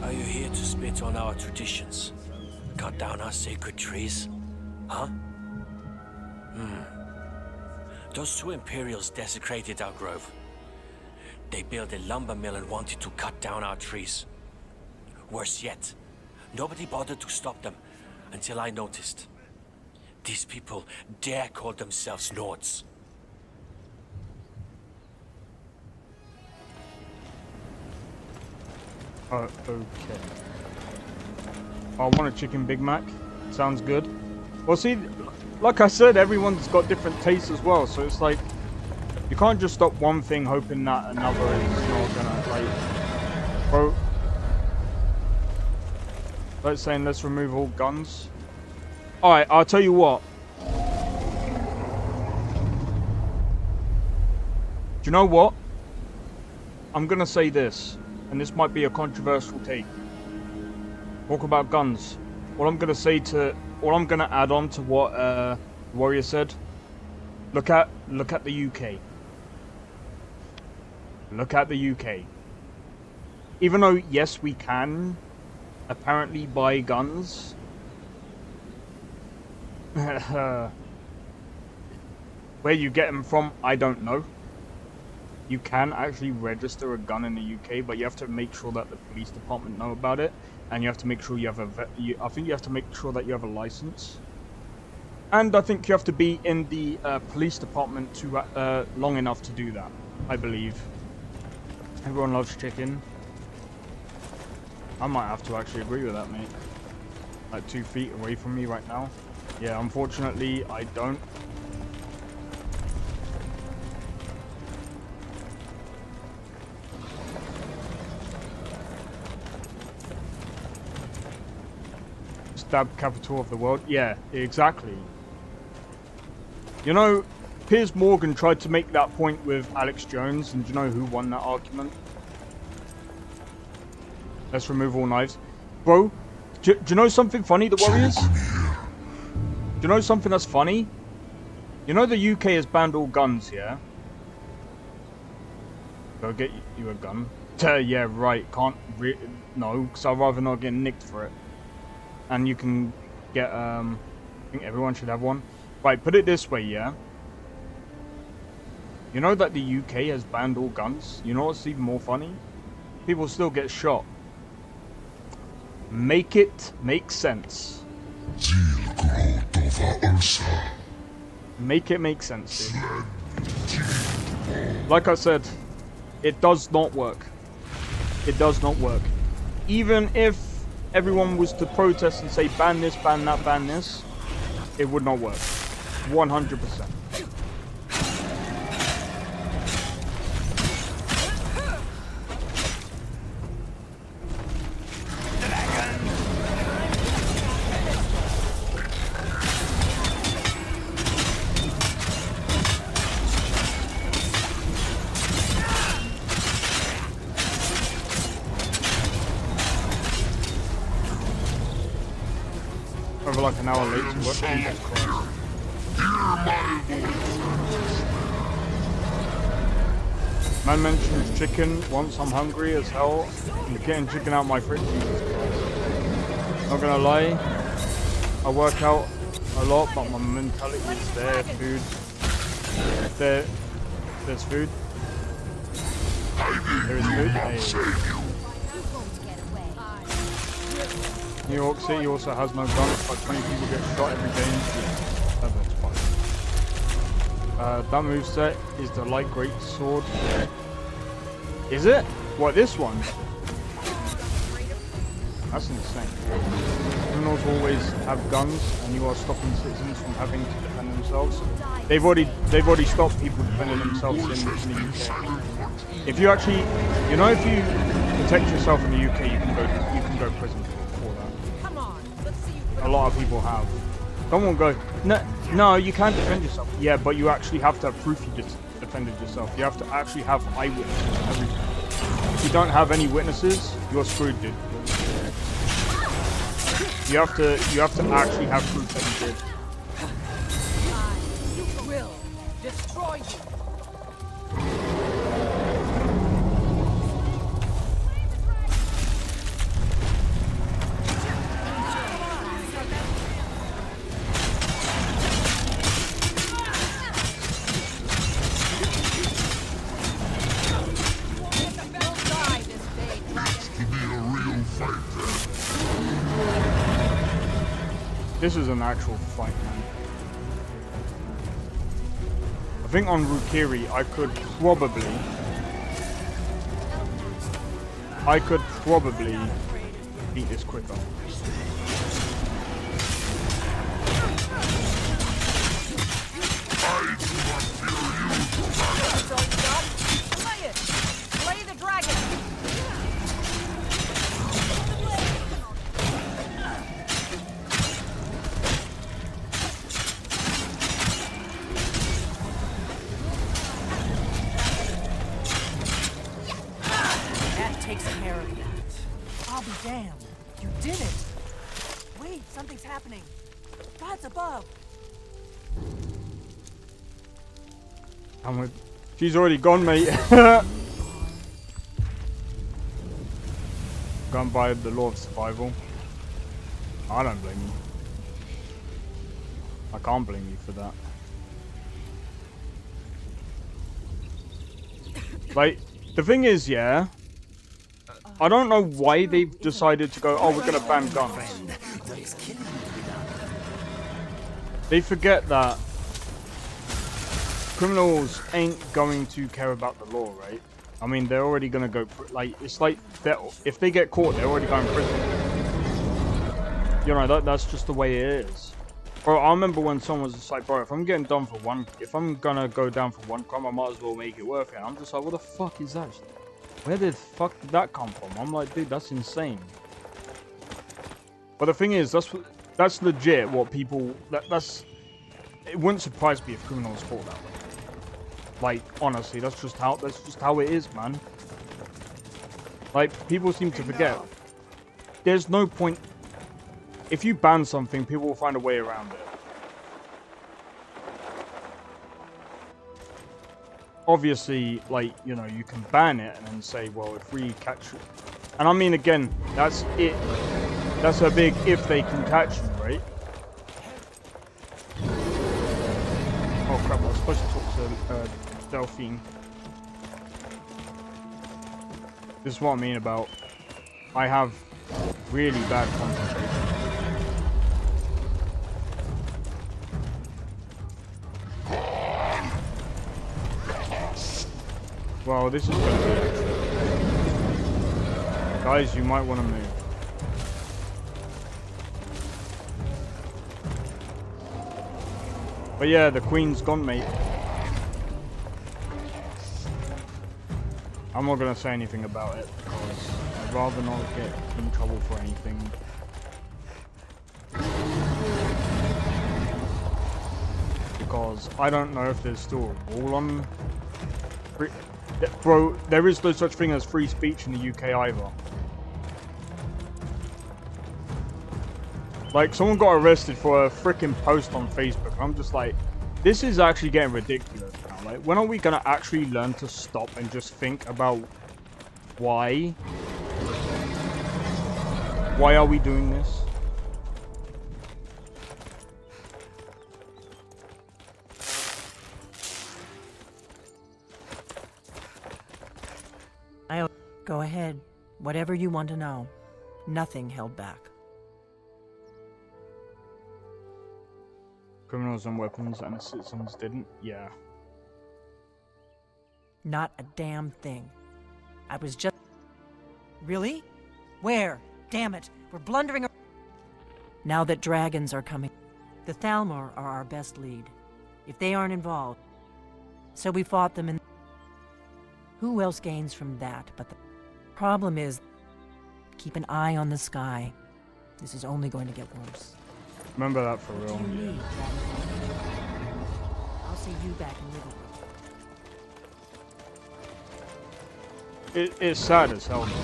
Are you here to spit on our traditions? Cut down our sacred trees? Huh? Those two Imperials desecrated our grove. They built a lumber mill and wanted to cut down our trees. Worse yet, nobody bothered to stop them until I noticed. These people dare call themselves Nords. Okay. I want a chicken Big Mac. Sounds good. Well, see, like I said, everyone's got different tastes as well, so it's like, you can't just stop one thing hoping that another is not gonna, like, bro. Like saying, let's remove all guns. Alright, I'll tell you what. Do you know what? I'm gonna say this, and this might be a controversial take. Talk about guns. What I'm gonna add on to what Warrior said. Look at the UK. Look at the UK. Even though yes, we can apparently buy guns. Where you get them from, I don't know. You can actually register a gun in the UK, but you have to make sure that the police department know about it, and you have to make sure you have I think you have to make sure that you have a license, and I think you have to be in the police department to long enough to do that. I believe. Everyone loves chicken. I might have to actually agree with that, mate. Like 2 feet away from me right now. Yeah, unfortunately, I don't. Stab capital of the world. Yeah, exactly. You know, Piers Morgan tried to make that point with Alex Jones, and do you know who won that argument? Let's remove all knives. Bro, do you know something funny, the Warriors? Do you know something that's funny? You know the UK has banned all guns, yeah? Go get you a gun. Yeah, right. Can't no, because I'd rather not get nicked for it. And you can get, I think everyone should have one. Right, put it this way, yeah? You know that the UK has banned all guns? You know what's even more funny? People still get shot. Make it make sense. Make it make sense, dude. Like I said, it does not work. It does not work. Even if everyone was to protest and say ban this, ban that, ban this, it would not work. 100%. over like an hour late to work. Jesus Christ. Man mentions chicken once. I'm hungry as hell. I'm getting chicken out my fridge. Jesus Christ. Not gonna lie, I work out a lot, but my mentality is there. Food. There's food. There is food. Hey. New York City also has no guns, but 20 people get shot every game. Yeah, that's fine. That moveset is the light great sword. Is it? What, this one? That's insane. Criminals always have guns, and you are stopping citizens from having to defend themselves. They've already stopped people defending themselves in the UK. If you actually, you know, if you protect yourself in the UK, you can go to prison for that. Come on, let's see you. A lot of people have. Someone go, no, you can't defend yourself. Yeah, but you actually have to have proof you defended yourself. You have to actually have eyewitnesses and everything. If you don't have any witnesses, you're screwed, dude. You have to actually have proof that you did. You will destroy you. This is an actual fight, man. I think on Rukiri, I could probably beat this quicker. Play it. Play the dragon. Takes care of that. I'll be damned. You did it. Wait, something's happening. God's above. She's already gone, mate. Gone by the law of survival. I don't blame you. I can't blame you for that. Like, the thing is, yeah, I don't know why they've decided to go, oh, we're gonna ban guns. They forget that criminals ain't going to care about the law, right? I mean, they're already gonna go, like, it's like, if they get caught, they're already going to prison. You know, that's just the way it is. Bro, I remember when someone was just like, bro, if I'm getting done for one, if I'm gonna go down for one crime, I might as well make it worth it. I'm just like, what the fuck is that? Where the fuck did that come from? I'm like, dude, that's insane. But the thing is, that's legit what people, that's, it wouldn't surprise me if criminals thought that way. Like, honestly, that's just how it is, man. Like, people seem to forget. There's no point, if you ban something, people will find a way around it. Obviously, like, you know, you can ban it and then say, well, if we catch you. And I mean, again, that's it. That's a big if they can catch you, right? Oh crap, I was supposed to talk to Delphine. This is what I mean about, I have really bad concentration. Well, this is going to be actually. Guys, you might want to move. But yeah, the queen's gone, mate. I'm not going to say anything about it, because I'd rather not get in trouble for anything. Because I don't know if there's still a wall on... Bro, there is no such thing as free speech in the UK either. Like, someone got arrested for a freaking post on Facebook. I'm just like, this is actually getting ridiculous now. Like, when are we gonna actually learn to stop and just think about why? Why are we doing this? I'll go ahead. Whatever you want to know. Nothing held back. Criminals and weapons and the citizens didn't? Yeah. Not a damn thing. I was just... Really? Where? Damn it. We're blundering... Now that dragons are coming, the Thalmor are our best lead. If they aren't involved... So we fought them and... Who else gains from that? But the problem is... Keep an eye on the sky. This is only going to get worse. Remember that for real. What do you need, I'll see you back in Liverpool. It's sad as hell, man.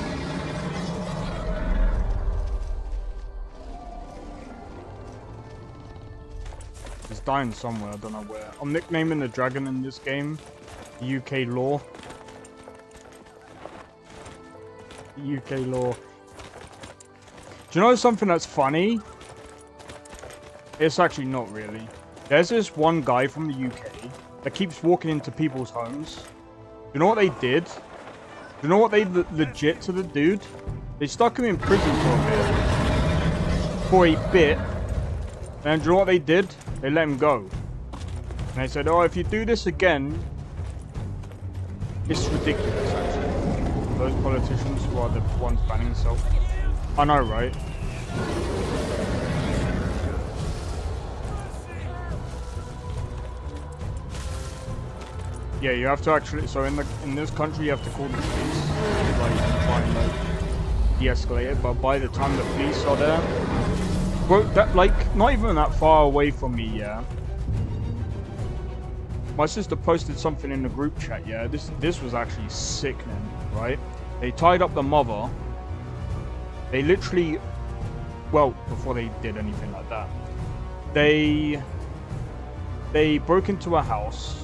It's dying somewhere, I don't know where. I'm nicknaming the dragon in this game UK Lore. UK Lore. Do you know something that's funny? It's actually not really. There's this one guy from the UK that keeps walking into people's homes. You know what they did? You know what they legit to the dude? They stuck him in prison for a bit. And do you know what they did? They let him go. And they said, oh, if you do this again... It's ridiculous, actually. Those politicians who are the ones banning themselves. I know, right? Yeah, you have to actually. So in this country, you have to call the police, like try and like de-escalate it. But by the time the police are there, bro, that like not even that far away from me. Yeah, my sister posted something in the group chat. Yeah, this was actually sickening. Right? They tied up the mother. They literally, well, before they did anything like that, they broke into a house.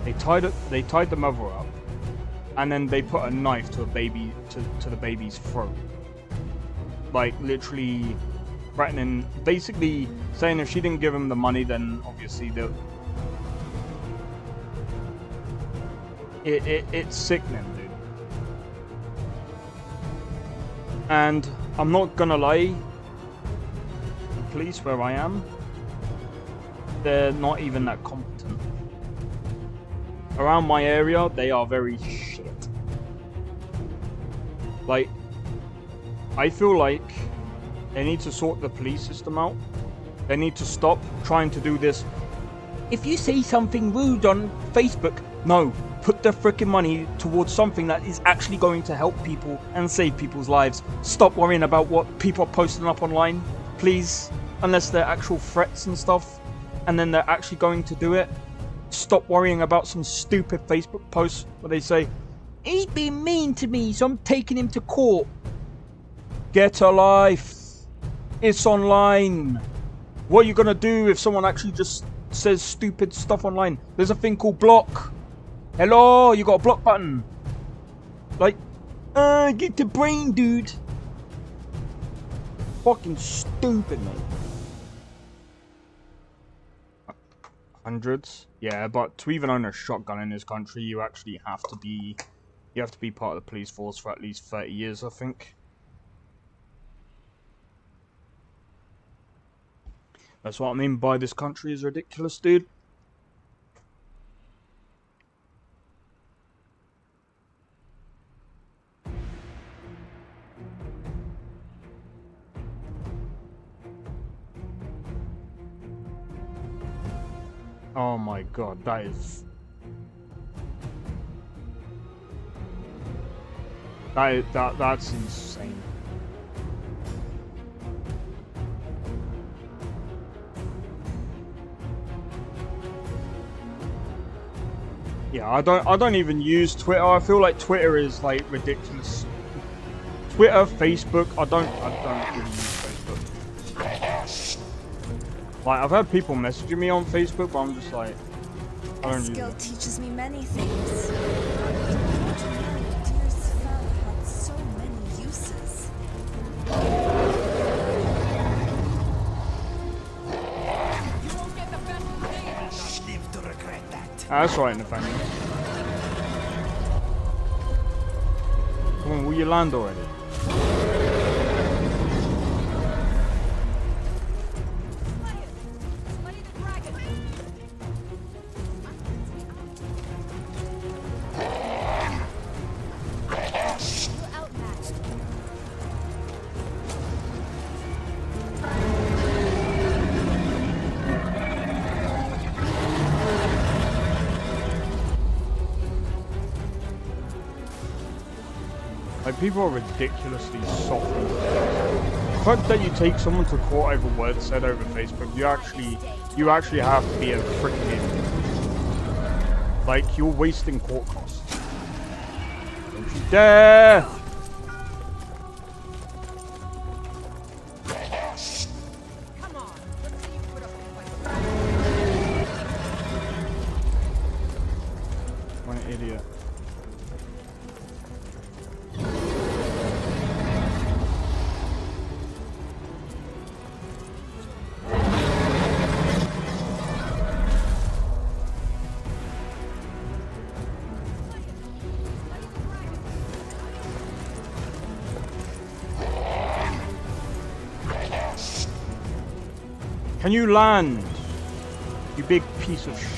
They tied the mother up, and then they put a knife to a baby to the baby's throat. Like literally threatening, basically saying if she didn't give him the money, then obviously it's sickening, dude. And I'm not gonna lie, the police where I am, they're not even that competent. Around my area, they are very shit. Like, I feel like they need to sort the police system out. They need to stop trying to do this. If you say something rude on Facebook, no, put the freaking money towards something that is actually going to help people and save people's lives. Stop worrying about what people are posting up online, please. Unless they're actual threats and stuff, and then they're actually going to do it. Stop worrying about some stupid Facebook posts where they say, he's been mean to me, so I'm taking him to court. Get a life. It's online. What are you gonna do if someone actually just says stupid stuff online? There's a thing called block. Hello, you got a block button. Like, get the brain, dude. Fucking stupid, mate. Hundreds, yeah, but to even own a shotgun in this country, you actually have to be part of the police force for at least 30 years, I think. That's what I mean by this country is ridiculous, dude. Oh my god, that's insane. Yeah, I don't even use Twitter. I feel like Twitter is like ridiculous. Twitter, Facebook, I don't really use Facebook. Like, I've had people messaging me on Facebook, but I'm just like, I don't use skill it. teaches me many things. Dear spell had so many uses. Live to regret that. That's right, Nathaniel. Come on, will you land already? Like, people are ridiculously soft. The fact that you take someone to court over words said over Facebook, you actually have to be a freaking idiot. Like, you're wasting court costs. Don't you dare! Come on, let's see you put up a fight. What an idiot. Can you land? You big piece of shit.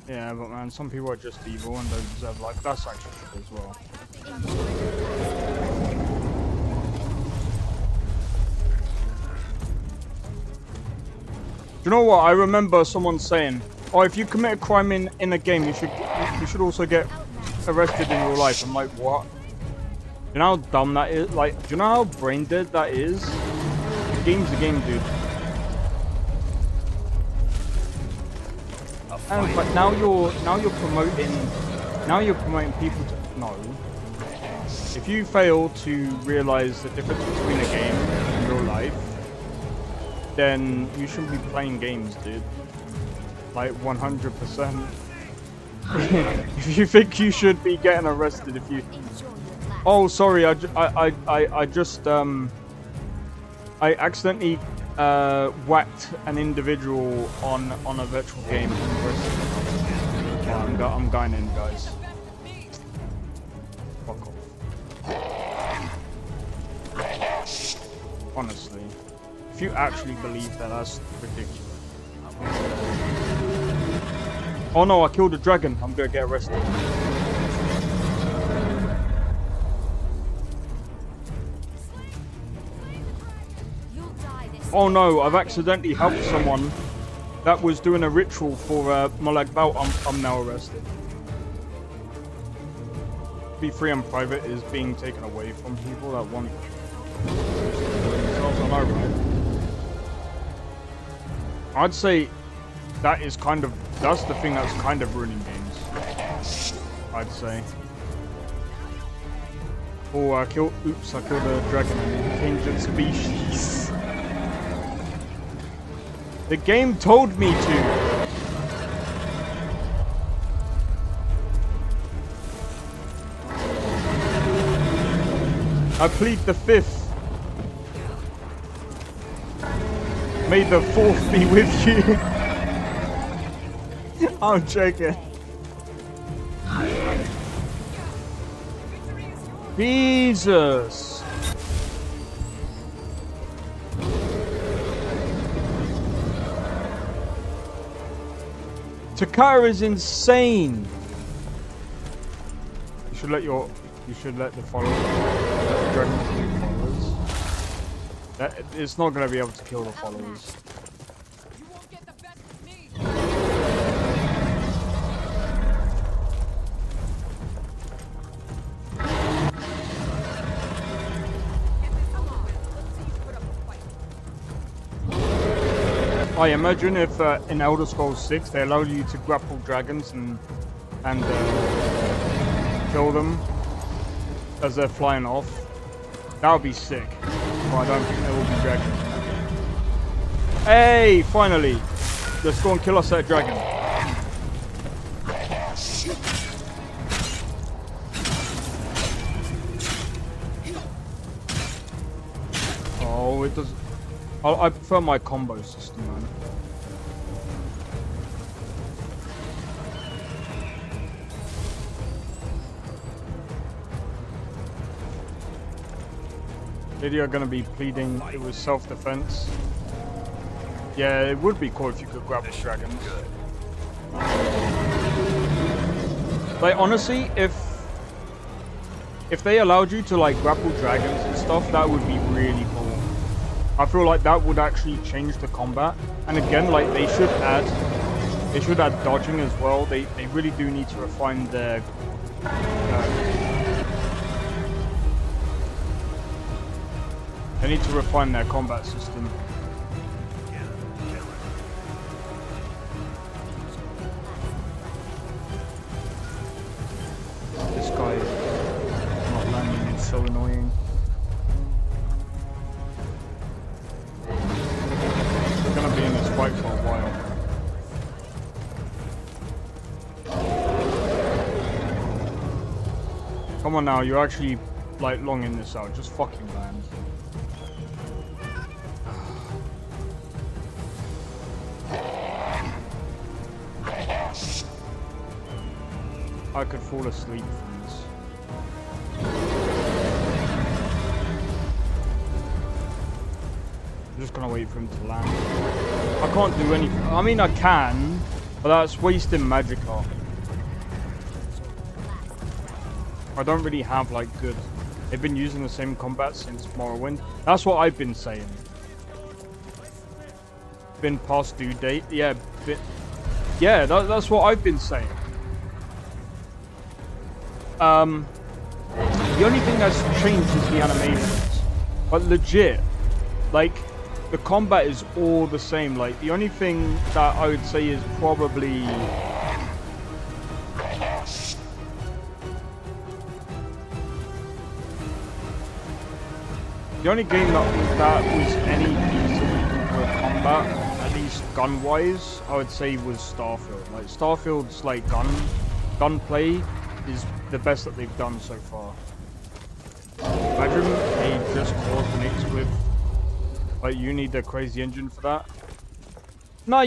Yeah, but man, some people are just evil and don't deserve life. That's actually true as well. You know what? I remember someone saying, "Oh, if you commit a crime in a game, you should also get arrested in real life." I'm like, what? You know how dumb that is? Like, do you know how brain dead that is? The game's the game, dude. And but now you're promoting people to no. If you fail to realize the difference between a game and real life, then you shouldn't be playing games, dude. Like 100%. If you think you should be getting arrested, if you. Oh, sorry. I accidentally whacked an individual on a virtual game. Oh, I'm going in, guys. Fuck off. Honestly. If you actually believe that, that's ridiculous. Oh no, I killed a dragon. I'm gonna get arrested. Oh no, I've accidentally helped someone that was doing a ritual for Molag Balt. I'm now arrested. Be free and private is being taken away from people that want themselves. I know, right? I'd say that is that's the thing that's kind of ruining games. I'd say. Oh, I killed a dragon, an endangered species. The game told me to. I plead the fifth. May the fourth be with you. I'm joking. Jesus. Takara is insane. You should let the followers. It's not gonna be able to kill the followers. I imagine if in Elder Scrolls 6 they allowed you to grapple dragons and kill them as they're flying off. That would be sick. But I don't think there will be dragons in that game. Hey, finally! Let's go and kill us that dragon. Oh, it does. I prefer my combo system, man. Lydia gonna be pleading it was self-defense. Yeah, it would be cool if you could grab the dragons. Like honestly, if they allowed you to like grapple dragons and stuff, that would be really cool. I feel like that would actually change the combat. And again, like they should add dodging as well. They really do need to refine their they need to refine their combat system. This guy not landing is so annoying. We're gonna be in this fight for a while. Come on now, you're actually like longing this out. Just fucking land. I could fall asleep from this. I'm just gonna wait for him to land. I can't do anything. I mean, I can, but that's wasting magicka. I don't really have like good. They've been using the same combat since Morrowind. That's what I've been saying. Been past due date. Yeah, that's what I've been saying. The only thing that's changed is the animations, but legit, like the combat is all the same. Like the only thing that I would say is probably the only game that was any decent with combat, at least gun-wise, I would say was Starfield. Like Starfield's like gunplay is the best that they've done so far. Imagine they just caused an X-Clip. Like you need a crazy engine for that. No,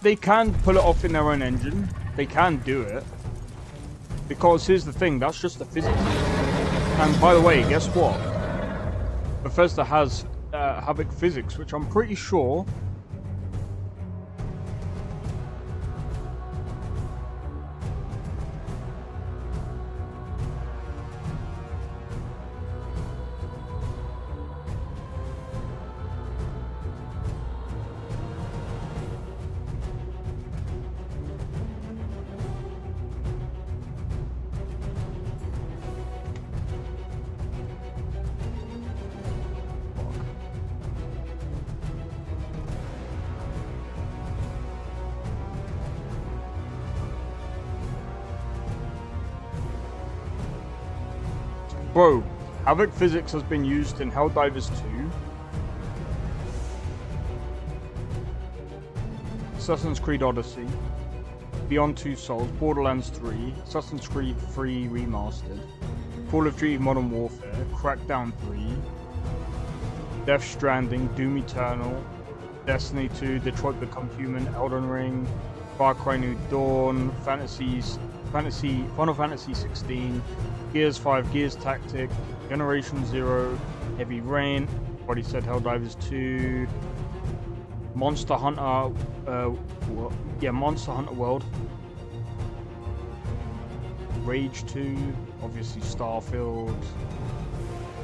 they can pull it off in their own engine. They can do it. Because here's the thing, that's just the physics. And by the way, guess what? Bethesda has Havoc physics, which I'm pretty sure Bro, Havoc physics has been used in Helldivers 2, Assassin's Creed Odyssey, Beyond Two Souls, Borderlands 3, Assassin's Creed 3 Remastered, Call of Duty Modern Warfare, Crackdown 3, Death Stranding, Doom Eternal, Destiny 2, Detroit Become Human, Elden Ring, Far Cry New Dawn, Final Fantasy 16, Gears 5, Gears Tactic, Generation Zero, Heavy Rain, already said Helldivers 2, Monster Hunter, Monster Hunter World, Rage 2, obviously Starfield,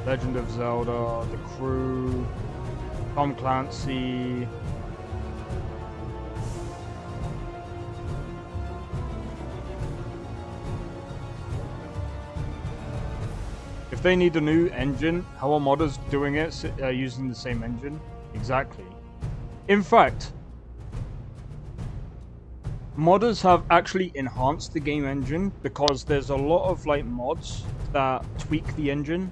Legend of Zelda, The Crew, Tom Clancy, if they need a new engine, how are modders doing it using the same engine? Exactly. In fact, Modders have actually enhanced the game engine because there's a lot of like mods that tweak the engine.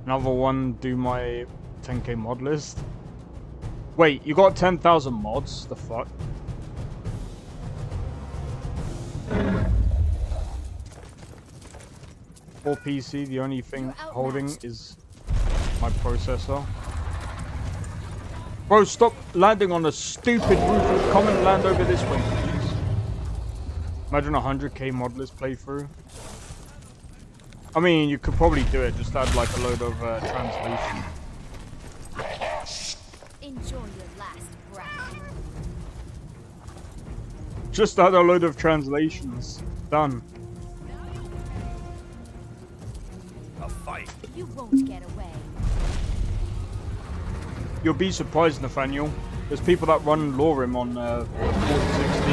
Another one, do my 10k mod list. Wait, you got 10,000 mods? The fuck? For PC, the only thing holding is my processor. Bro, stop landing on a stupid roof. Come and land over this way, please. Imagine a 100k mod list playthrough. I mean, you could probably do it. Just add like a load of translation. Enjoy your last breath. Just add a load of translations. Done. A fight. You won't get away. You'll be surprised, Nathaniel. There's people that run LoreRim on 4060.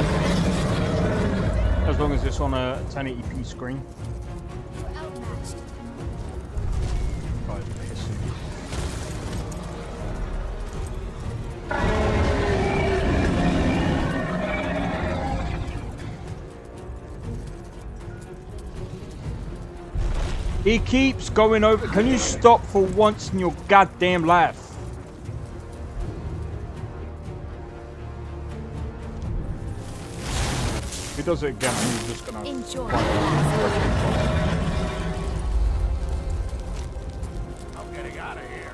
As long as it's on a 1080p screen. You're outmatched. Guy's pissing me. He keeps going over. Can you stop for once in your goddamn life? If he does it again, I'm just gonna enjoy. I'm getting out of here.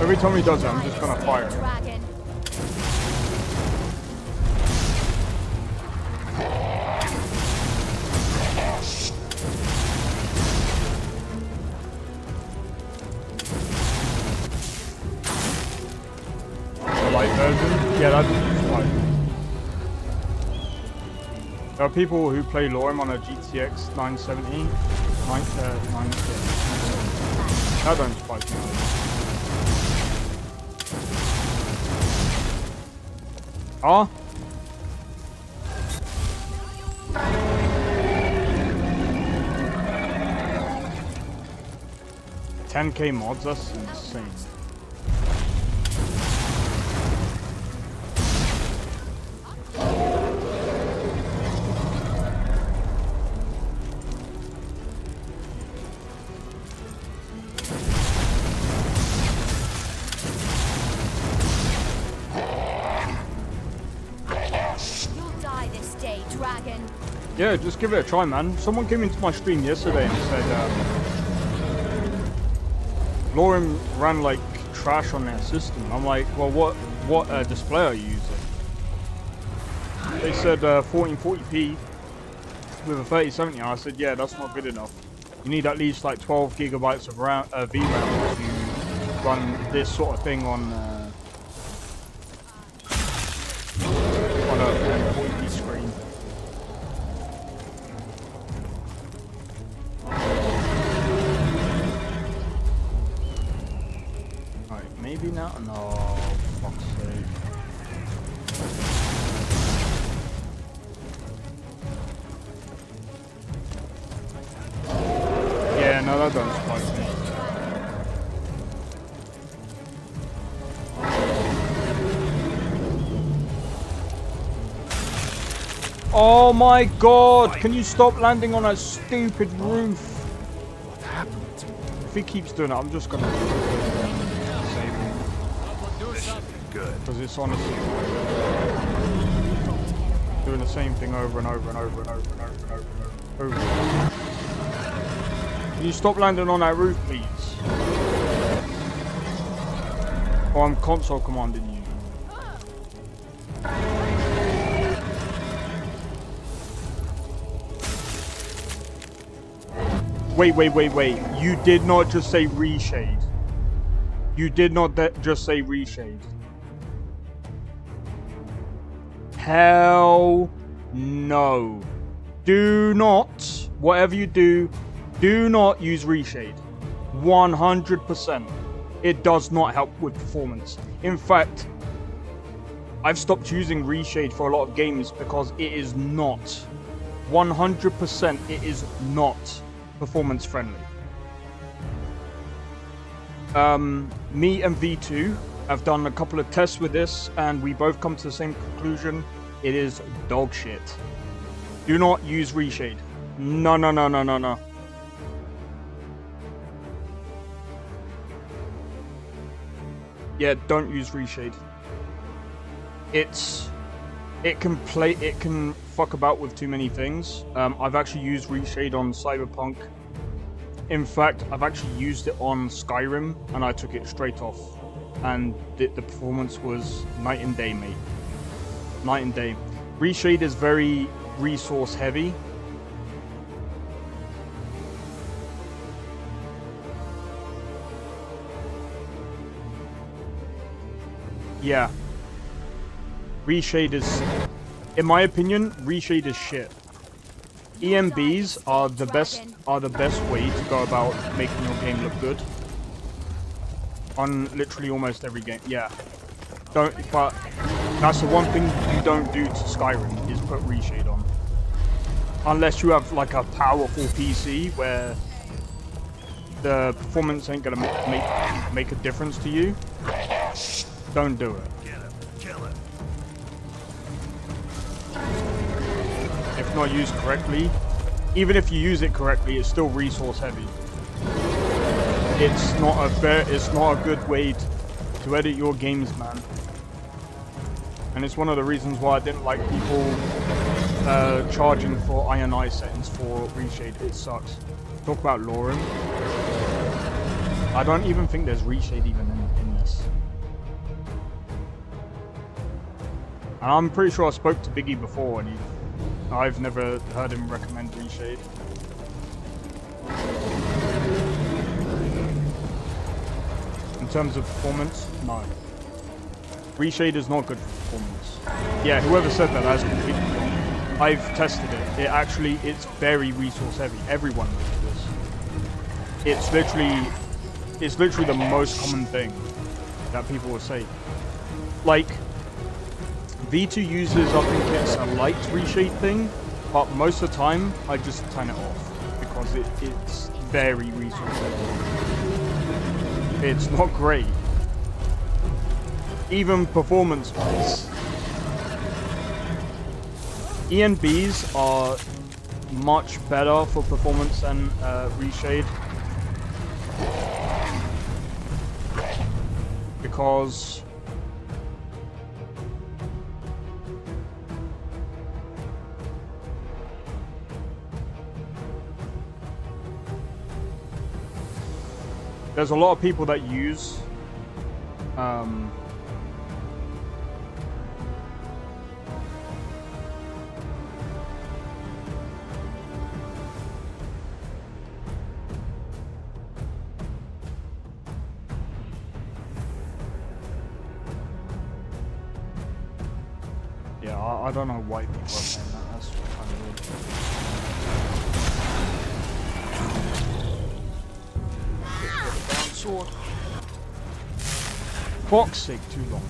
Every time he does it, I'm just gonna fire him. Yeah, that's fine. There are people who play LoreRim on a GTX 970. That don't surprise me. Ah? $10k mods, that's insane. Yeah, just give it a try, man. Someone came into my stream yesterday and said LoreRim ran like trash on their system. I'm like, well, what display are you using? They said 1440p with a 3070. I said, yeah, that's not good enough. You need at least like 12 gigabytes of VRAM to run this sort of thing on a 1440p screen. Maybe not? No, fuck's sake. Yeah, no, that doesn't surprise me. Oh my god! Can you stop landing on that stupid roof? What happened? If he keeps doing it, I'm just gonna... Good. Because it's honestly doing the same thing over and over and over and over and over and over and over. Can you stop landing on that roof, please? Or I'm console commanding you. Wait. You did not just say reshade. You did not just say reshade. Hell no. Do not, whatever you do not use reshade. 100%. It does not help with performance. In fact, I've stopped using reshade for a lot of games because it is not 100% it is not performance friendly. Me and V2 have done a couple of tests with this, and we both come to the same conclusion. It is dog shit. Do not use reshade. No, no, no, no, no, no. Yeah, don't use reshade. It can fuck about with too many things. I've actually used reshade on Cyberpunk. In fact, I've actually used it on Skyrim, and I took it straight off. And the performance was night and day, mate. Night and day. Reshade is very resource heavy. Yeah. Reshade is, in my opinion, reshade is shit. EMBs are the best way to go about making your game look good. On literally almost every game, yeah. But that's the one thing you don't do to Skyrim, is put reshade on. Unless you have like a powerful PC where the performance ain't gonna make a difference to you. Don't do it. If not used correctly, even if you use it correctly, it's still resource heavy. It's not a good way to edit your games, man. And it's one of the reasons why I didn't like people charging for INI settings for reshade. It sucks. Talk about LoreRim. I don't even think there's reshade even in this. And I'm pretty sure I spoke to Biggie before, and I've never heard him recommend reshade. In terms of performance, no. Reshade is not good for performance. Yeah, whoever said that, that's completely wrong. I've tested it. It's very resource heavy. Everyone knows this. It's literally the most common thing that people will say. Like, V2 uses, I think it's a light reshade thing, but most of the time I just turn it off because it's very resource heavy. It's not great. Even performance-wise. ENBs are much better for performance than reshade. Because there's a lot of people that use yeah, I don't know why people are saying that. That's kind of weird. Sword. Fuck's sake, too long.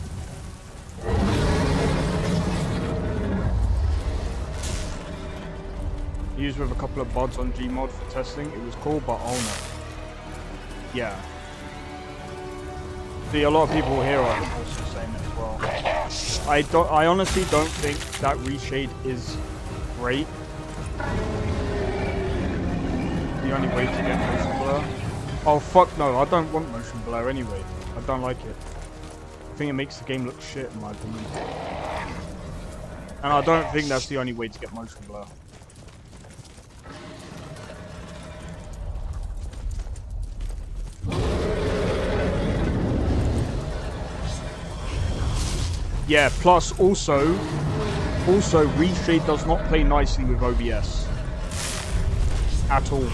Used with a couple of bots on Gmod for testing. It was cool, but oh no. Yeah. See, a lot of people here are also saying it as well. I honestly don't think that reshade is great. The only way to get motion blur. Oh fuck no, I don't want motion blur anyway. I don't like it. I think it makes the game look shit in my opinion. And I don't think that's the only way to get motion blur. Yeah, plus also reshade does not play nicely with OBS. At all.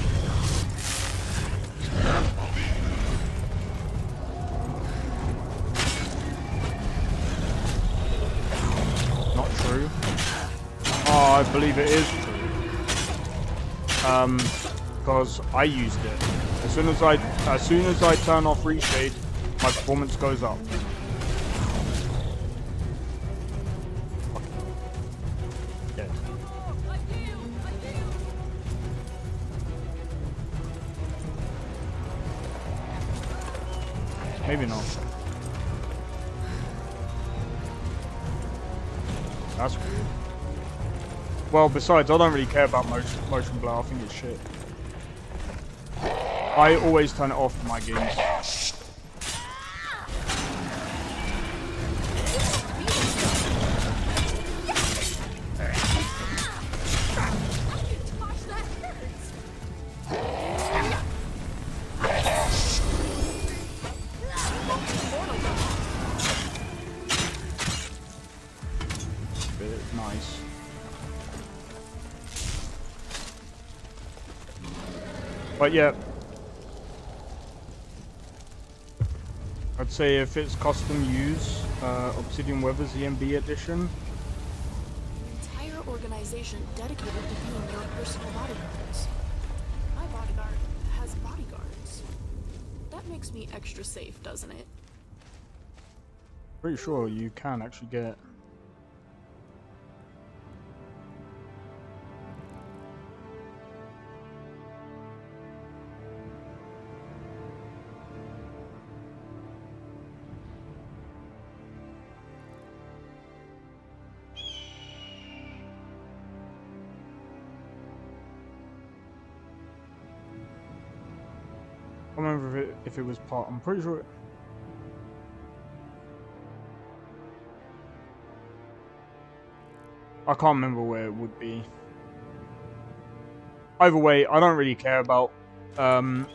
Not true. Oh, I believe it is true. Because I used it. As soon as I turn off reshade, my performance goes up. Maybe not. That's weird. Well, besides, I don't really care about motion blur. I think it's shit. I always turn it off in my games. Nice. But yeah, I'd say if it's custom use, Obsidian Weather's EMB edition. Entire organization dedicated to being your personal bodyguards. My bodyguard has bodyguards. That makes me extra safe, doesn't it? Pretty sure you can actually get. I don't remember if it was part. I'm pretty sure. I can't remember where it would be. Either way, I don't really care about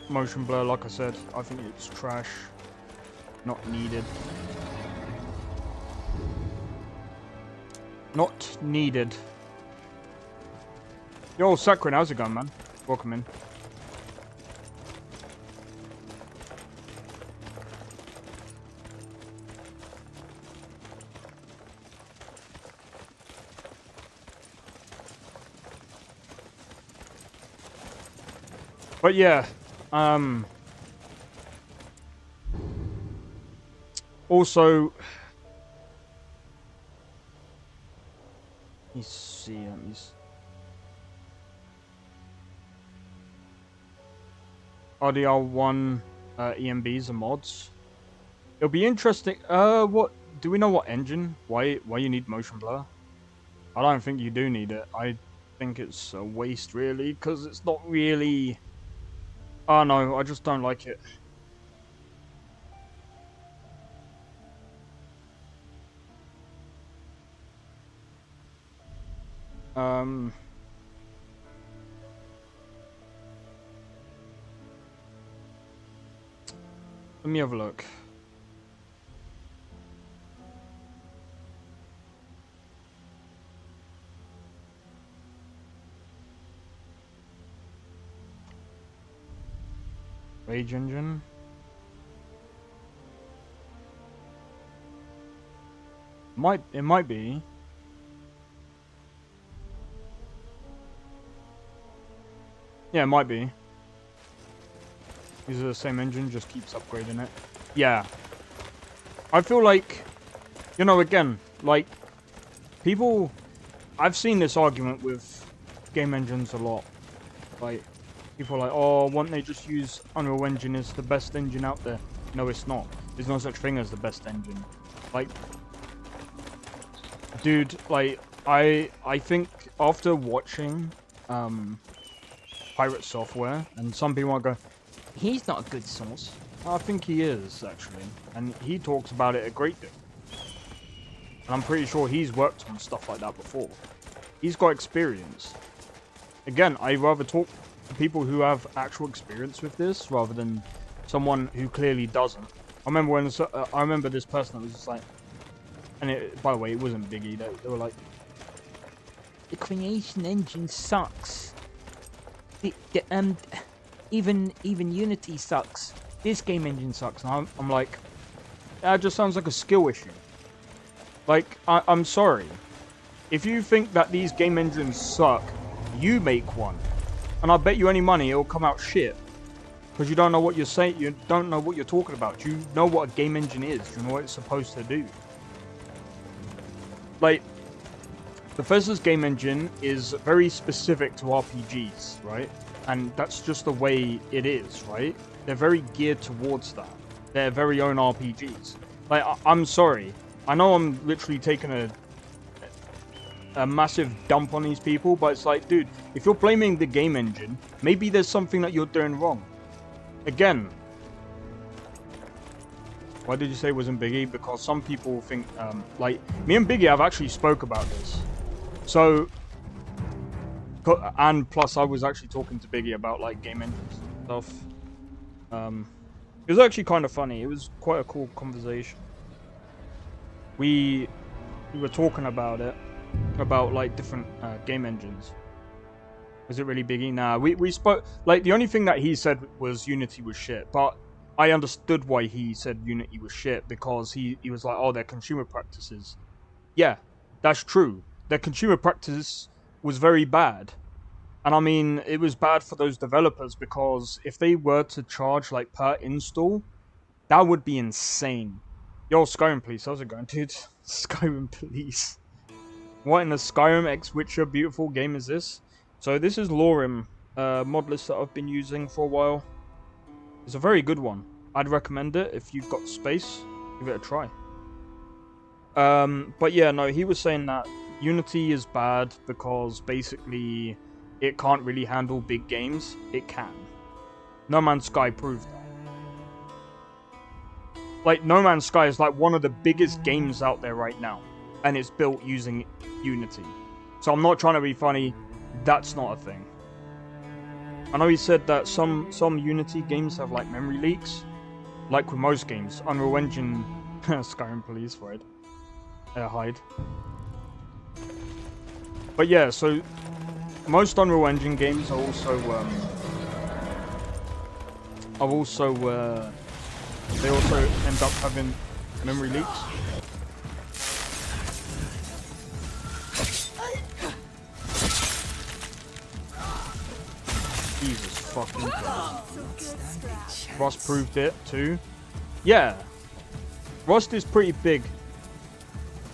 motion blur. Like I said, I think it's trash. Not needed. Not needed. Yo, Sakrin, how's it going, man? Welcome in. But yeah, also, let me see, RDR1 EMBs and mods. It'll be interesting. What do we know? What engine? Why you need motion blur? I don't think you do need it. I think it's a waste, really, because it's not really. Oh no, I just don't like it. Let me have a look. Mage engine. It might be. Yeah, it might be. These are the same engine, just keeps upgrading it. Yeah. I feel like, you know, again, like, people, I've seen this argument with game engines a lot. Like, people are like, oh, why don't they just use Unreal Engine as the best engine out there? No, it's not. There's no such thing as the best engine. Like, dude, like, I think after watching Pirate Software, and some people might go, he's not a good source. I think he is, actually. And he talks about it a great deal. And I'm pretty sure he's worked on stuff like that before. He's got experience. Again, I'd rather talk to people who have actual experience with this rather than someone who clearly doesn't. I remember this person that was just like, and it, by the way, it wasn't Biggie. They were like, the creation engine sucks. Even Unity sucks. This game engine sucks. And I'm like, that just sounds like a skill issue. Like, I'm sorry. If you think that these game engines suck, you make one. And I bet you any money it'll come out shit. Because you don't know what you're saying, you don't know what you're talking about. You know what a game engine is. You know what it's supposed to do. Like, Bethesda's game engine is very specific to RPGs, right? And that's just the way it is, right? They're very geared towards that. their very own RPGs. Like, I'm sorry. I know I'm literally taking a massive dump on these people, but it's like, dude, if you're blaming the game engine, maybe there's something that you're doing wrong. Again, why did you say it wasn't Biggie? Because some people think, like, me and Biggie have actually spoke about this. So, and plus I was actually talking to Biggie about, like, game engines and stuff. It was actually kind of funny. It was quite a cool conversation. We were talking about it, about, like, different game engines. Was it really Biggie? Nah, we spoke, like, the only thing that he said was Unity was shit, but I understood why he said Unity was shit, because he was like, oh, their consumer practices. Yeah, that's true. Their consumer practice was very bad. And I mean, it was bad for those developers, because if they were to charge, like, per install, that would be insane. Yo, Skyrim Police, how's it going, dude? Skyrim Police. What in the Skyrim X Witcher beautiful game is this? So this is LoreRim, mod list that I've been using for a while. It's a very good one. I'd recommend it if you've got space. Give it a try. But yeah, no, he was saying that Unity is bad because basically it can't really handle big games. It can. No Man's Sky proved that. Like, No Man's Sky is like one of the biggest games out there right now, and it's built using Unity. So I'm not trying to be funny. That's not a thing. I know he said that some Unity games have, like, memory leaks. Like with most games. Unreal Engine... Skyrim Police, right? Hide. But yeah, so... most Unreal Engine games are also... they also end up having memory leaks. Jesus fucking Christ. Rust proved it too. Yeah. Rust is pretty big.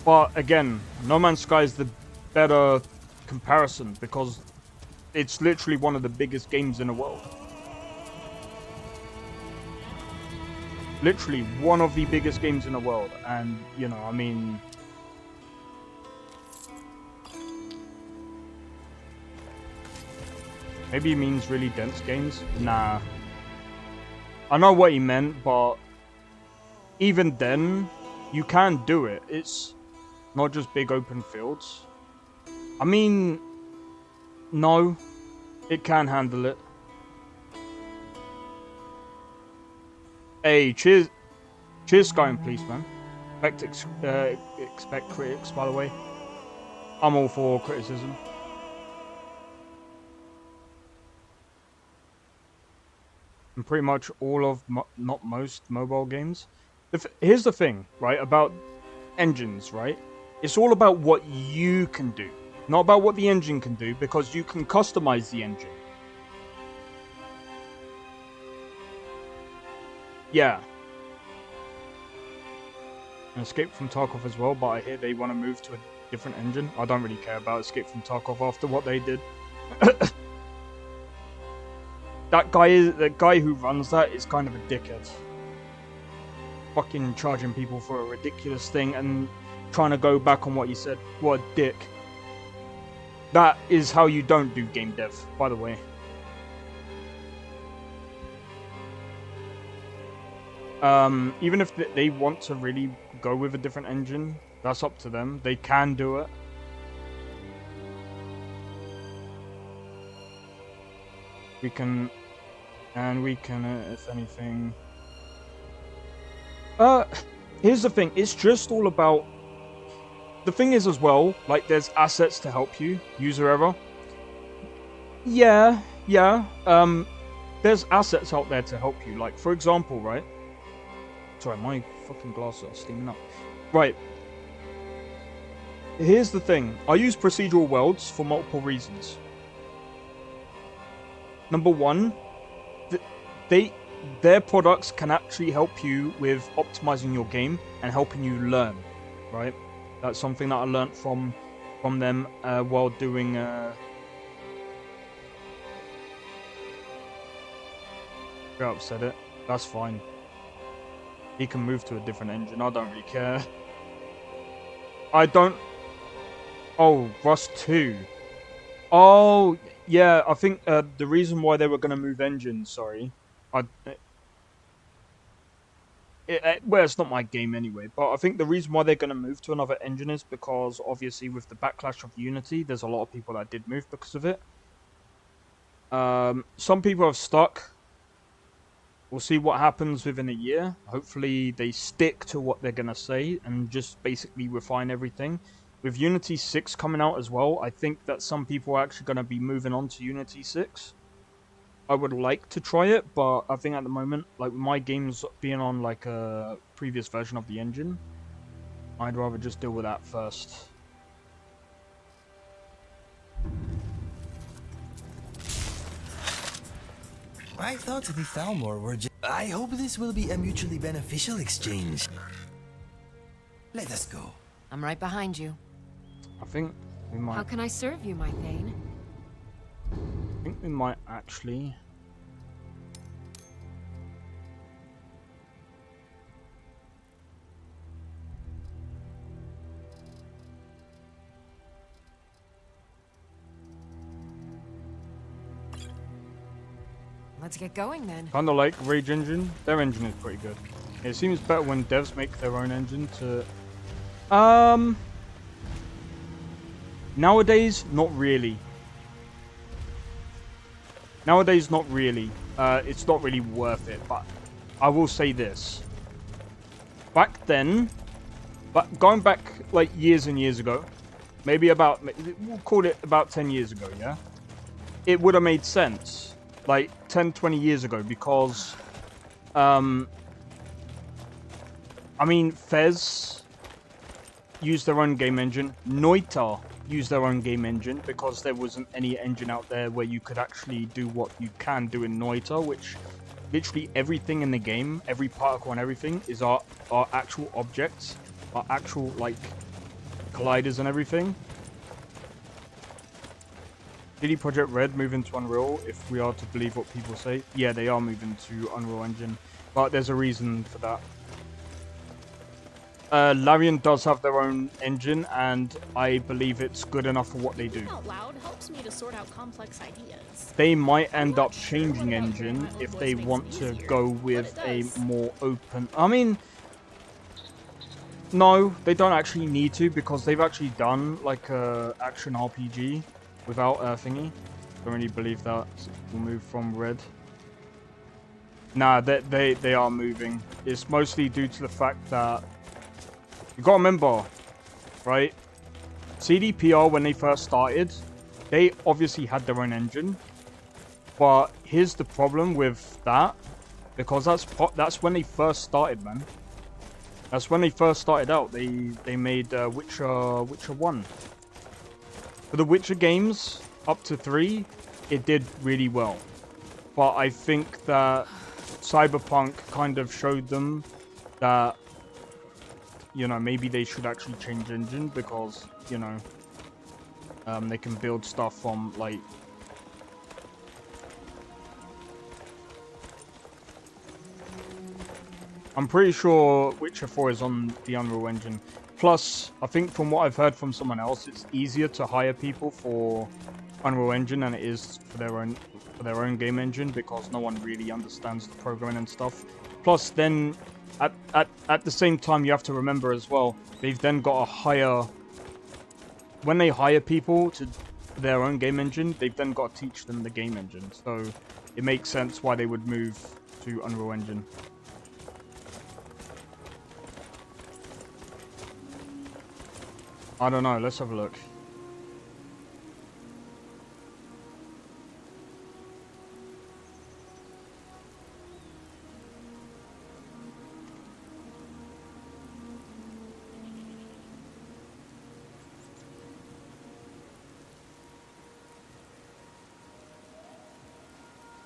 But again, No Man's Sky is the better comparison because it's literally one of the biggest games in the world. Literally one of the biggest games in the world. And, you know, I mean... maybe he means really dense games? Nah. I know what he meant, but even then, you can do it. It's not just big open fields. I mean, no, it can handle it. Hey, cheers Skyrim Police, man. Expect critics, by the way. I'm all for criticism. And pretty much all of, not most, mobile games. Here's the thing, right, about engines, right? It's all about what you can do, not about what the engine can do, because you can customize the engine. Yeah. And Escape from Tarkov as well, but I hear they want to move to a different engine. I don't really care about Escape from Tarkov after what they did. The guy who runs that is kind of a dickhead. Fucking charging people for a ridiculous thing and trying to go back on what you said. What a dick. That is how you don't do game dev, by the way. Even if they want to really go with a different engine, that's up to them. They can do it. We can, if anything... here's the thing, it's just all about... The thing is as well, like, there's assets to help you, user error. Yeah, there's assets out there to help you, like, for example, right? Sorry, my fucking glasses are steaming up. Right. Here's the thing, I use procedural worlds for multiple reasons. Number one, their products can actually help you with optimizing your game and helping you learn, right? That's something that I learned from them while doing... I've said it. That's fine. he can move to a different engine. I don't really care. I don't... Oh, Rust 2. Oh, yeah, I think the reason why they were going to move engines, sorry. Well, it's not my game anyway, but I think the reason why they're going to move to another engine is because, obviously, with the backlash of Unity, there's a lot of people that did move because of it. Some people have stuck. We'll see what happens within a year. Hopefully, they stick to what they're going to say and just basically refine everything. With Unity 6 coming out as well, I think that some people are actually going to be moving on to Unity 6. I would like to try it, but I think at the moment, like my games being on like a previous version of the engine, I'd rather just deal with that first. I thought the Thalmor were just... I hope this will be a mutually beneficial exchange. Let us go. I'm right behind you. I think we might... How can I serve you, my Thane? I think we might actually... Let's get going then. Kind of like Rage Engine. Their engine is pretty good. It seems better when devs make their own engine to... Nowadays, not really. Nowadays, not really. It's not really worth it, but I will say this. Back then, but going back like years and years ago, maybe about, we'll call it about 10 years ago, yeah? It would have made sense. Like 10, 20 years ago, because, I mean, Fez used their own game engine. Noita used their own game engine because there wasn't any engine out there where you could actually do what you can do in Noita, which literally everything in the game, every particle and everything is our actual objects, our actual, like, colliders and everything. CD Projekt Red moving to Unreal, if we are to believe what people say. Yeah, they are moving to Unreal Engine, but there's a reason for that. Larian does have their own engine, and I believe it's good enough for what they do. Out loud helps me to sort out complex ideas. They might end up changing engine if they want to go with a more open... I mean... No, they don't actually need to, because they've actually done like a action RPG without a thingy. Don't really believe that will move from Red. Nah, they are moving. It's mostly due to the fact that you gotta remember, right? CDPR, when they first started, they obviously had their own engine. But here's the problem with that, because that's when they first started, man. That's when they first started out. They made Witcher 1. For the Witcher games, up to 3, it did really well. But I think that Cyberpunk kind of showed them that, you know, maybe they should actually change engine, because, you know, they can build stuff from, like... I'm pretty sure Witcher 4 is on the Unreal Engine. Plus, I think from what I've heard from someone else, it's easier to hire people for Unreal Engine than it is for their own game engine, because no one really understands the programming and stuff. Plus, then at the same time, you have to remember as well, they've then got to hire... When they hire people to their own game engine, they've then got to teach them the game engine. So it makes sense why they would move to Unreal Engine. I don't know, let's have a look.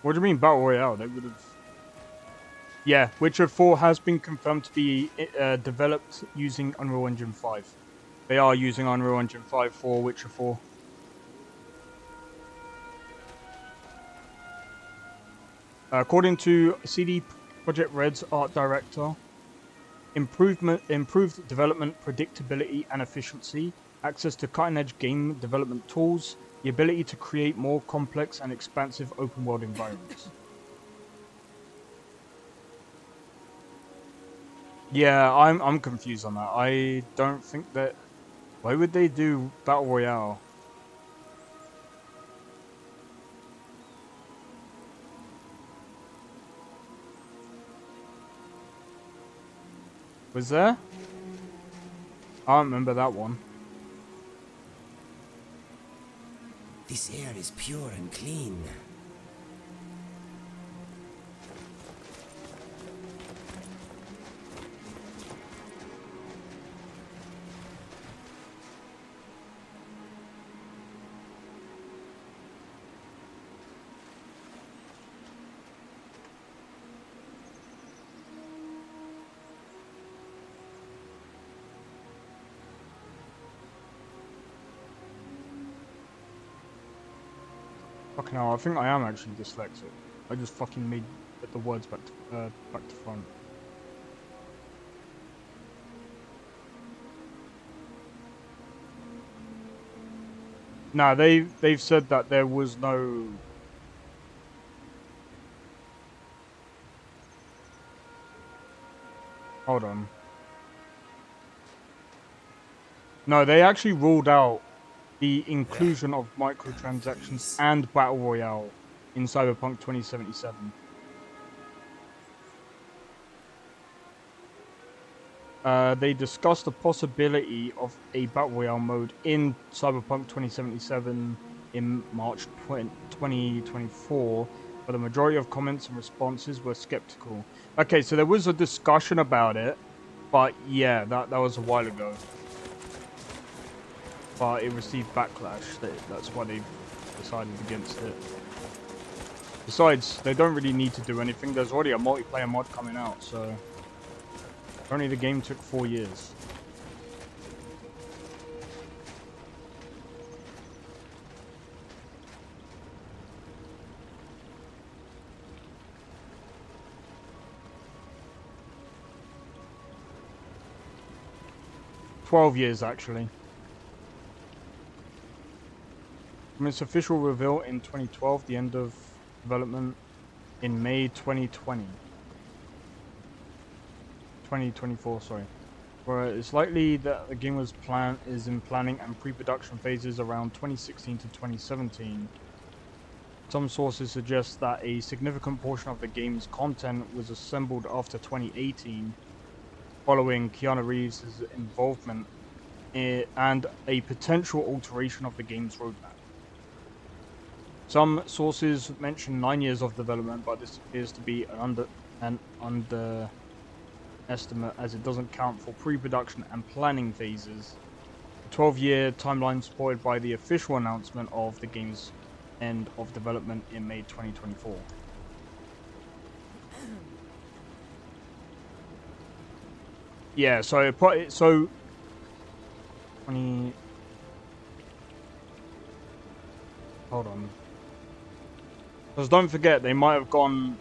What do you mean Battle Royale? They would have... Yeah, Witcher 4 has been confirmed to be developed using Unreal Engine 5. They are using Unreal Engine 5 for Witcher 4. According to CD Projekt Red's art director, improved development predictability and efficiency, access to cutting-edge game development tools, the ability to create more complex and expansive open-world environments. Yeah, I'm confused on that. I don't think that... Why would they do Battle Royale? Was there? I don't remember that one. This air is pure and clean. Fucking hell, I think I am actually dyslexic. I just fucking made the words back to front. Nah, they've said that there was no... Hold on. No, they actually ruled out the inclusion of microtransactions and Battle Royale in Cyberpunk 2077. They discussed the possibility of a Battle Royale mode in Cyberpunk 2077 in March 2024, but the majority of comments and responses were skeptical. Okay, so there was a discussion about it, but yeah, that was a while ago. But it received backlash. That's why they decided against it. Besides, they don't really need to do anything. There's already a multiplayer mod coming out, so... Only the game took 4 years. $12 years, actually. From its official reveal in 2012, the end of development in May 2024, sorry. Where it's likely that the game is in planning and pre-production phases around 2016 to 2017. Some sources suggest that a significant portion of the game's content was assembled after 2018, following Keanu Reeves' involvement and a potential alteration of the game's roadmap. Some sources mention 9 years of development, but this appears to be an underestimate as it doesn't count for pre-production and planning phases. The 12-year timeline supported by the official announcement of the game's end of development in May 2024. Yeah, so 20. Hold on. Because don't forget, they might have gone...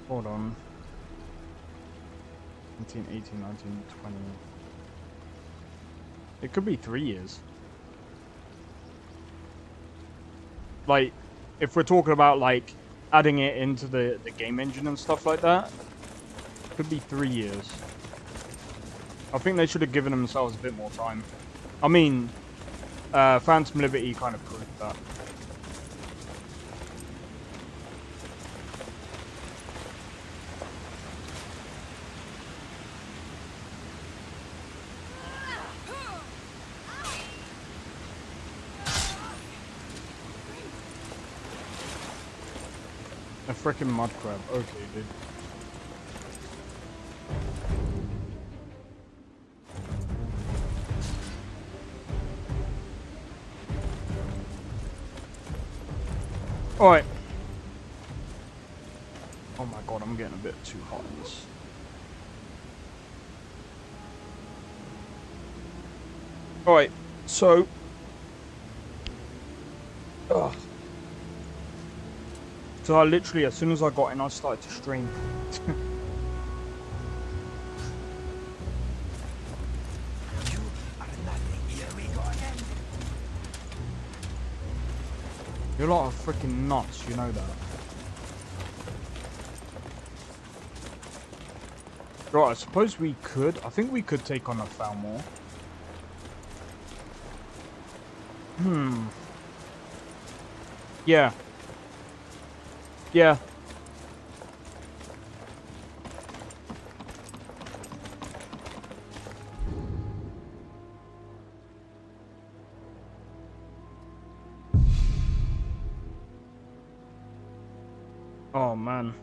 Hold on. 19, 18, 19, 20... It could be 3 years. Like, if we're talking about, like, adding it into the game engine and stuff like that, it could be 3 years. I think they should have given themselves a bit more time. I mean, Phantom Liberty kind of proved that. A frickin' mud crab. Okay, dude. Alright. Oh my god, I'm getting a bit too hot in this. Alright, so... Ugh. So I literally, as soon as I got in, I started to stream. You're a lot of freaking nuts, you know that. Right, I suppose we could. I think we could take on a Falmor. Yeah. Yeah. Oh man.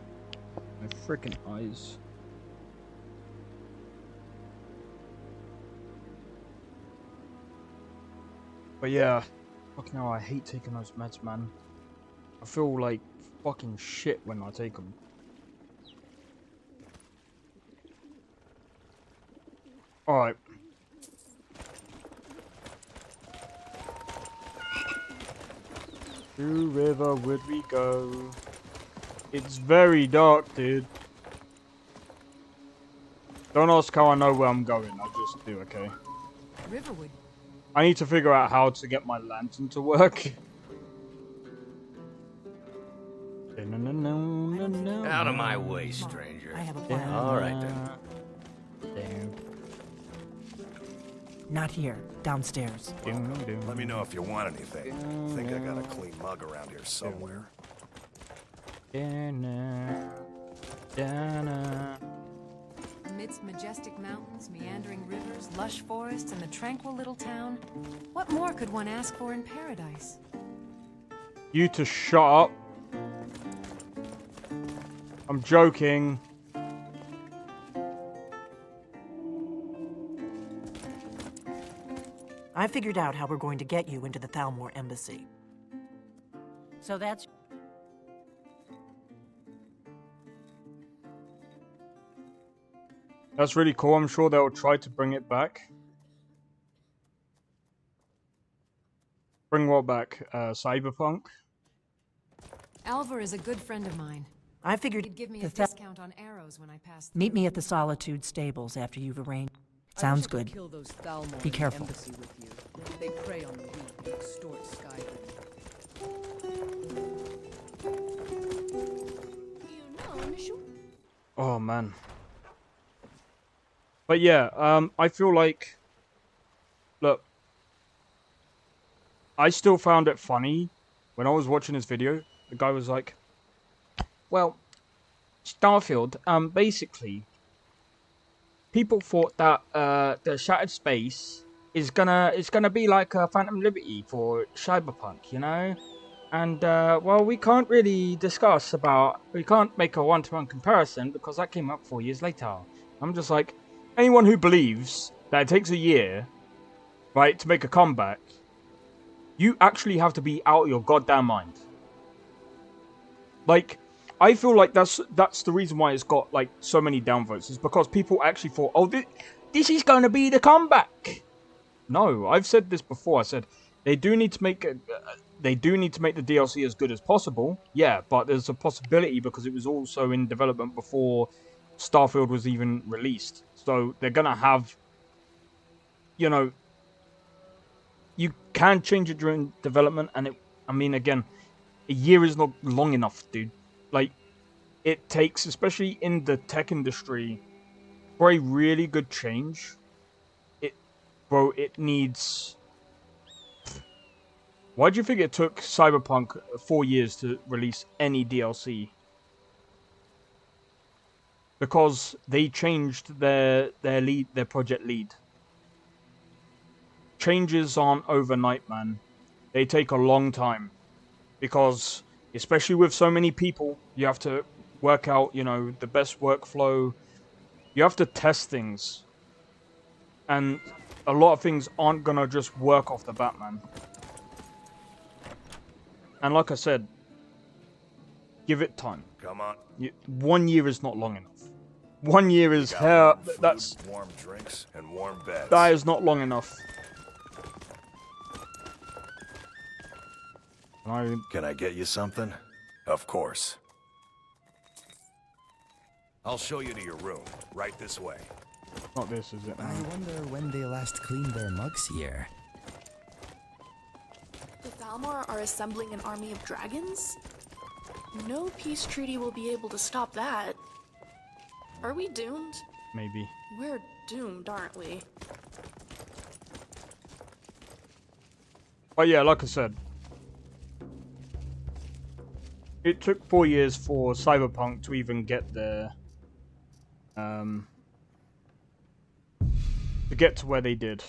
My freaking eyes. But yeah, fucking hell, I hate taking those meds, man. I feel like fucking shit when I take them. Alright. To river would we go? It's very dark, dude. Don't ask how I know where I'm going, I just do, okay? Riverwood. I need to figure out how to get my lantern to work. Out of my way, stranger. I have a plan. All right, then. Damn. Not here. Downstairs. Let me know if you want anything. I think I got a clean mug around here somewhere. Amidst majestic mountains, meandering rivers, lush forests, and the tranquil little town, what more could one ask for in paradise? You to shut up. I'm joking. I figured out how we're going to get you into the Thalmor embassy. So that's... That's really cool. I'm sure they'll try to bring it back. Bring what back? Cyberpunk? Alvar is a good friend of mine. I figured he'd give me a discount on arrows when I pass through. Meet me at the Solitude stables after you've arranged. Sounds good. Kill those Thalmor Be careful. embassy with you. They prey on the weak and extort Skyrim. Oh man. But yeah, I feel like, look, I still found it funny when I was watching this video. The guy was like, well, Starfield, basically, people thought that the Shattered Space is gonna be like a Phantom Liberty for Cyberpunk, you know? And well, we can't really we can't make a one-to-one comparison because that came up 4 years later. I'm just like, anyone who believes that it takes a year, right, to make a comeback, you actually have to be out of your goddamn mind. Like, I feel like that's the reason why it's got like so many downvotes, is because people actually thought, oh, this is going to be the comeback. No, I've said this before. I said they do need to make the DLC as good as possible. Yeah, but there's a possibility because it was also in development before Starfield was even released. So they're gonna have, you know, you can change it during development, and I mean, again, a year is not long enough, dude. Like, it takes, especially in the tech industry, for a really good change, it needs... Why do you think it took Cyberpunk 4 years to release any DLC? Because they changed their project lead. Changes aren't overnight, man. They take a long time. Because, especially with so many people, you have to work out, you know, the best workflow. You have to test things. And a lot of things aren't gonna just work off the bat, man. And like I said, give it time. Come on. 1 year is not long enough. 1 year is hell. That's warm drinks and warm beds. That is not long enough. Can I get you something? Of course. I'll show you to your room. Right this way. Not this, is it? I wonder when they last cleaned their mugs here. The Thalmor are assembling an army of dragons? No peace treaty will be able to stop that. Are we doomed? Maybe. We're doomed, aren't we? But yeah, like I said, it took 4 years for Cyberpunk to even get there. To get to where they did.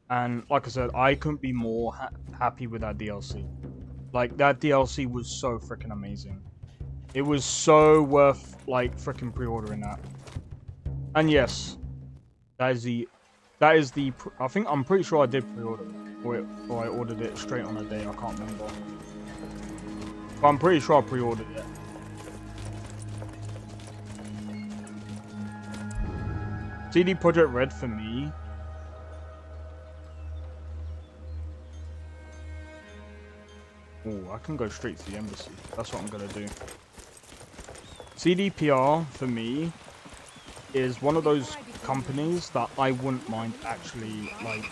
And like I said, I couldn't be more happy with that DLC. Like, that DLC was so freaking amazing. It was so worth, like, freaking pre-ordering that. And yes, that is the, I think, I'm pretty sure I did pre-order it. Or I ordered it straight on a day, I can't remember. But I'm pretty sure I pre-ordered it. CD Projekt Red for me. Oh, I can go straight to the embassy. That's what I'm gonna do. CDPR for me is one of those companies that I wouldn't mind actually, like,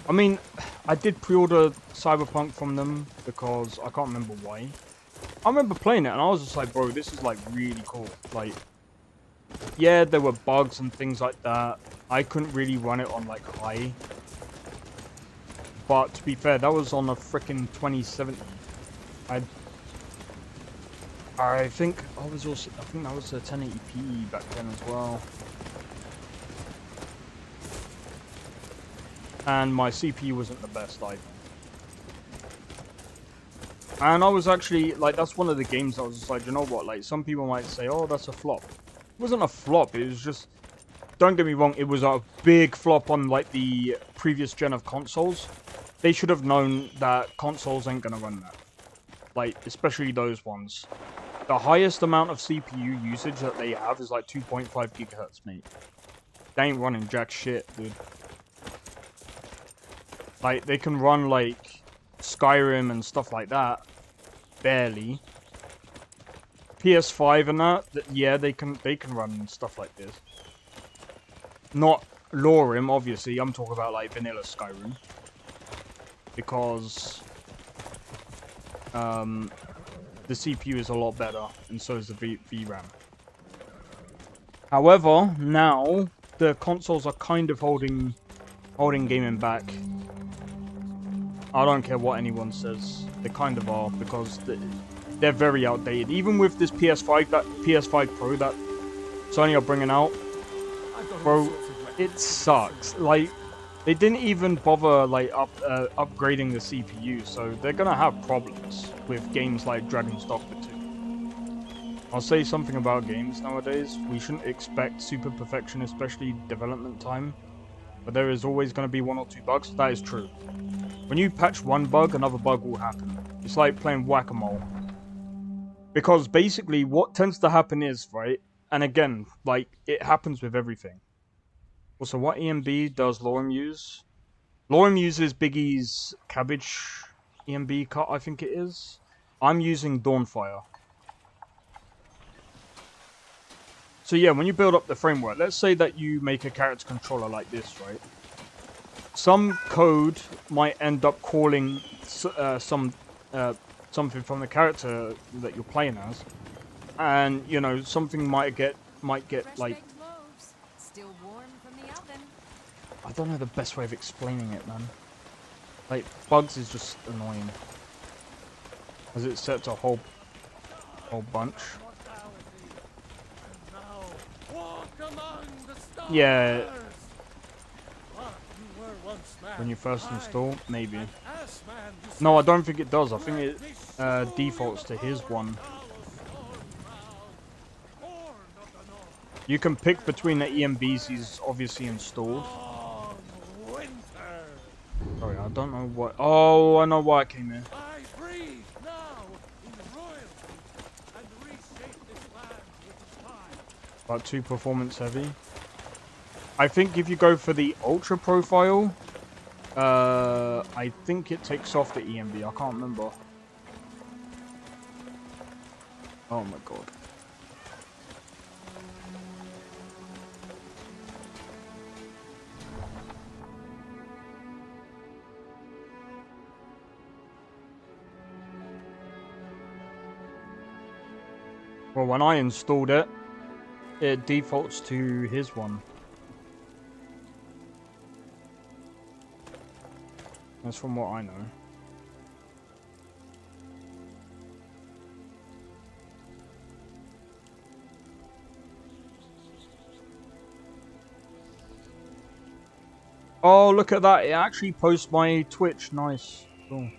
I mean, I did pre-order Cyberpunk from them because I can't remember why. I remember playing it and I was just like, bro, this is like really cool. Like, yeah, there were bugs and things like that. I couldn't really run it on like high. But to be fair, that was on a freaking 2070. I think I was also, I think that was a 1080p back then as well. And my CPU wasn't the best either. And I was actually, like, that's one of the games I was just like, you know what, like, some people might say, oh, that's a flop. It wasn't a flop, it was just, don't get me wrong, it was a big flop on, like, the previous gen of consoles. They should have known that consoles ain't gonna run that. Like, especially those ones. The highest amount of CPU usage that they have is like 2.5 gigahertz, mate. They ain't running jack shit, dude. Like, they can run, like, Skyrim and stuff like that. Barely. PS5 and that, yeah, they can run stuff like this. Not LoreRim, obviously. I'm talking about, like, vanilla Skyrim. Because the CPU is a lot better, and so is the VRAM. However, now the consoles are kind of holding gaming back. I don't care what anyone says, they kind of are, because they're very outdated. Even with this PS5 Pro that Sony are bringing out, bro, it sucks. Like, they didn't even bother like upgrading the CPU, so they're gonna have problems with games like Dragon's Dogma 2. I'll say something about games nowadays. We shouldn't expect super perfection, especially development time. But there is always going to be 1 or 2 bugs. That is true. When you patch one bug, another bug will happen. It's like playing whack-a-mole. Because basically what tends to happen is, right, and again, like, it happens with everything. Also, what EMB does LoreRim use? LoreRim uses Biggie's Cabbage EMB cut, I think it is. I'm using Dawnfire. So yeah, when you build up the framework, let's say that you make a character controller like this, right? Some code might end up calling something from the character that you're playing as, and you know, something might get like, Still warm from the oven. I don't know the best way of explaining it, man. Like, bugs is just annoying, as it sets a whole bunch. Yeah. When you first install, maybe. No, I don't think it does. I think it defaults to his one. You can pick between the EMBs he's obviously installed. Sorry, I don't know what. Oh, I know why I came here. About 2 performance heavy. I think if you go for the ultra profile, I think it takes off the EMB. I can't remember. Oh my god. Well, when I installed it, it defaults to his one. That's from what I know. Oh, look at that. It actually posts my Twitch. Nice. Cool.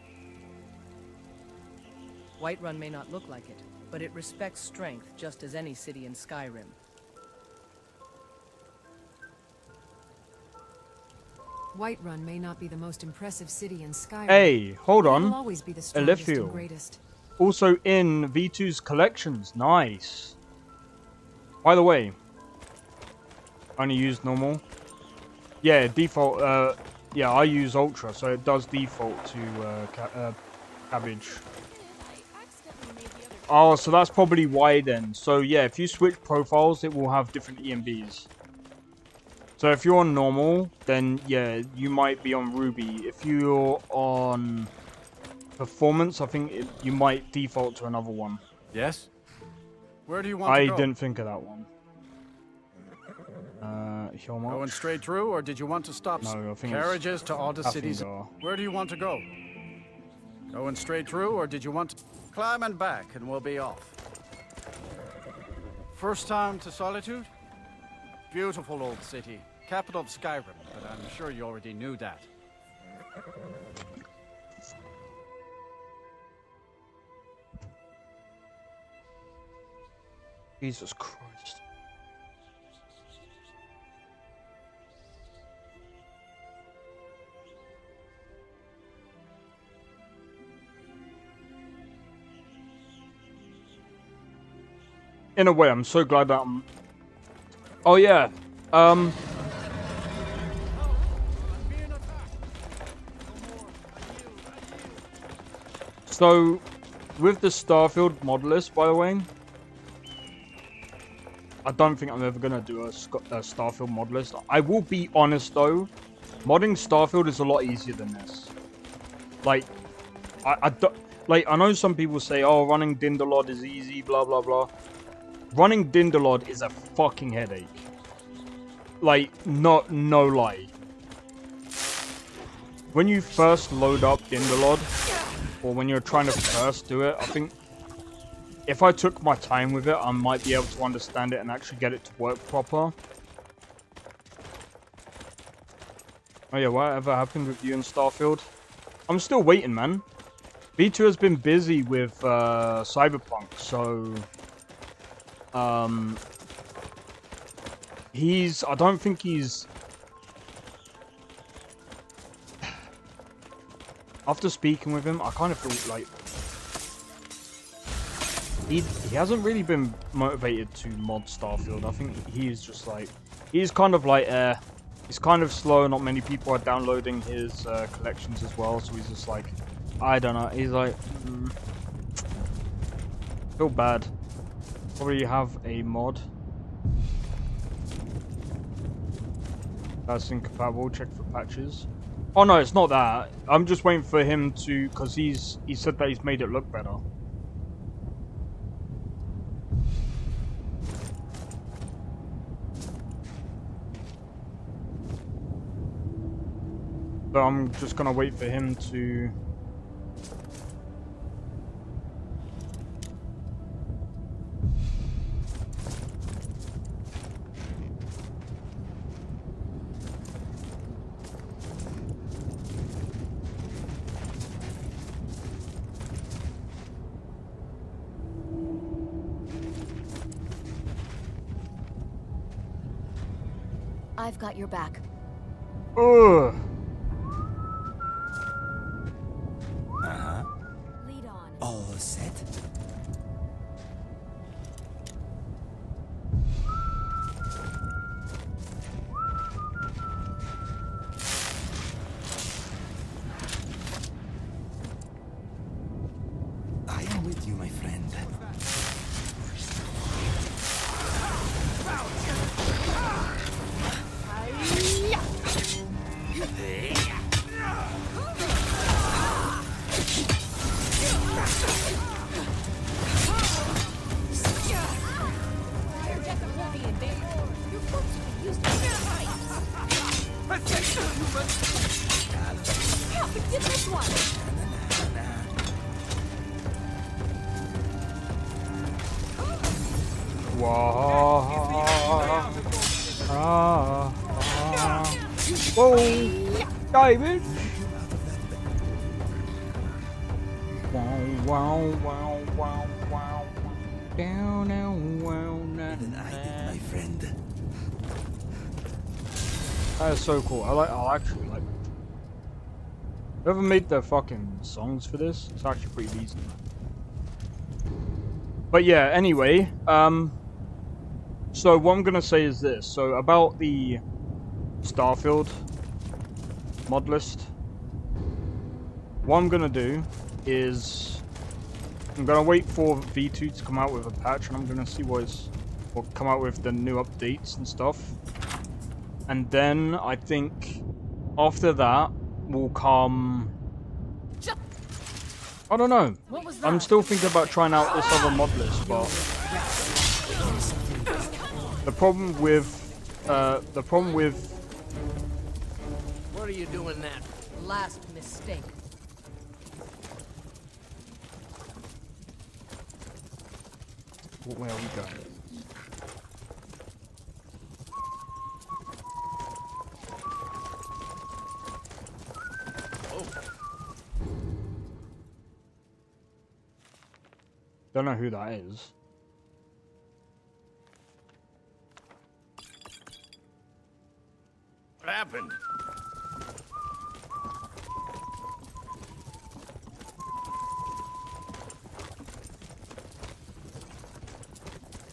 Whiterun may not look like it, but it respects strength just as any city in Skyrim. Whiterun may not be the most impressive city in Skyrim. Hey, hold on. It'll always be the strongest and Elifil. greatest. Also in V2's collections. Nice. By the way, only use normal. Yeah, default. Yeah, I use Ultra, so it does default to Cabbage. Oh, so that's probably why then. So yeah, if you switch profiles, it will have different EMBs. So if you're on normal, then yeah, you might be on Ruby. If you're on performance, I think you might default to another one. Yes? Where do you want to go? I didn't think of that one. Going straight through, or did you want to stop? No, I think carriages to all the cities. Hafendar. Where do you want to go? Going straight through, or did you want to climb and back, and we'll be off? First time to Solitude? Beautiful old city, capital of Skyrim, but I'm sure you already knew that. Jesus Christ. In a way, I'm so glad that I'm... Oh, yeah. So, with the Starfield mod list, by the way, I don't think I'm ever going to do a Starfield mod list. I will be honest, though. Modding Starfield is a lot easier than this. Like, I know some people say, oh, running Dinderlod is easy, blah, blah, blah. Running Dinderlod is a fucking headache. Like, no lie. When you first load up Dinderlod, or when you're trying to first do it, I think if I took my time with it, I might be able to understand it and actually get it to work proper. Oh yeah, whatever happened with you in Starfield? I'm still waiting, man. V2 has been busy with Cyberpunk, so... I don't think he's... After speaking with him, I kind of feel like... He hasn't really been motivated to mod Starfield. I think he's just like... He's kind of like, he's kind of slow. Not many people are downloading his collections as well, so he's just like... I don't know. He's like... feel bad. Probably have a mod. That's incompatible. Check for patches. Oh no, it's not that. I'm just waiting for him to, because he said that he's made it look better. So I'm just gonna wait for him to. I've got your back. Ugh. Uh-huh. Lead on. All set? I am with you, my friend. Yeah, but get this one. Whoa, David. Wow. Down, my friend. That is so cool. I actually like it. Whoever made the fucking songs for this, it's actually pretty decent. But yeah, anyway, so what I'm gonna say is this. So about the Starfield mod list, what I'm gonna do is I'm gonna wait for V2 to come out with a patch, and I'm gonna see or come out with the new updates and stuff. And then I think after that will come, I don't know. I'm still thinking about trying out this other mod list, but the problem with What are you doing that? Last mistake. Where are we going? Don't know who that is. What happened?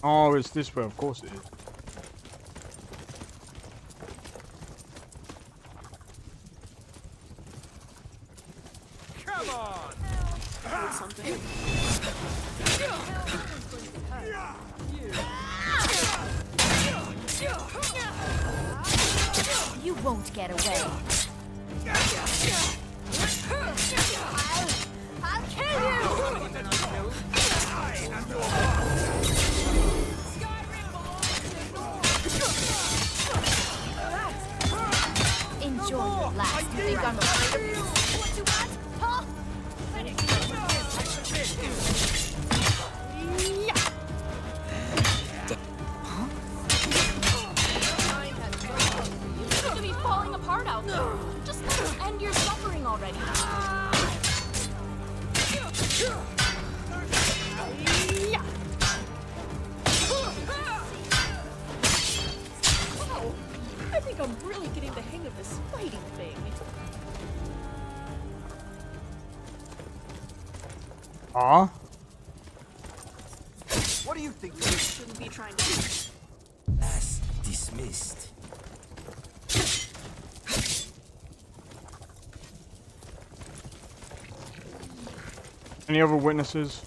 Oh, it's this way. Of course it is. Come on! Heard something. You won't get away. I'll kill you! Enjoy your last. You think I'm afraid of you? What you want, huh? You seem to be falling apart out there. Just let us end your suffering already. Wow, I think I'm really getting the hang of this fighting thing. Ah? What do you think you shouldn't be trying to do? Class dismissed. Any other witnesses?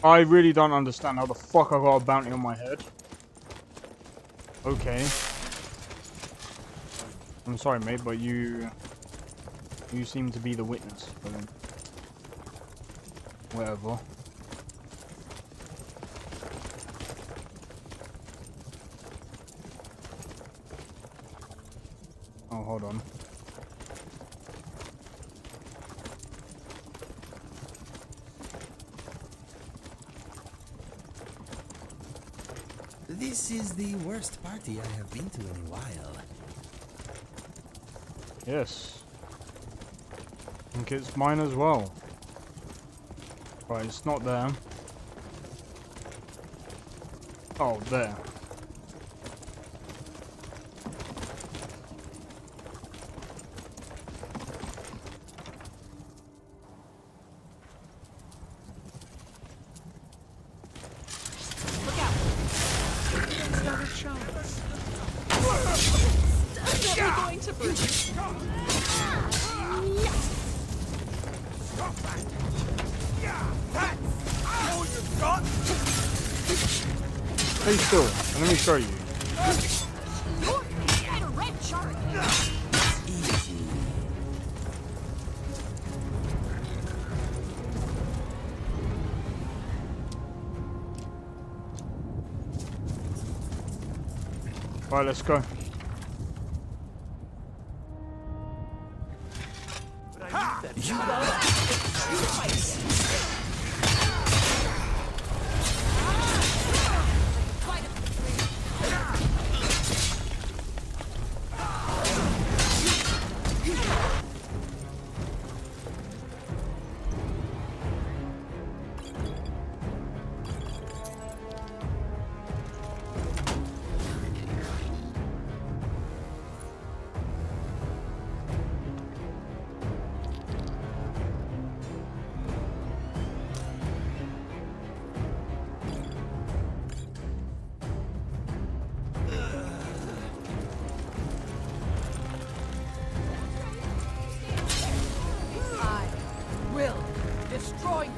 I really don't understand how the fuck I got a bounty on my head. Okay. I'm sorry, mate, but you seem to be the witness. But then, whatever. Oh, hold on. This is the worst party I have been to in a while. Yes. I think it's mine as well. Right, it's not there. Oh, there. Look out. It's not a chance. Definitely going to break. Stay still, and let me show you. You're a red shark. Right, let's go. I will destroy you.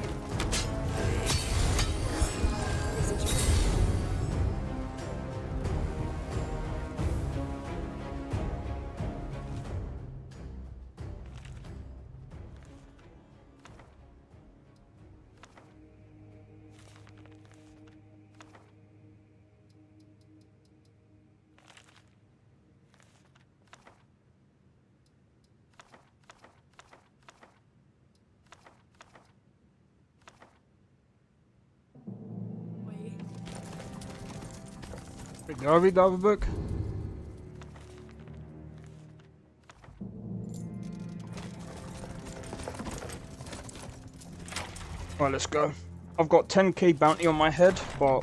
Did I read the other book? Right, let's go. I've got 10k bounty on my head, but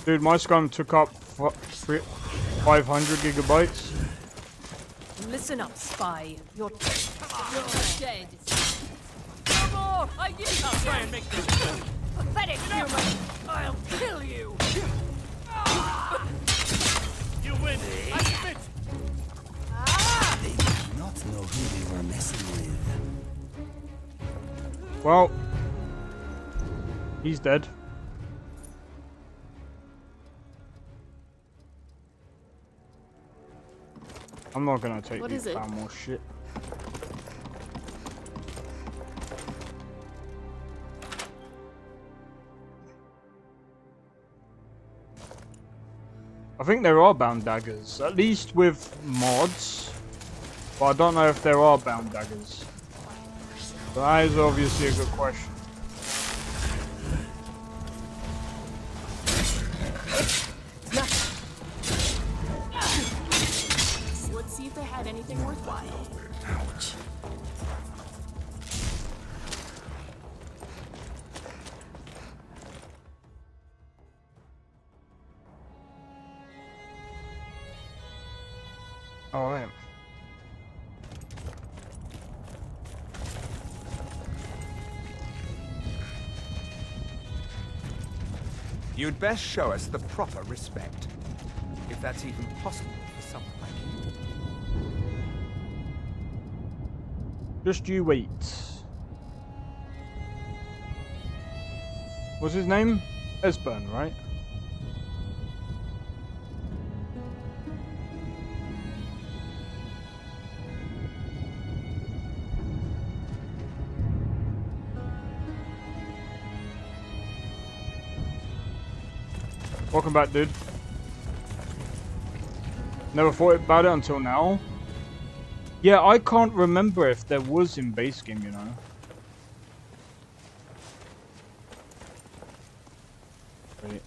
dude, my scum took up 500 gigabytes. Listen up, spy. You're dead. No more! I give you. I'll try and make this good. Pathetic human! I'll kill you! You win. I submit. They did not know who they were messing with. Well, he's dead. I'm not gonna take What these is it? more shit. I think there are bound daggers, at least with mods, but I don't know if there are bound daggers. So that is obviously a good question. Let's see if they had anything worthwhile. Ouch. Alright. You'd best show us the proper respect. If that's even possible for someone like you. Just you wait. What's his name? Esbern, right? Welcome back, dude. Never thought about it until now. Yeah, I can't remember if there was in base game, you know. Wait.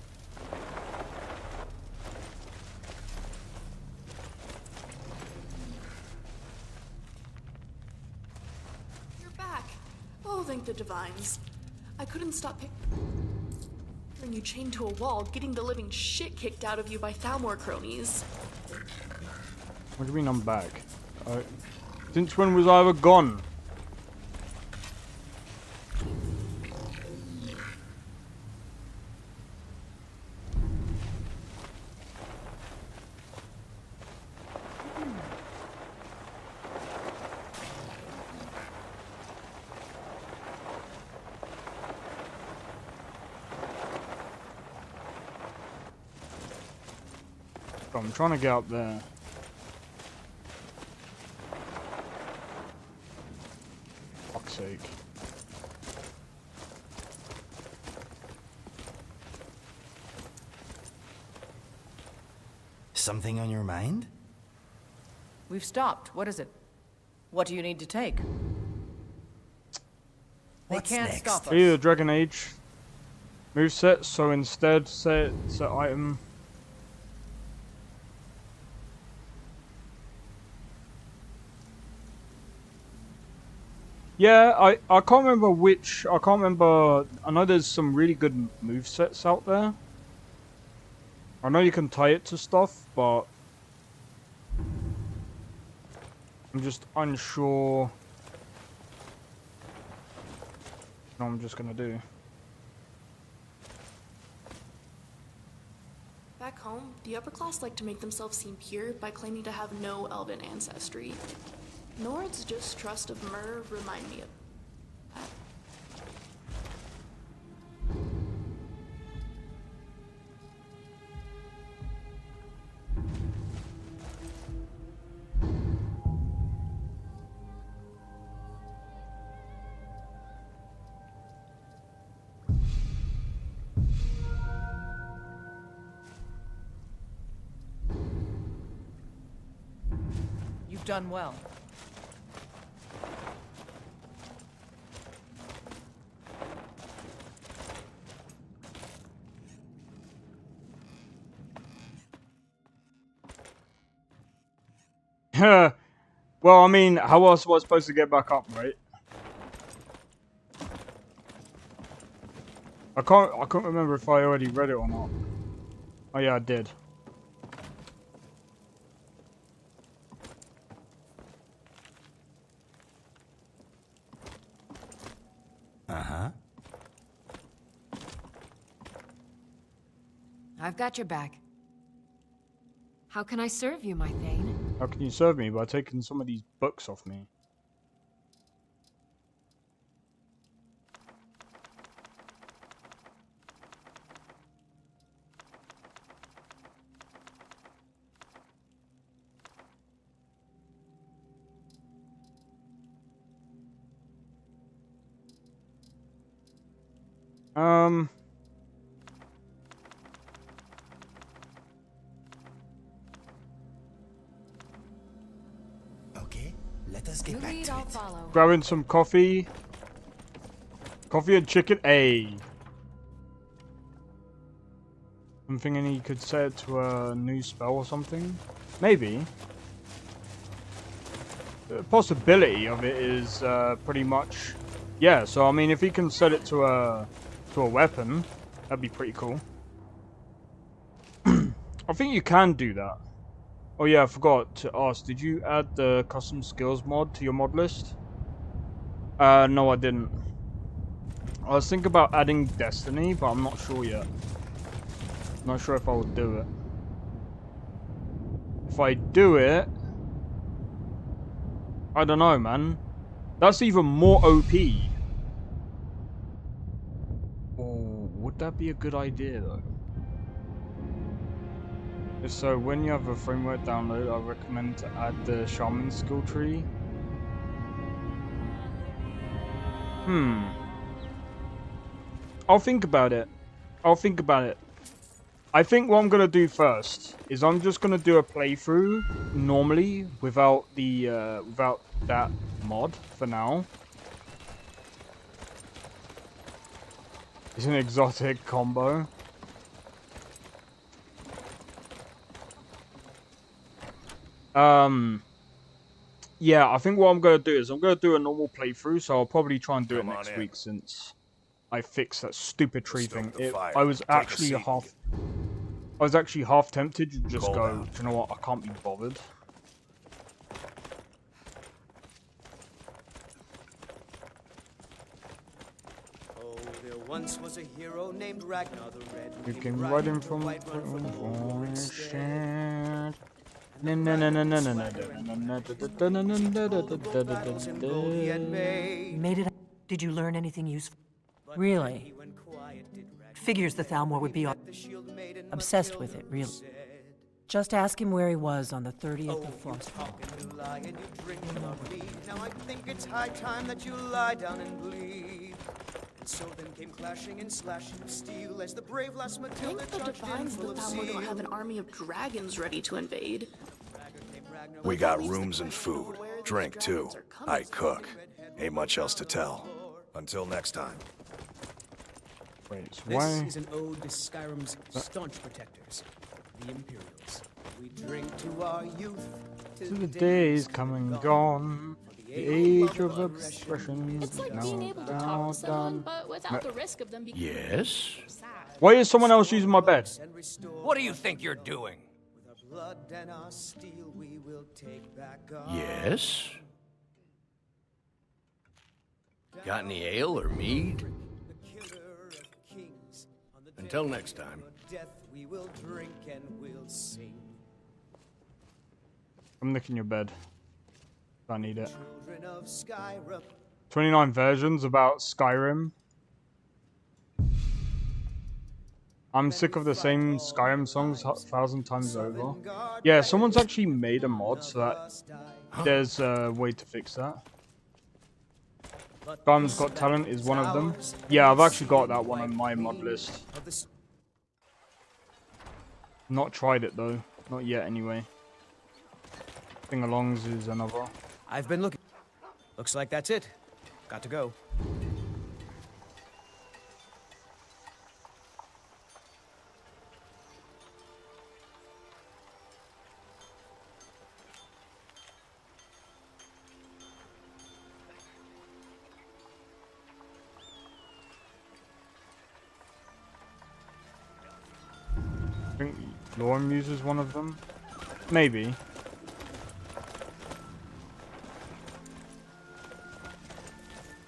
You're back. Oh, thank the divines. I couldn't stop picturing you chained to a wall, getting the living shit kicked out of you by Thalmor cronies. What do you mean I'm back? Since when was I ever gone? I'm trying to get up there. Fuck's sake. Something on your mind? We've stopped. What is it? What do you need to take? They can't stop us. Either Dragon Age moveset, so instead set item. Yeah, I can't remember which. I can't remember. I know there's some really good movesets out there. I know you can tie it to stuff, but I'm just unsure what I'm just gonna do. Back home, the upper class like to make themselves seem pure by claiming to have no elven ancestry. Nord's distrust of Myr remind me of that. You've done well. Well, I mean, how else was I supposed to get back up, right? I can't remember if I already read it or not. Oh yeah, I did. Uh-huh. I've got your back. How can I serve you, my Thane? How can you serve me? By taking some of these books off me. Okay, let us get back to it. Grabbing some coffee. Coffee and chicken. A. I'm thinking he could set it to a new spell or something. Maybe. The possibility of it is pretty much. Yeah, so I mean, if he can set it to a weapon, that'd be pretty cool. I think you can do that. Oh yeah, I forgot to ask. Did you add the custom skills mod to your mod list? No, I didn't. I was thinking about adding Destiny, but I'm not sure yet. Not sure if I will do it. If I do it, I don't know, man. That's even more OP. Oh, would that be a good idea, though? If so, when you have a framework download, I recommend to add the Shaman skill tree. I'll think about it. I think what I'm gonna do first is I'm just gonna do a playthrough normally without the without that mod for now. It's an exotic combo. Yeah, I think what I'm gonna do is I'm gonna do a normal playthrough, so I'll probably try and do it next week since I fixed that stupid tree thing. I was actually half tempted to just go, do you know what, I can't be bothered. Once was a hero named Ragnar the Red. You can ride him from Made it. Did you learn anything useful? Really? Figures the Thalmor would be obsessed with it, really. Just ask him where he was on the 30th of Frost. Now I think it's high time that you lie down and bleed. And so then came clashing and slashing of steel as the brave last Matilda The charged in Divines full the of Thalmor don't zeal. have an army of dragons ready to invade. We got rooms and food. Drink, too. I cook. Ain't much else to tell. Until next time. Wait, so This why? is an ode to Skyrim's staunch protectors, the Imperials. We drink to our youth, To the days come and gone. The age of oppression It's like now being able to talk now to someone, done. but without the risk of them being Yes? Why is someone else using my bed? What do you think you're doing? blood and our steel we will take back our Yes? Got any ale or mead? Until next time. death we will drink and we'll sing. I'm nicking your bed. I need it. Children of Skyrim. 29 versions about Skyrim. I'm sick of the same Skyrim songs 1,000 times over. Yeah, someone's actually made a mod so that there's a way to fix that. Skyrim's Got Talent is one of them. Yeah, I've actually got that one on my mod list. Not tried it though. Not yet anyway. Sing-alongs is another. I've been looking. Looks like that's it. Got to go. I think LoreRim uses one of them. Maybe.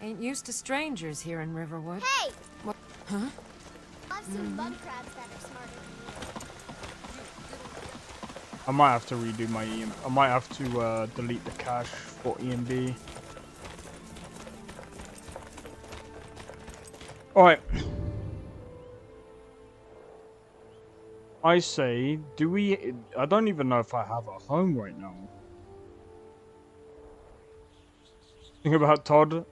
Ain't used to strangers here in Riverwood. Hey! What? Huh? I've some bug crabs that are smarter than you. I might have to redo my EM. I might have to delete the cache for EMB. Alright. I say, do we... I don't even know if I have a home right now. Think about Todd.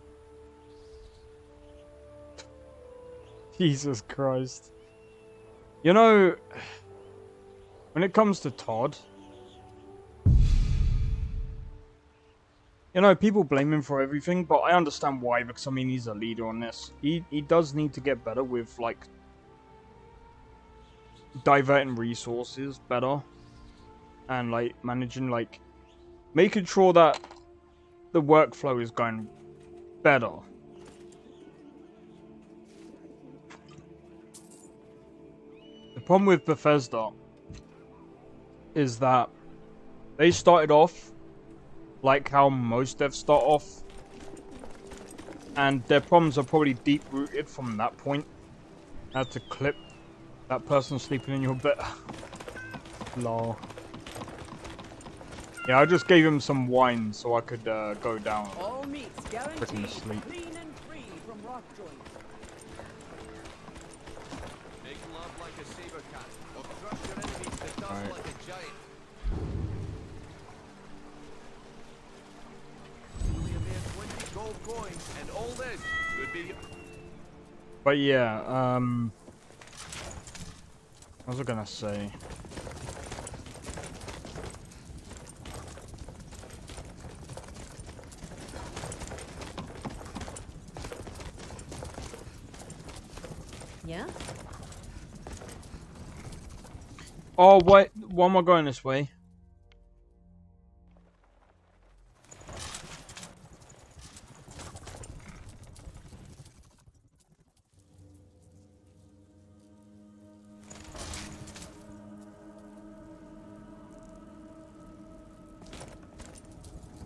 Jesus Christ. You know, when it comes to Todd, you know, people blame him for everything, but I understand why, because I mean, he's a leader on this. He does need to get better with, like, diverting resources better. And, like, managing, like, making sure that the workflow is going better. The problem with Bethesda is that they started off like how most devs start off, and their problems are probably deep rooted from that point. I had to clip that person sleeping in your bed. Lol. Yeah, I just gave him some wine so I could go down. All meats Freaking guaranteed sleep. clean and free from rock joints. Make love like a saber cat, or crush your enemies to dust Alright. like a giant. Only a mere 20 gold coins, and all this could be. But yeah, what was I gonna say? Yeah? Oh wait, why am I going this way?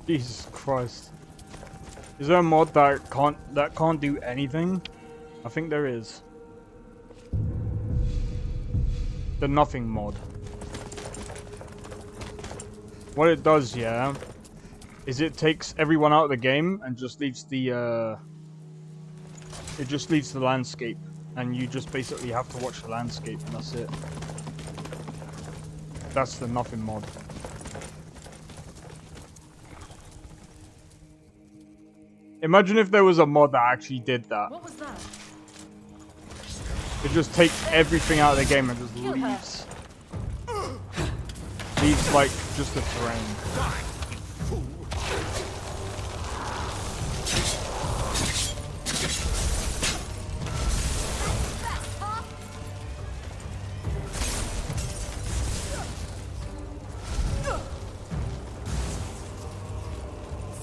Jesus Christ. Is there a mod that can't do anything? I think there is. The nothing mod. What it does, yeah, is it takes everyone out of the game and just leaves the it just leaves the landscape, and you just basically have to watch the landscape, and that's it. That's the nothing mod. Imagine if there was a mod that actually did that. What was that? It just takes everything out of the game and just leaves like just the terrain.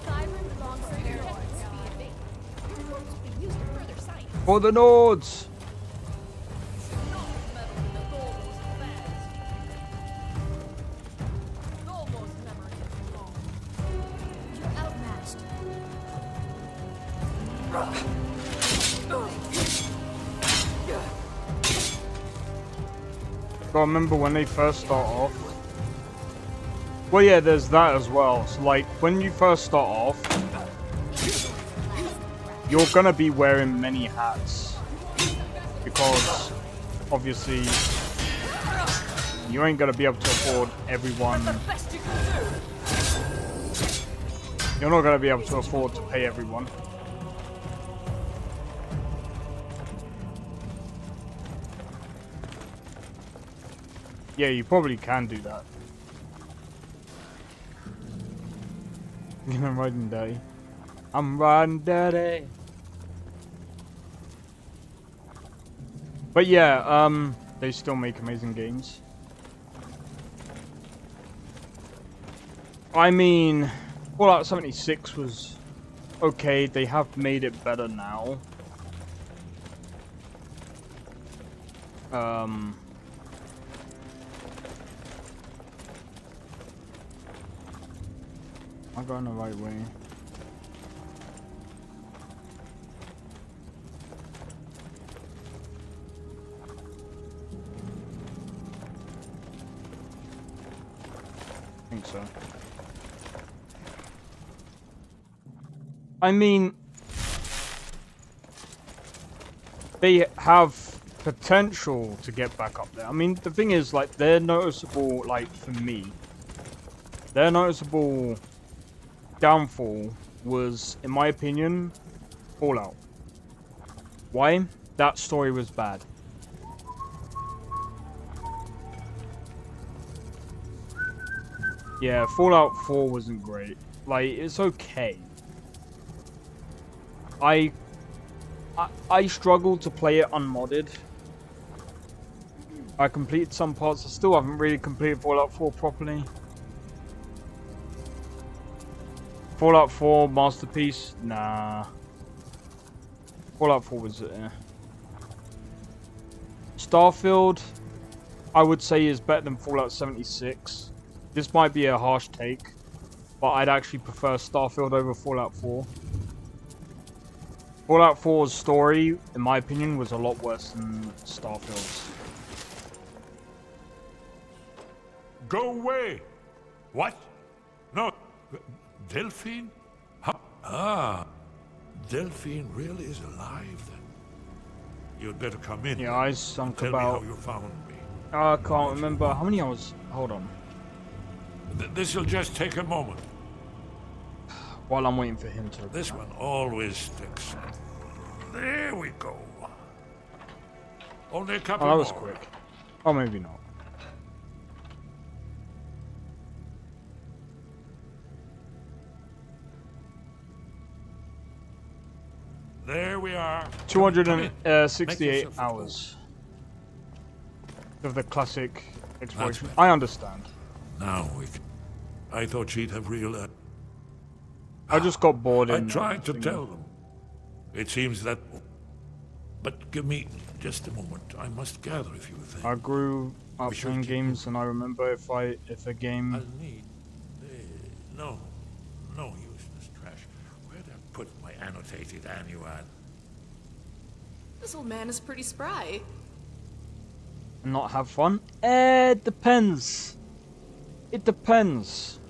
Skyrim belongs to the used for further science. For the Nords! You're outmatched. I remember when they first start off. Well, yeah, there's that as well. So, like, when you first start off, you're gonna be wearing many hats. Because, obviously, you ain't gonna be able to afford everyone. You're not gonna be able to afford to pay everyone. Yeah, you probably can do that. I'm riding dirty. I'm riding dirty. But yeah, they still make amazing games. I mean, Fallout 76 was okay. They have made it better now. I'm going the right way. I think so. I mean, they have potential to get back up there. I mean, the thing is, like, they're noticeable, like, for me. Their noticeable downfall was, in my opinion, Fallout. Why? That story was bad. Yeah, Fallout 4 wasn't great. Like, it's okay. I struggled to play it unmodded. I completed some parts. I still haven't really completed Fallout 4 properly. Fallout 4 masterpiece? Nah. Fallout 4 was Starfield, I would say, is better than Fallout 76. This might be a harsh take, but I'd actually prefer Starfield over Fallout 4. Fallout 4's story, in my opinion, was a lot worse than Starfield's. Go away! What? No. Delphine? Huh? Ah. Delphine really is alive then. You'd better come in. Yeah, I sunk tell about... me how you found me. I can't remember. How many hours? Hold on. This'll just take a moment. While I'm waiting for him to... This one always sticks. There we go. Only a couple Oh, that was more. quick. Oh, maybe not. There we are. 268 hours of the classic exploration. I understand. Now we can... I thought she'd have real... I just got bored I in... tried to tell them. It seems that... But give me just a moment. I must gather a few things. I grew up We should playing keep games, and I remember if a game... I'll need... no useless trash. Where'd I put my annotated annual? This old man is pretty spry. Not have fun? It depends. It depends.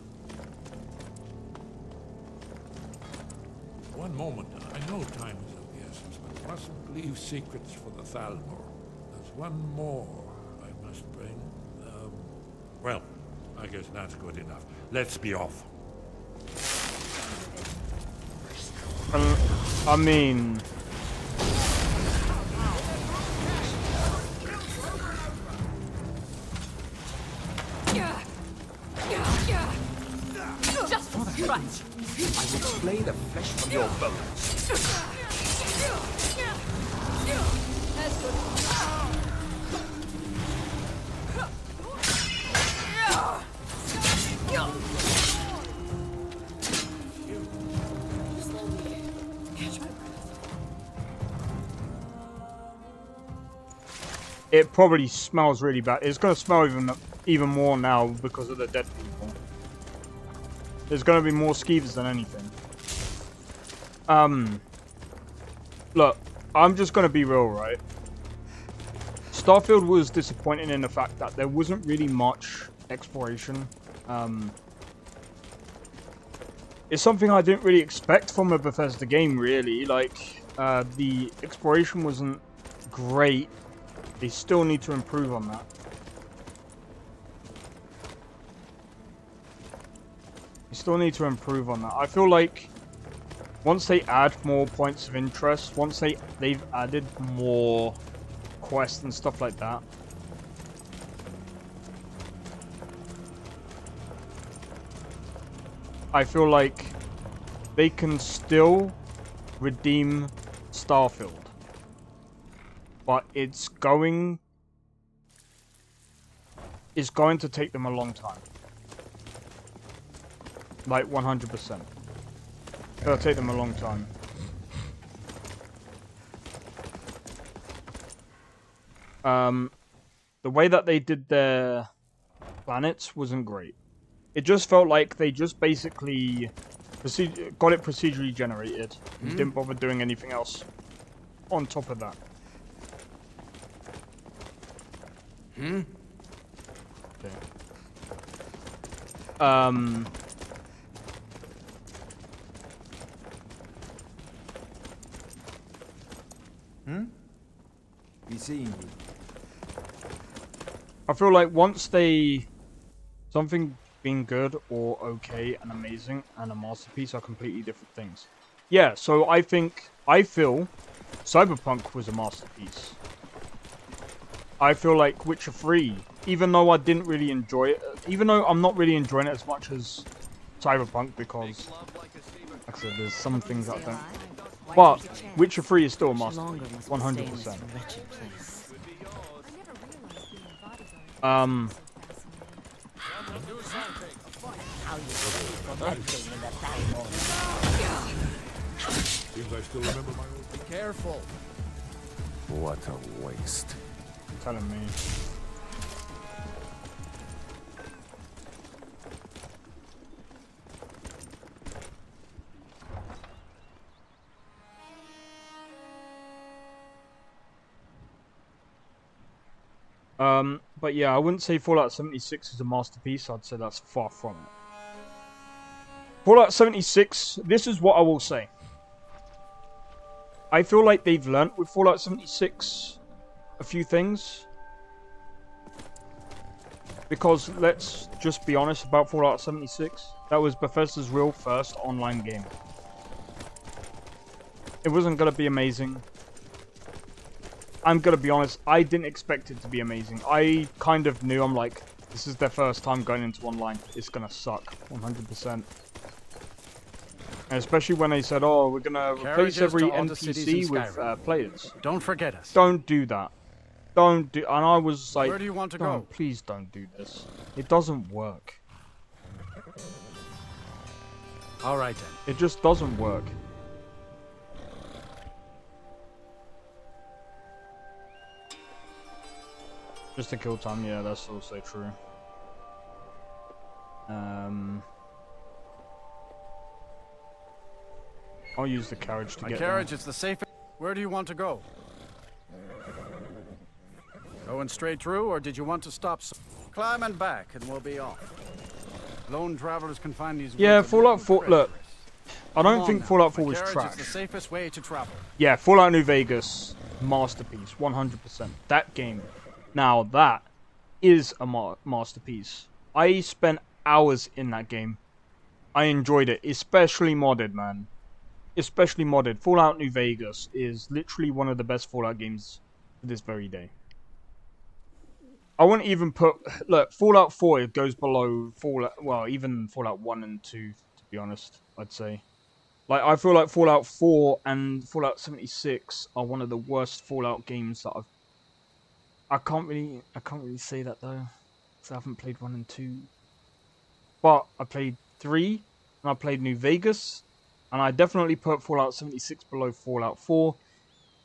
One moment. I know time is of the essence, but mustn't leave secrets for the Thalmor. There's one more I must bring. Well, I guess that's good enough. Let's be off. I mean... Just for the front. I will splay the flesh from your bones. That's good. Slowly. Catch my breath. It probably smells really bad. It's gonna smell even more now because of the dead people. There's gonna be more skeevers than anything. Look, I'm just gonna be real, right? Starfield was disappointing in the fact that there wasn't really much exploration. It's something I didn't really expect from a Bethesda game, really. Like, the exploration wasn't great. They still need to improve on that. You still need to improve on that. I feel like once they add more points of interest, once they've added more quests and stuff like that, I feel like they can still redeem Starfield. But it's going to take them a long time. Like 100%. It'll take them a long time. The way that they did their planets wasn't great. It just felt like they just basically got it procedurally generated and didn't bother doing anything else on top of that. Okay. Be seeing you. I feel like once something being good or okay and amazing and a masterpiece are completely different things. Yeah, so I feel Cyberpunk was a masterpiece. I feel like Witcher 3, even though I didn't really enjoy it, even though I'm not really enjoying it as much as Cyberpunk because, like I said, there's some things I don't. But Witcher 3 is still a masterpiece, 100%. Seems I still remember my old... Be careful. What a waste. You're telling me. But yeah, I wouldn't say Fallout 76 is a masterpiece. I'd say that's far from it. Fallout 76, this is what I will say. I feel like they've learnt with Fallout 76 a few things. Because let's just be honest about Fallout 76. That was Bethesda's real first online game. It wasn't going to be amazing. I'm going to be honest, I didn't expect it to be amazing. I kind of knew, I'm like, this is their first time going into online. It's going to suck, 100%. And especially when they said, oh, we're going to replace every NPC with players. Don't forget us. Don't do that. Don't do... And I was like, where do you want to go? Please don't do this. It doesn't work. Alright then. It just doesn't work. Just to kill time, yeah, that's also true. I'll use the carriage to get carriage is the safest. Where do you want to go? Going straight through, or did you want to stop? Climbing back, and we'll be off. Lone travelers can find these. Yeah, Fallout 4. Look, I Come don't on think now. Fallout 4 My was carriage trash. is the safest way to travel. Yeah, Fallout New Vegas, masterpiece, 100%. That game, now that is a masterpiece. I spent hours in that game. I enjoyed it, especially modded, man. Especially modded. Fallout New Vegas is literally one of the best Fallout games to this very day. I wouldn't even put... Look, Fallout 4 it goes below Fallout... Well, even Fallout 1 and 2, to be honest, I'd say. Like, I feel like Fallout 4 and Fallout 76 are one of the worst Fallout games that I've... I can't really say that, though. Because I haven't played 1 and 2. But I played 3, and I played New Vegas, and I definitely put Fallout 76 below Fallout 4.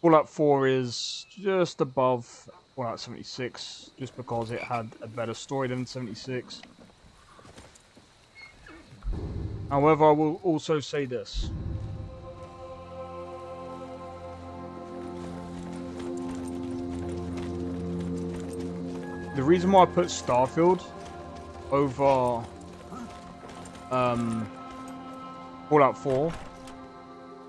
Fallout 4 is just above Fallout 76, just because it had a better story than 76. However, I will also say this. The reason why I put Starfield over Fallout 4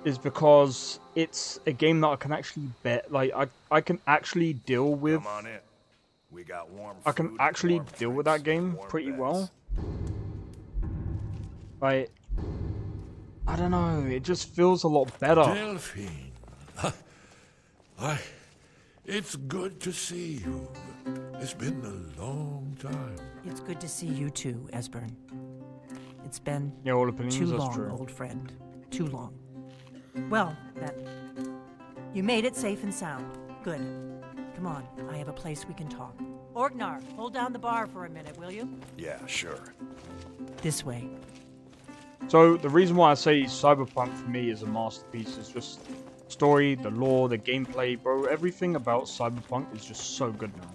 is because it's a game that I can actually bet, like I can actually deal with. Come on in. We got warm I can food, actually warm deal with drinks, that game warm pretty beds. well. Like, I don't know, it just feels a lot better. Delphine, it's good to see you. It's been a long time. It's good to see you too, Esbern. It's been Yeah, all opinions, too that's long, true. old friend. Too long. Well, you made it safe and sound. Good. Come on, I have a place we can talk. Orgnar, hold down the bar for a minute, will you? Yeah, sure. This way. So the reason why I say Cyberpunk for me is a masterpiece is just story, the lore, the gameplay, bro. Everything about Cyberpunk is just so good now.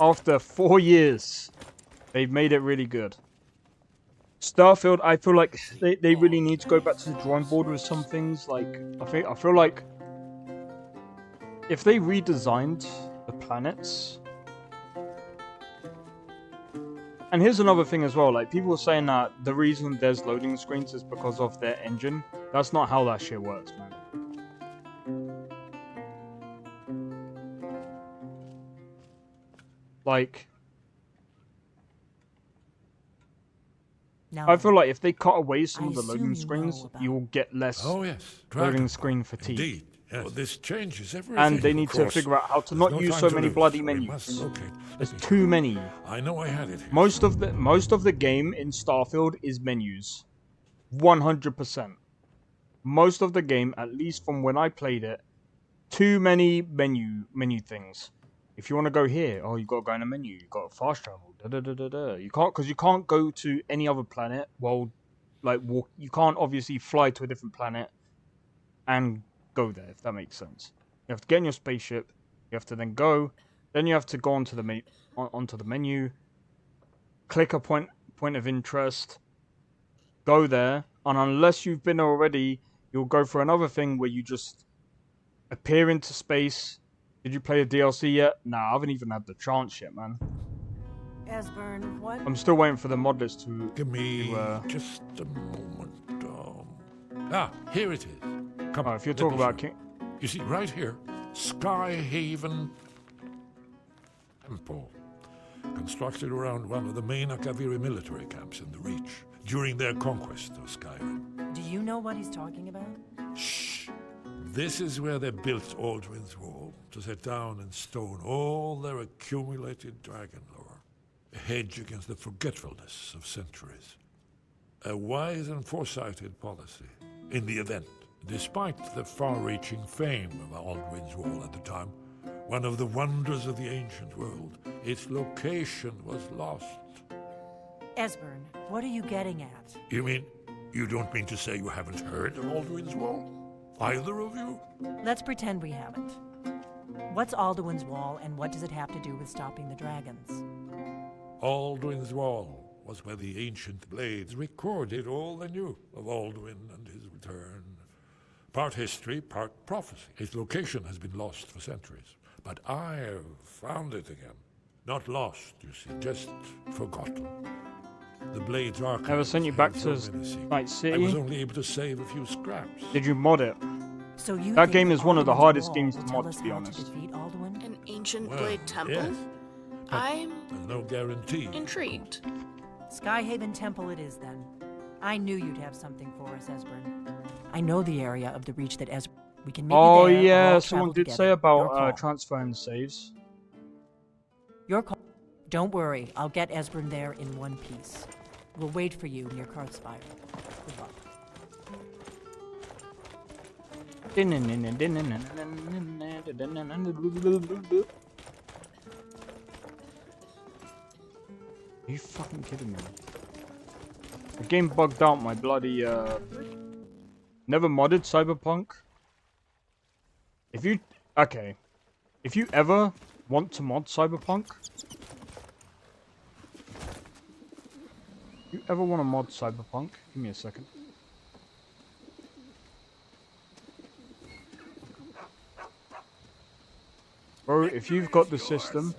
After 4 years, they've made it really good. Starfield, I feel like they really need to go back to the drawing board with some things. Like I feel like if they redesigned the planets. And here's another thing as well, like people are saying that the reason there's loading screens is because of their engine. That's not how that shit works, man. Like, now, I feel like if they cut away some I of the assume loading you screens, know about- you'll get less Oh yes, loading screen fatigue. Indeed. Yes. Well, this changes everything. And they of need to course. figure out how to There's not no use time so to many lose. bloody We menus. must locate. There's too many. I know I had it here. Most of the game in Starfield is menus. 100%. Most of the game, at least from when I played it, too many menu things. If you want to go here, oh, you got to go in a menu. You got to fast travel. You can't, because you can't go to any other planet. Well, like walk. You can't obviously fly to a different planet and go there. If that makes sense. You have to get in your spaceship. You have to then go. Then you have to go onto the menu. Click a point of interest. Go there, and unless you've been already, you'll go for another thing where you just appear into space. Did you play the DLC yet? Nah, I haven't even had the chance yet, man. Esbern, what? I'm still waiting for the mod list to... Give me just a moment. Here it is. Come on. If you're talking about King... You see, right here, Skyhaven Temple. Constructed around one of the main Akaviri military camps in the Reach during their conquest of Skyrim. Do you know what he's talking about? Shh! This is where they built Aldrin's Wall, to set down in stone all their accumulated dragon lore. A hedge against the forgetfulness of centuries. A wise and foresighted policy. In the event, despite the far-reaching fame of Aldrin's Wall at the time, one of the wonders of the ancient world, its location was lost. Esbern, what are you getting at? You mean, you don't mean to say you haven't heard of Aldrin's Wall? Either of you? Let's pretend we haven't. What's Alduin's Wall, and what does it have to do with stopping the dragons? Aldrin's Wall was where the ancient blades recorded all they knew of Alduin and his return. Part history, part prophecy. Its location has been lost for centuries. But I've found it again. Not lost, you see, just forgotten. The Blade's archives. Ever sent you back to Night I City? was only able to save a few scraps. Did you mod it? So you That think game is one of the Alduin's hardest wall games will to tell mod, us to be how honest. defeat Alduin? An ancient Well, blade temple? yes. I'm There's no guarantee. intrigued. Skyhaven Temple it is then. I knew you'd have something for us, Esbern. I know the area of the Reach that Esbern. We can meet Oh you there. yeah, We'll all someone travel did together. say Your about call. transferring saves. Your call. Don't worry, I'll get Esbern there in one piece. We'll wait for you near Karthspire. Good luck. Are you fucking kidding me? The game bugged out my bloody never modded Cyberpunk. If you if you ever want to mod Cyberpunk, you ever want to mod Cyberpunk, give me a second. Bro, if you've got the system,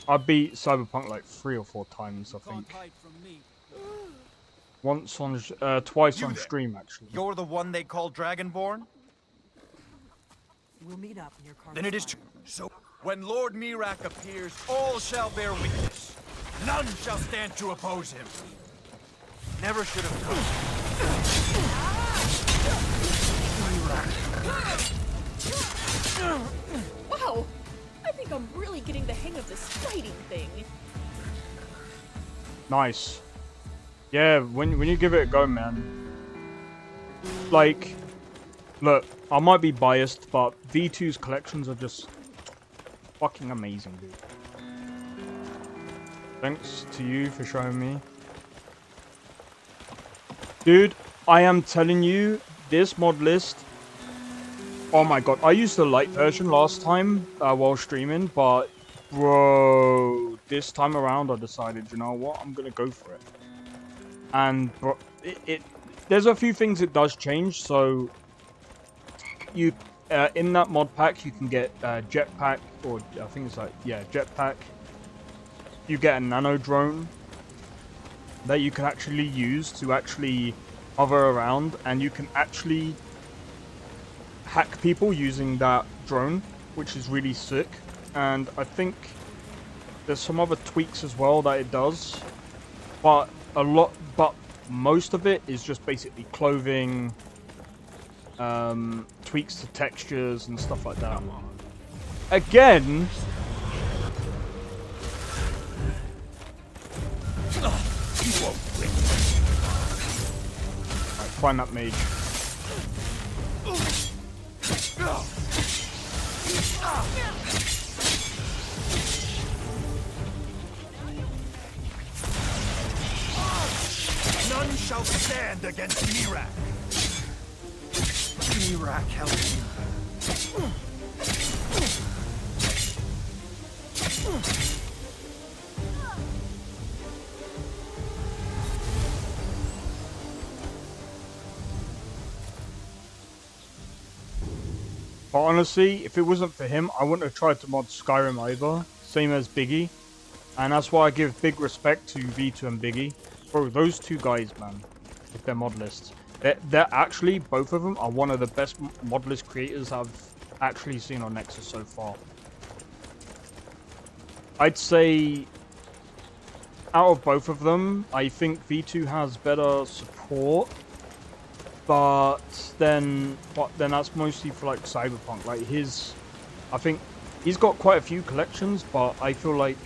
I beat Cyberpunk like 3 or 4 times, I think. Once on, twice on stream actually. You're the one they call Dragonborn? We'll meet up near Karthspire. Then it is true. So, when Lord Mirak appears, all shall bear witness. None shall stand to oppose him. Never should have come. Wow! I think I'm really getting the hang of this fighting thing. Nice. Yeah, when you give it a go, man. Like, look, I might be biased, but V2's collections are just fucking amazing, dude. Thanks to you for showing me. Dude, I am telling you, this mod list... Oh my god, I used the light version last time while streaming, but... Bro, this time around I decided, you know what, I'm gonna go for it. And bro, there's a few things it does change, so... You, in that mod pack, you can get jetpack, or I think it's like, yeah, jetpack. You get a nano drone that you can actually use to actually hover around, and you can actually hack people using that drone, which is really sick. And I think there's some other tweaks as well that it does, but most of it is just basically clothing, tweaks to textures and stuff like that. Again. Find that mage. None shall stand against Mirak. Mirak help me. But honestly, if it wasn't for him, I wouldn't have tried to mod Skyrim either. Same as Biggie. And that's why I give big respect to V2 and Biggie. Bro, those two guys, man, with their mod lists. They're actually, both of them are one of the best mod list creators I've actually seen on Nexus so far. I'd say, out of both of them, I think V2 has better support. But then that's mostly for like Cyberpunk. Like I think he's got quite a few collections, but I feel like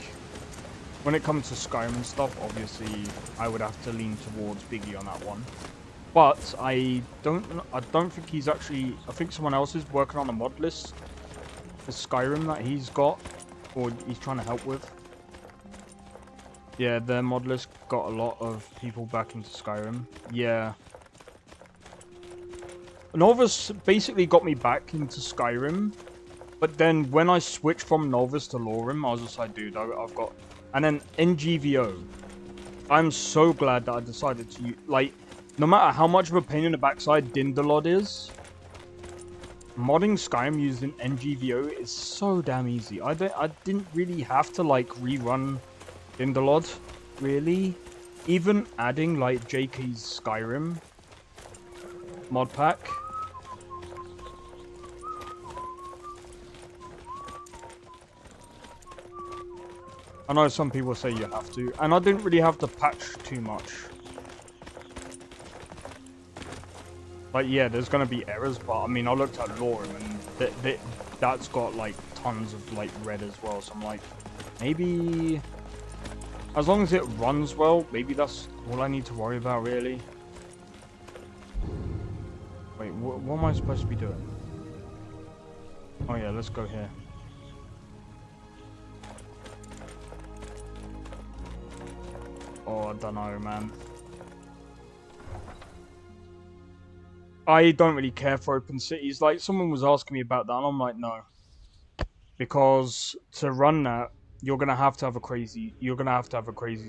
when it comes to Skyrim and stuff, obviously I would have to lean towards Biggie on that one. But I don't think he's actually. I think someone else is working on a mod list for Skyrim that he's got, or he's trying to help with. Yeah, their mod list got a lot of people back into Skyrim. Yeah. Novice basically got me back into Skyrim, but then when I switched from Novice to LoreRim, I was just like, dude, I've got... And then NGVO. I'm so glad that I decided to... Like, No matter how much of a pain in the backside Dindalod is, modding Skyrim using NGVO is so damn easy. I didn't really have to like rerun Dindalod, really. Even adding like JK's Skyrim mod pack. I know some people say you have to, and I didn't really have to patch too much. Like, yeah, there's gonna be errors, but I mean, I looked at LoreRim, and that's got like tons of like red as well. So I'm like, maybe as long as it runs well, maybe that's all I need to worry about, really. Wait, what am I supposed to be doing? Oh yeah, let's go here. Oh, I don't know, man. I don't really care for open cities. Like, someone was asking me about that, and I'm like, no. Because to run that, you're gonna have to have a crazy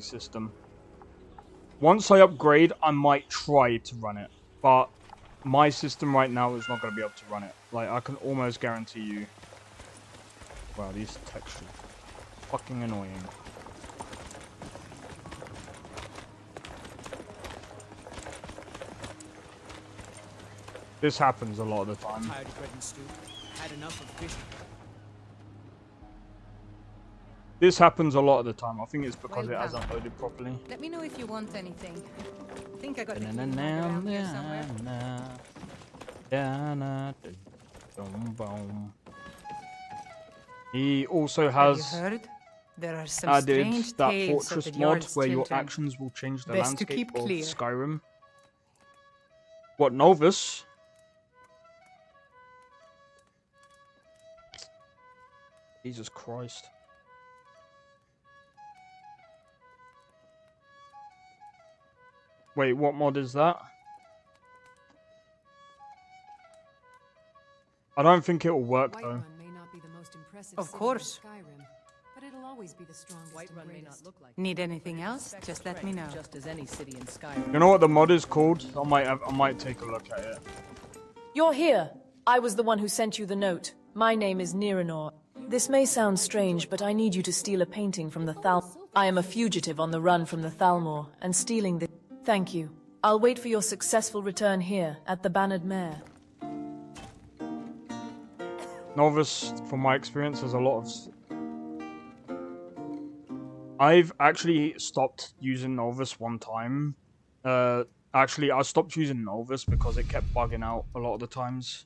system. Once I upgrade, I might try to run it, but my system right now is not gonna be able to run it. Like, I can almost guarantee you. Wow, these textures are fucking annoying. This happens a lot of the time. Tired of bread and stew. Had enough of fish. This happens a lot of the time. I think it's because it Welcome. hasn't loaded properly. Let me know if you want anything. I think I got the key around here somewhere. He also Have has you heard? There are some added strange that tales fortress of the mod Yard's where your children. actions will change the Best to landscape keep of clear. Skyrim. What, Novus? Jesus Christ. Wait, what mod is that? I don't think it will work though. Of course. Skyrim, but it'll always be the strongest Whiterun may not look like it, Need but anything it else? respects Just let me know. strength, just as any city in Skyrim. You know what the mod is called? I might take a look at it. You're here. I was the one who sent you the note. My name is Niranor. This may sound strange, but I need you to steal a painting from the I am a fugitive on the run from the Thalmor, and stealing this... Thank you. I'll wait for your successful return here, at the Bannered Mare. Novus, from my experience, has a lot of... I've actually stopped using Novus one time. Actually, I stopped using Novus because it kept bugging out a lot of the times.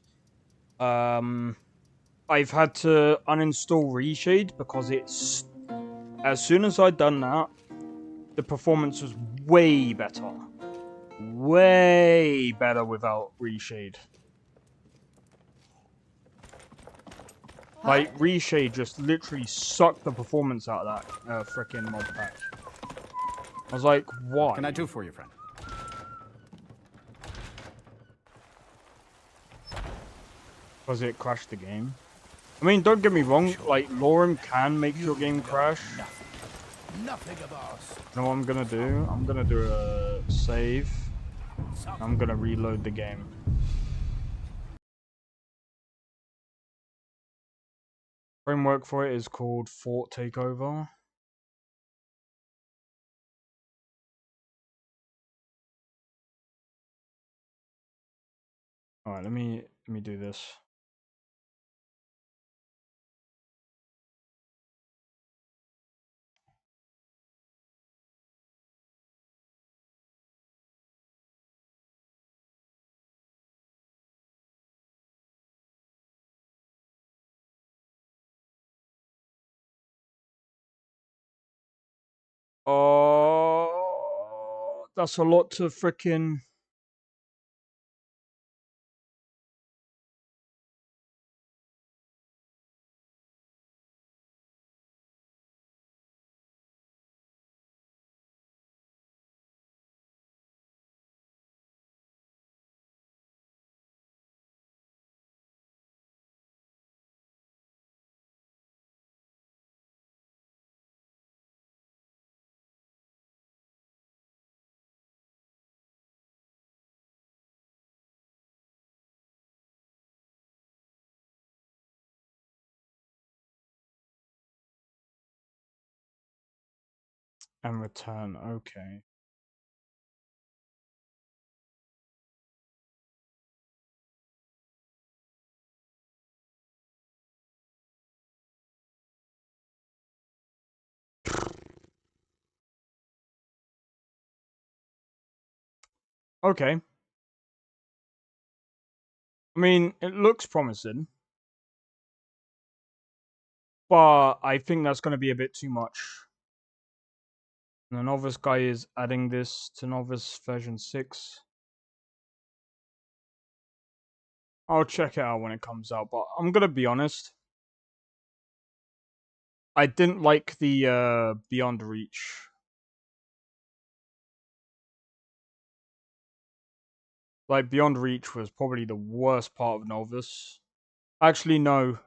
I've had to uninstall Reshade because it's... As soon as I'd done that, the performance was way better. Way better without Reshade. Like, Reshade just literally sucked the performance out of that frickin' mod pack. I was like, why? What can I do for you, friend? Because it crashed the game. I mean, don't get me wrong, like, LoreRim can make your game crash. Nothing of us. You know what I'm gonna do? I'm gonna do a save. I'm gonna reload the game. Framework for it is called Fort Takeover. Alright, let me do this. Oh, that's a lot to frickin'... And return, okay. Okay. I mean, it looks promising. But I think that's going to be a bit too much. And the novice guy is adding this to novice version 6. I'll check it out when it comes out, but I'm going to be honest. I didn't like the Beyond Reach. Like, Beyond Reach was probably the worst part of Novice. Actually, no.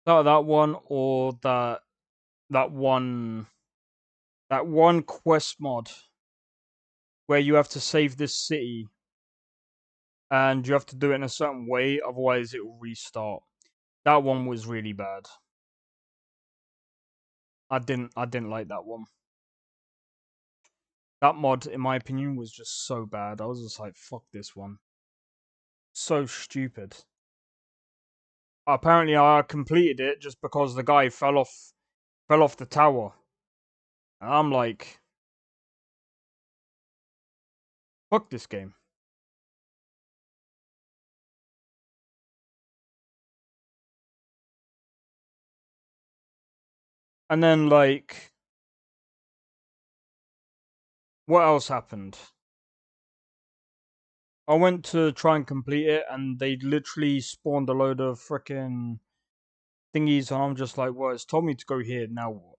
That one or that one quest mod where you have to save this city and you have to do it in a certain way, otherwise it will restart. That one was really bad. I didn't like that one. That mod, in my opinion, was just so bad. I was just like, fuck this one. So stupid. Apparently I completed it just because the guy fell off the tower. And I'm like, fuck this game. And then, like, what else happened? I went to try and complete it, and they literally spawned a load of frickin' thingies, and I'm just like, well, it's told me to go here, now what?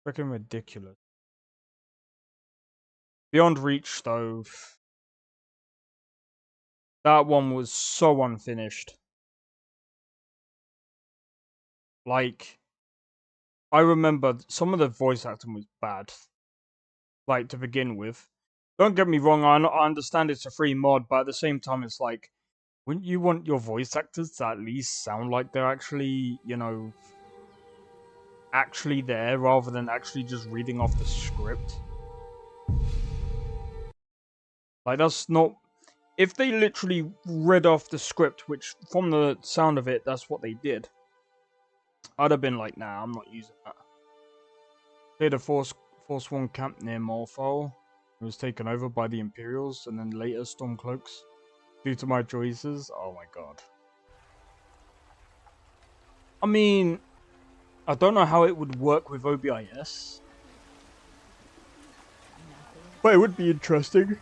Frickin' ridiculous. Beyond Reach, though, that one was so unfinished. Like, I remember some of the voice acting was bad. Like, to begin with. Don't get me wrong, I understand it's a free mod, but at the same time, it's like, wouldn't you want your voice actors to at least sound like they're actually, you know, actually there, rather than actually just reading off the script? Like, that's not... If they literally read off the script, which, from the sound of it, that's what they did, I'd have been like, nah, I'm not using that. Cleared a Forsworn camp near Morphol. It was taken over by the Imperials, and then later Stormcloaks. Due to my choices, oh my god. I mean, I don't know how it would work with OBIS. But it would be interesting.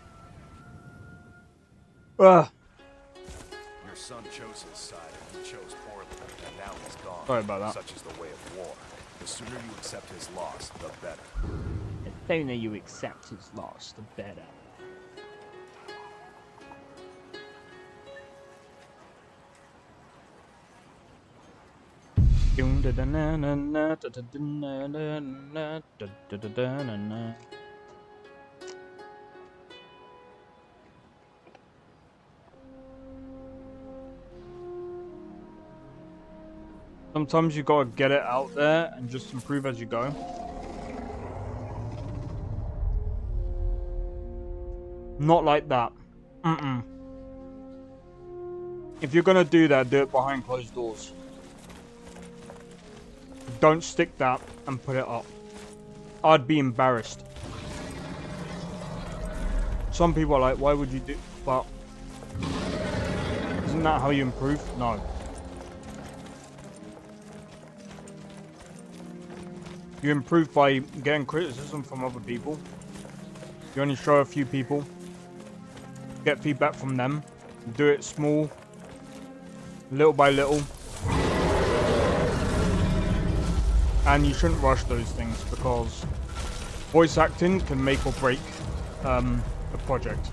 Your son chose his side, and he chose poorly, and now he's gone. Sorry about that. Such is the way of war. The sooner you accept his loss, the better. The sooner you accept his loss, the better. Sometimes you gotta get it out there and just improve as you go. Not like that. If you're gonna do that, do it behind closed doors. Don't stick that and put it up. I'd be embarrassed. Some people are like, why would you do... But... Isn't that how you improve? No. You improve by getting criticism from other people. You only show a few people. Get feedback from them. Do it small. Little by little. And you shouldn't rush those things, because voice acting can make or break a project.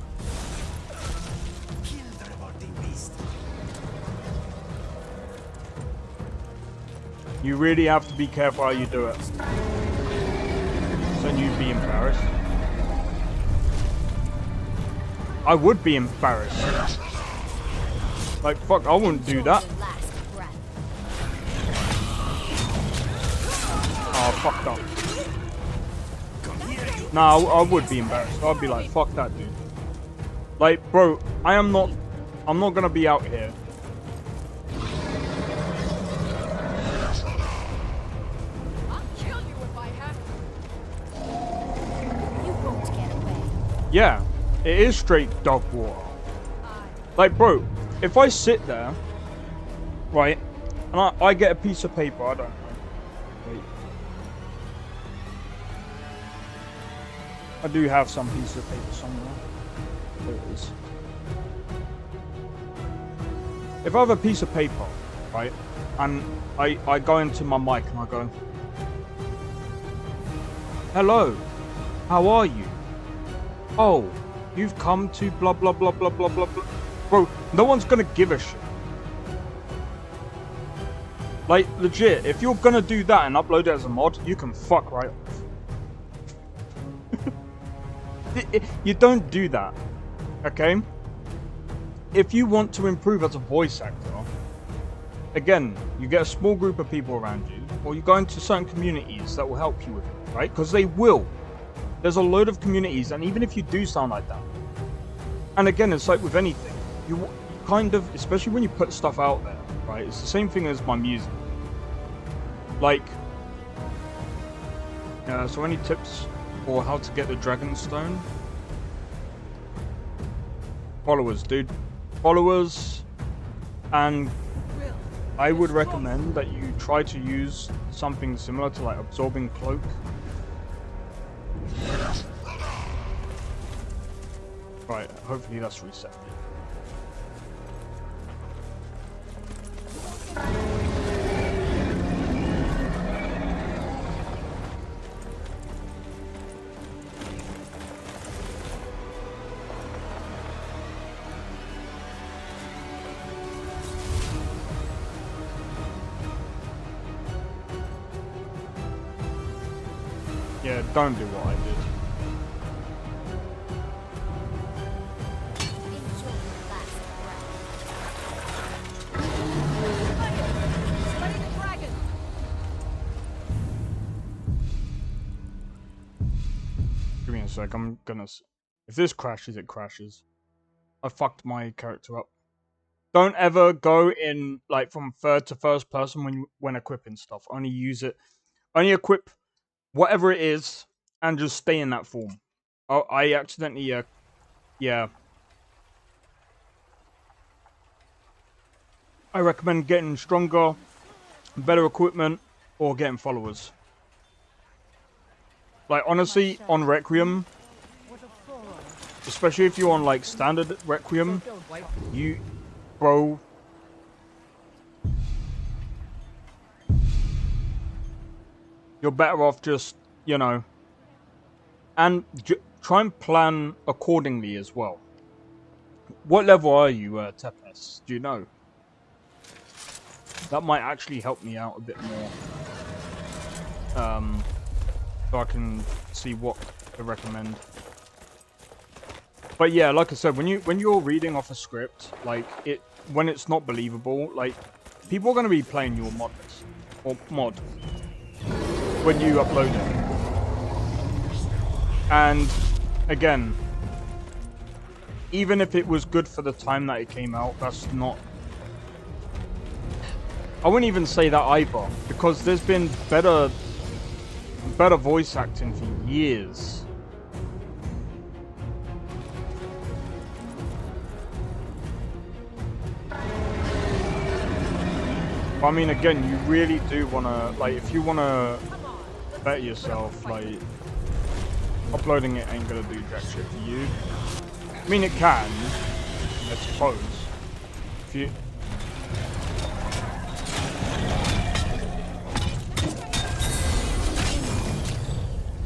You really have to be careful how you do it. So you'd be embarrassed. I would be embarrassed. Like, fuck, I wouldn't do that. Oh, fucked up. Nah, I would be embarrassed. I'd be like, fuck that, dude. Like, bro, I'm not gonna be out here. I'll kill you if I have to. You won't get away. Yeah, it is straight dog water. Like, bro, if I sit there, right, and I get a piece of paper, I don't know. Wait. I do have some piece of paper somewhere. There it is. If I have a piece of paper, right, and I go into my mic and I go, hello, how are you? Oh, you've come to blah blah blah blah blah blah blah. Bro, no one's gonna give a shit. Like, legit, if you're gonna do that and upload it as a mod, you can fuck right off. You don't do that, okay? If you want to improve as a voice actor, again, you get a small group of people around you, or you go into certain communities that will help you with it, right? Because they will. There's a load of communities, and even if you do sound like that, and again, it's like with anything, you kind of, especially when you put stuff out there, right? It's the same thing as my music. Like, so any tips for how to get the Dragonstone? Followers, dude. Followers, and I would recommend that you try to use something similar to like Absorbing Cloak. Right, hopefully that's reset. Yeah, don't do what I did. Give me a sec, I'm gonna... If this crashes, it crashes. I fucked my character up. Don't ever go in, like, from third to first person when equipping stuff. Only use it... Only equip whatever it is, and just stay in that form. Oh, I accidentally, yeah. I recommend getting stronger, better equipment, or getting followers. Like, honestly, on Requiem, especially if you're on, like, standard Requiem, bro... You're better off just, you know, and try and plan accordingly as well. What level are you, Tepes? Do you know? That might actually help me out a bit more. So I can see what to recommend. But yeah, like I said, when you're reading off a script, like when it's not believable, like people are going to be playing your mod when you upload it. And again, even if it was good for the time that it came out, that's not... I wouldn't even say that either, because there's been better voice acting for years. I mean, again, you really do want to, like, if you want to better yourself, like, uploading it ain't gonna do jack shit for you. I mean, it can, I suppose. If you...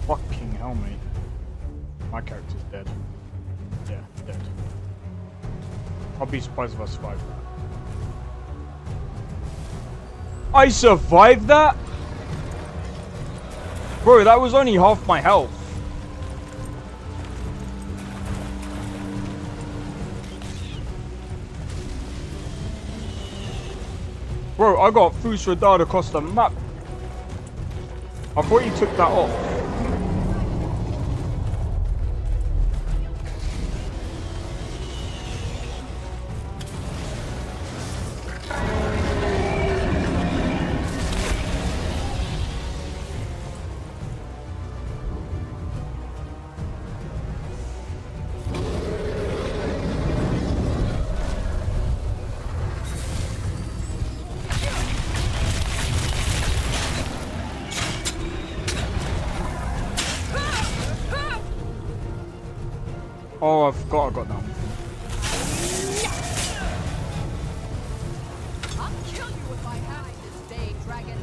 Fucking hell, mate. My character's dead. Yeah, dead. I'll be surprised if I survive that. I survived that? Bro, that was only half my health. Bro, I got Fusra Dard across the map. I thought you took that off. Oh, I forgot I got that one. I'll kill you if I have this day, dragon.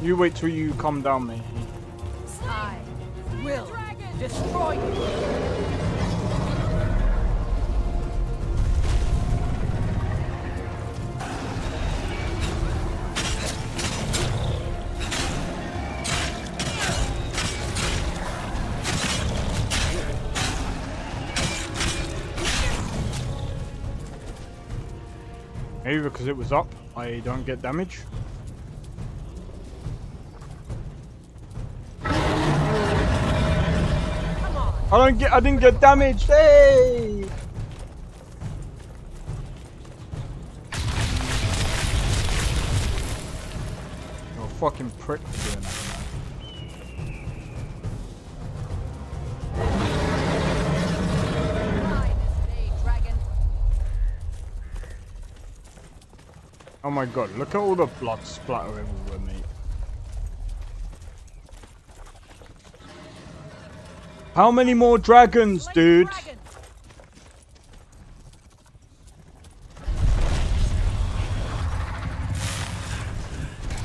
You wait till you come down, mate. I will destroy you. Maybe because it was up, I don't get damage. I didn't get damaged. Hey! You're a fucking prick for doing that. Oh my god, look at all the blood splatter everywhere, mate. How many more dragons, dude?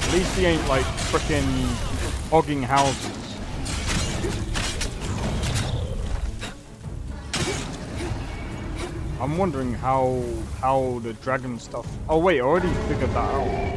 At least he ain't like frickin' hogging houses. I'm wondering how the dragon stuff. Oh wait, I already figured that out.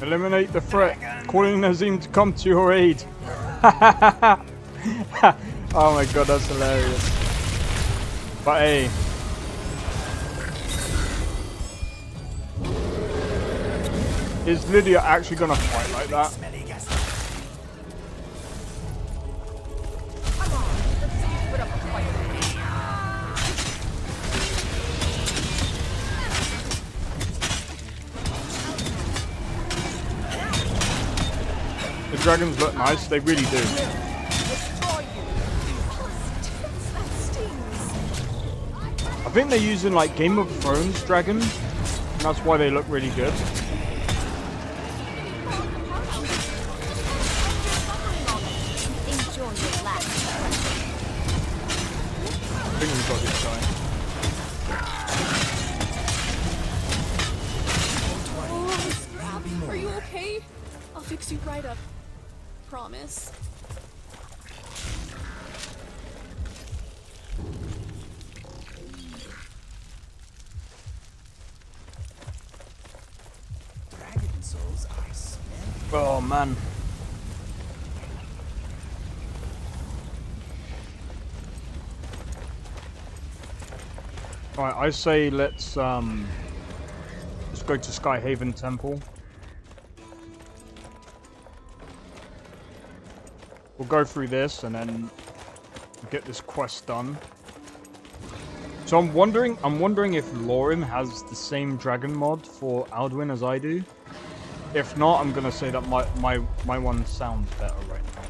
Eliminate the threat. Calling Nazim to come to your aid. Oh my god, that's hilarious. But hey. Is Lydia actually gonna fight like that? The dragons look nice, they really do. I think they're using like Game of Thrones dragons, and that's why they look really good. I think we've got this guy. Are you okay? I'll fix you right up. Promise. Dragon souls are smelly. Oh man. Alright, I say let's go to Skyhaven Temple. We'll go through this and then get this quest done. So I'm wondering if LoreRim has the same dragon mod for Alduin as I do. If not, I'm gonna say that my one sounds better right now.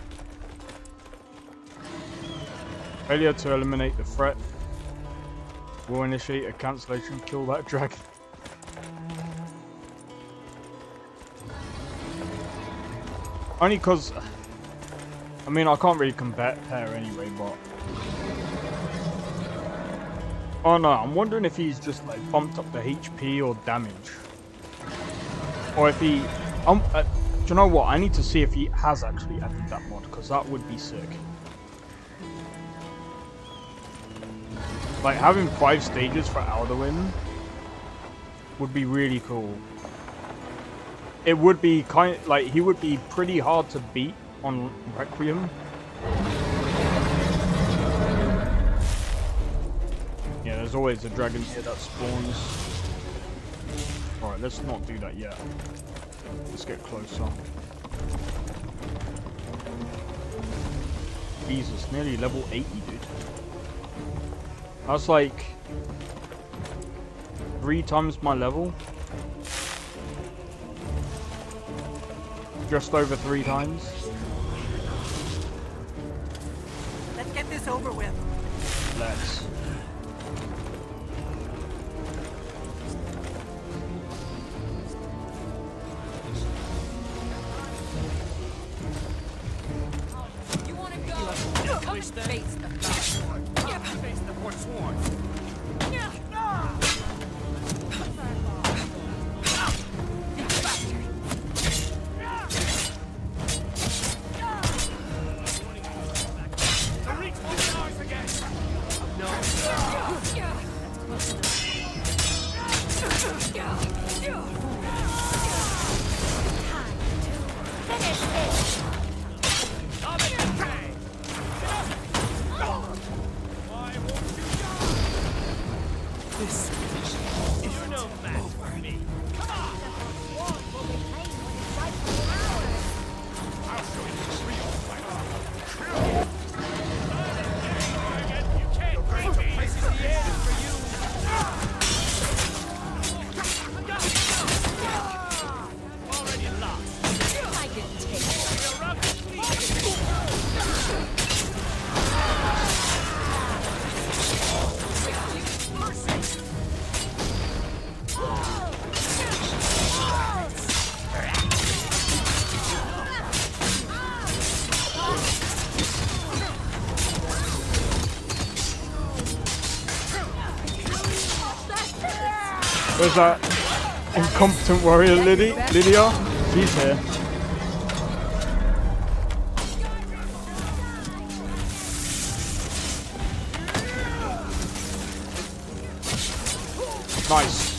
Failure to eliminate the threat will initiate a cancellation. Kill that dragon. Only because I mean, I can't really compare anyway, but... Oh no, I'm wondering if he's just like bumped up the HP or damage. Or if he... do you know what? I need to see if he has actually added that mod, because that would be sick. Like, having 5 stages for Alduin would be really cool. It would be kind of, like, he would be pretty hard to beat on Requiem. Yeah, there's always a dragon here that spawns. Alright, let's not do that yet. Let's get closer. Jesus, nearly level 80, dude. That's like 3 times my level. Just over 3 times. Let's get this over with. Let's. You want to go? Come and face the face the forsworn. Where's that incompetent warrior Lydia? She's here. Nice.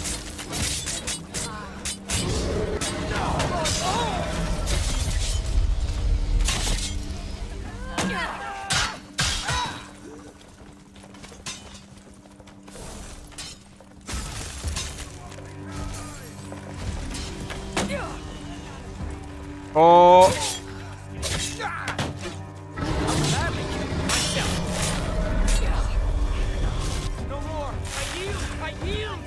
Oh. No more. I yield. I yield.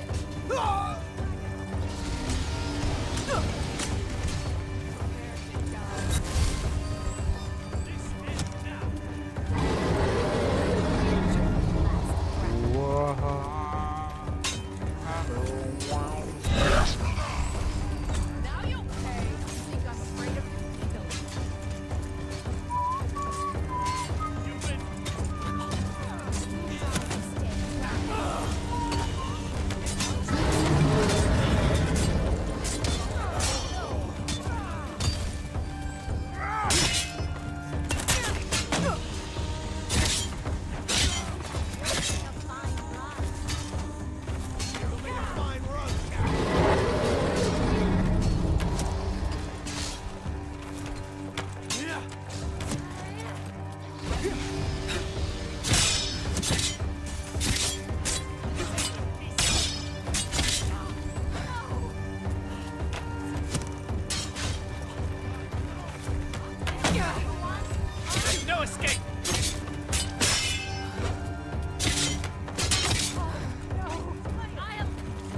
No escape.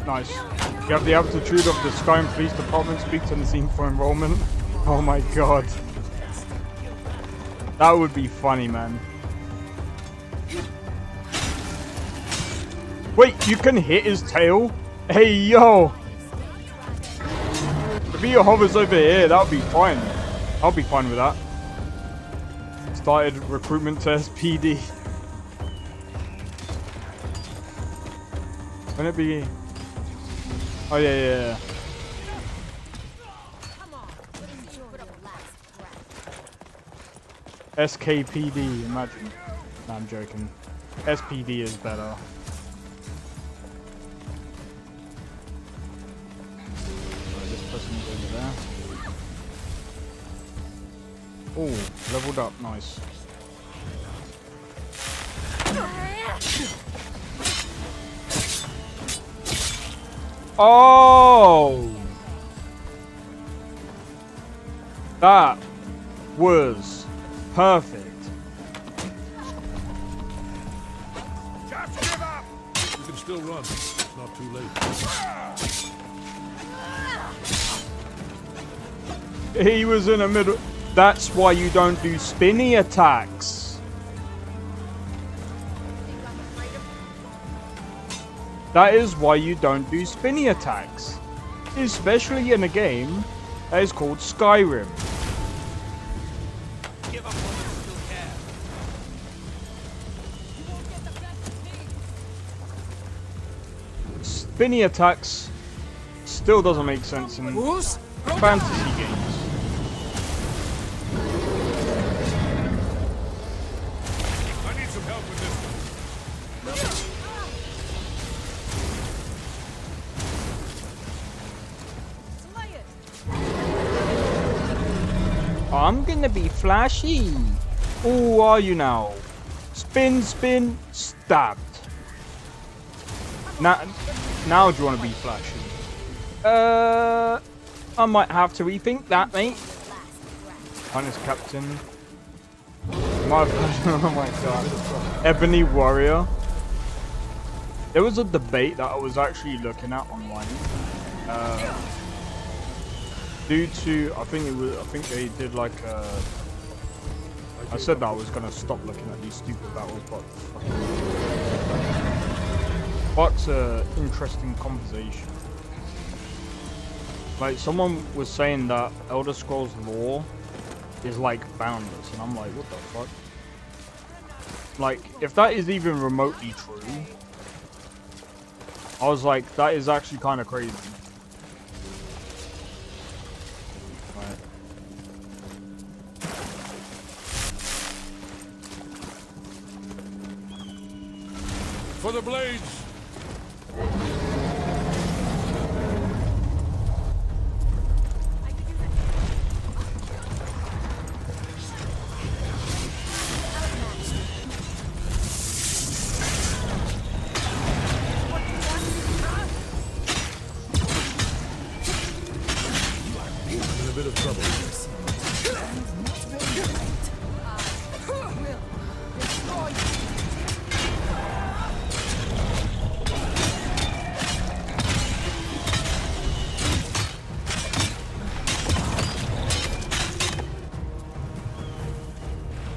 Nice. You have the altitude of the Skyrim Police Department. Speak to the scene for enrollment. Oh my god. That would be funny, man. Wait, you can hit his tail? Hey, yo! If he hovers over here, that would be fine. I'll be fine with that. Started recruitment to SPD. Wouldn't it be? Oh yeah. SKPD, imagine. No, I'm joking. SPD is better. Right, this person's over there. Oh, leveled up, nice. Oh! That was perfect. Just give up! You can still run. It's not too late. He was in the middle. That's why you don't do spinny attacks. That is why you don't do spinny attacks. Especially in a game that is called Skyrim. Spinny attacks still doesn't make sense in fantasy games. I need some help with this. I'm gonna be flashy. Who are you now? Spin, spin, stabbed. Now do you want to be flashy? I might have to rethink that, mate. Punish Captain. Oh my god. Ebony Warrior. There was a debate that I was actually looking at online. Due to, I think they did like I said that I was gonna stop looking at these stupid battles, but what's interesting conversation. Like someone was saying that Elder Scrolls lore is like boundless, and I'm like, what the fuck? Like, if that is even remotely true, I was like, that is actually kind of crazy. Right. For the blades!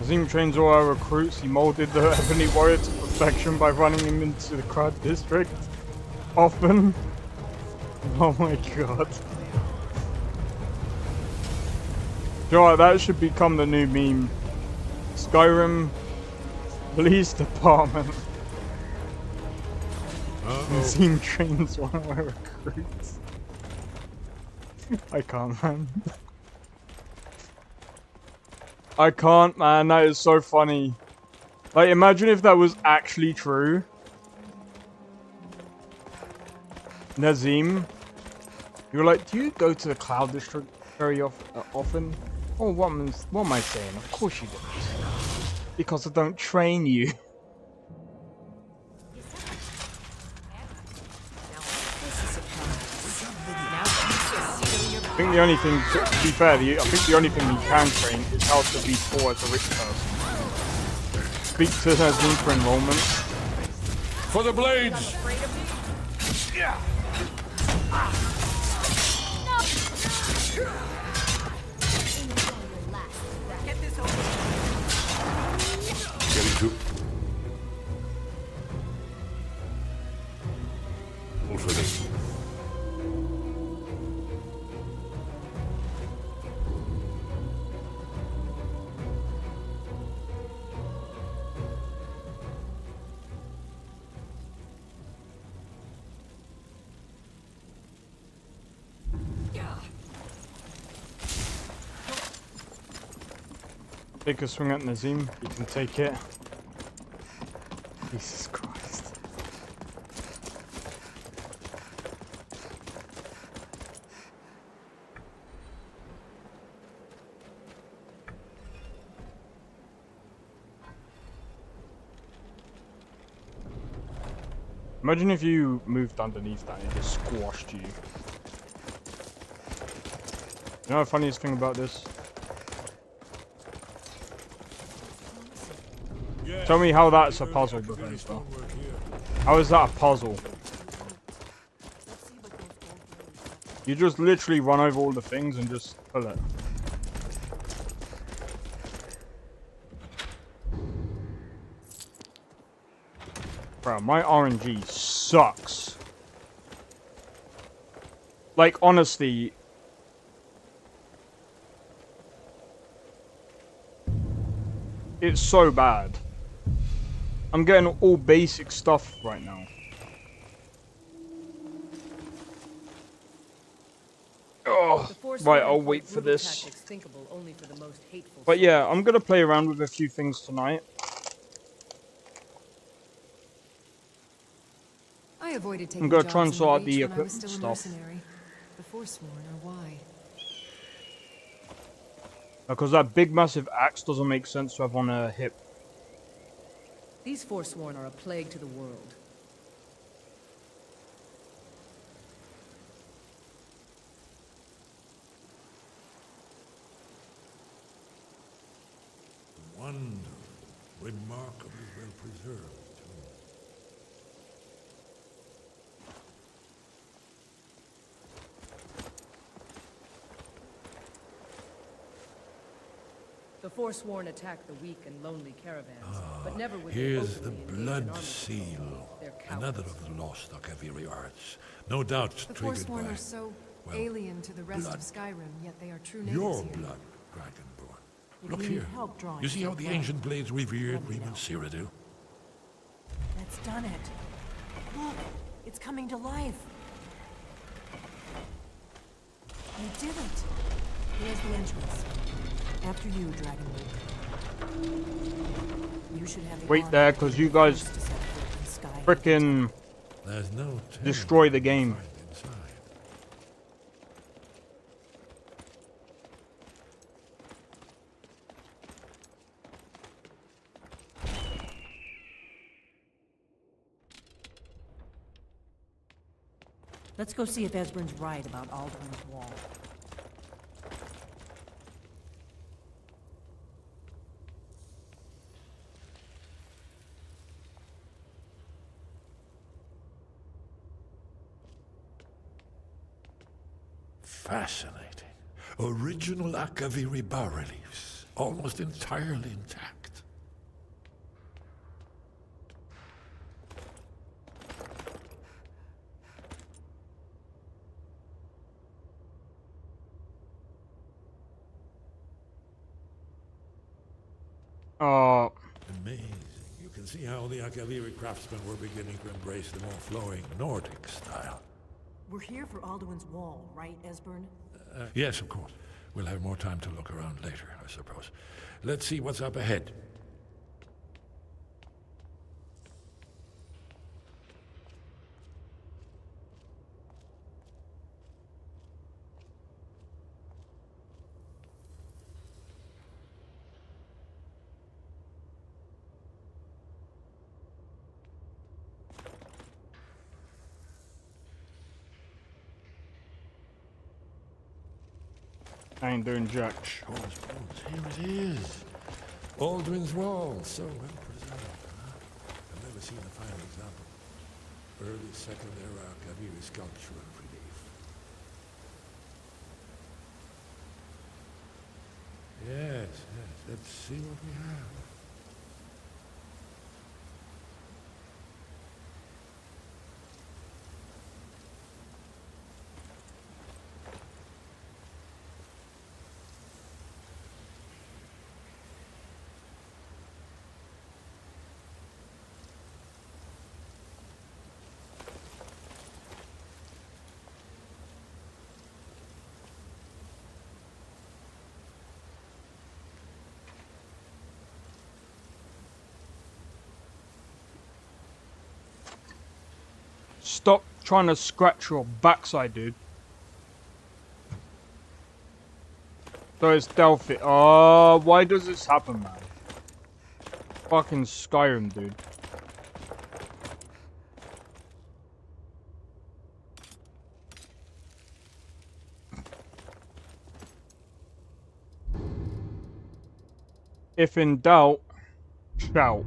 Azim trains all our recruits. He molded the Ebony Warrior to perfection by running him into the crowd district. Often. Oh my god. You know what, that should become the new meme. Skyrim Police Department. Azim trains one of our recruits. I can't, man. I can't, man. That is so funny. Like, imagine if that was actually true. Nazim, you were like, do you go to the Cloud District very often? Oh, what am I saying? Of course you don't. Because I don't train you. I think the only thing, to be fair, I think the only thing you can train is how to be poor as a rich person. Speak to Nazim for enrollment. For the blades! Getting to. All for this. Take a swing at Nazim. You can take it. Jesus Christ. Imagine if you moved underneath that and it just squashed you. You know the funniest thing about this? Tell me how that's a puzzle, Bethesda. How is that a puzzle? You just literally run over all the things and just pull it. Bro, my RNG sucks. Like, honestly. It's so bad. I'm getting all basic stuff right now. Oh, right, I'll wait for this. But yeah, I'm gonna play around with a few things tonight. I avoided taking I'm gonna try and jobs in sort out Reach the when I was equipment still a stuff. mercenary. The Forsworn are why. Because that big massive axe doesn't make sense to have on a hip. These Forsworn are a plague to the world. Wonderful, remarkably well preserved. The Forsworn attack the weak and lonely caravans, but never with Here's the Blood Seal, another of the lost Akaviri arts. No doubt The triggered Forsworn by are so well, alien to the rest blood. of Skyrim, yet they are true natives your here. blood, Dragonborn. If Look you need here. help drawing You see how the blood, ancient blades revered Reman Cyrodiil? That's done it. Look, it's coming to life. You did it. Here's the entrance. After you, Dragonborn. You should have the Wait honor there, of because being you the guys first to set foot in Skyrim. frickin' There's no destroy the game. inside. Let's go see if Esbern's right about Alduin's Wall. Fascinating. Original Akaviri bas-reliefs, almost entirely intact. Amazing. You can see how the Akaviri craftsmen were beginning to embrace the more flowing Nordic style. We're here for Alduin's Wall, right, Esbern? Yes, of course. We'll have more time to look around later, I suppose. Let's see what's up ahead. I ain't doing jack. Here it is. Alduin's Wall, so well preserved. Huh? I've never seen a finer example. Early Second Era Akaviri sculpture and relief. Yes, yes. Let's see what we have. Stop trying to scratch your backside, dude. So it's Delphi. Oh, why does this happen, man? Fucking Skyrim, dude. If in doubt, shout.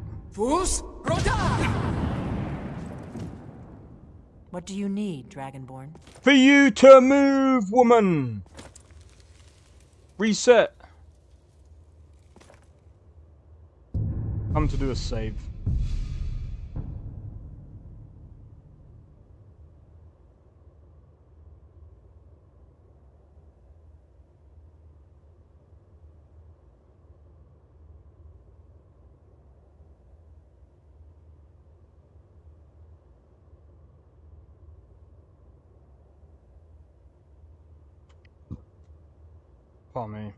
What do you need, Dragonborn? For you to move, woman! Reset. Come to do a save. Pardon me.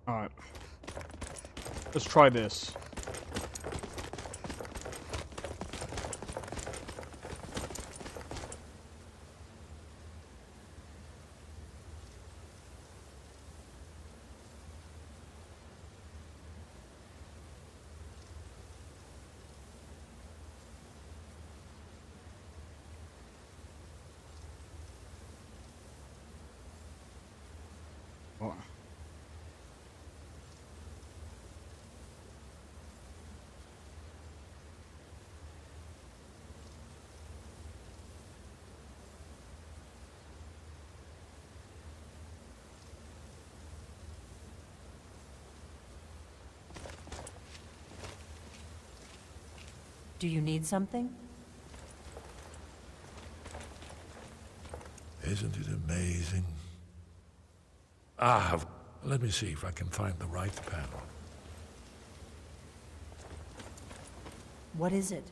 Alright. Let's try this. What? Do you need something? Isn't it amazing? Let me see if I can find the right panel. What is it?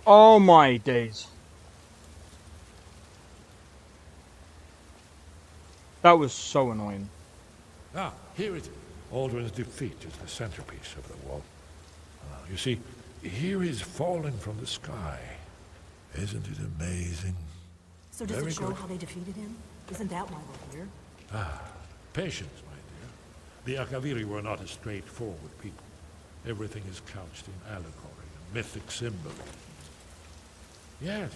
Oh my days. That was so annoying. Here it is. Alduin's defeat is the centerpiece of the wall. You see, here is falling from the sky. Isn't it amazing? So does it show how they defeated him? Isn't that why we're here? Patience, my dear. The Akaviri were not a straightforward people. Everything is couched in allegory and mythic symbolism. Yes.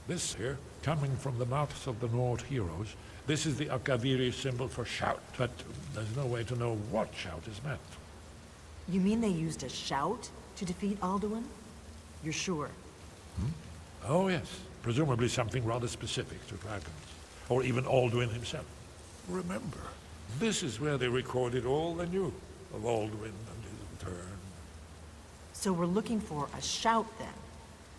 This here, coming from the mouths of the Nord heroes, this is the Akaviri symbol for shout, but there's no way to know what shout is meant. You mean they used a shout to defeat Alduin? You're sure? Oh yes, presumably something rather specific to dragons, or even Alduin himself. Remember, this is where they recorded all they knew of Alduin and his return. So we're looking for a shout then?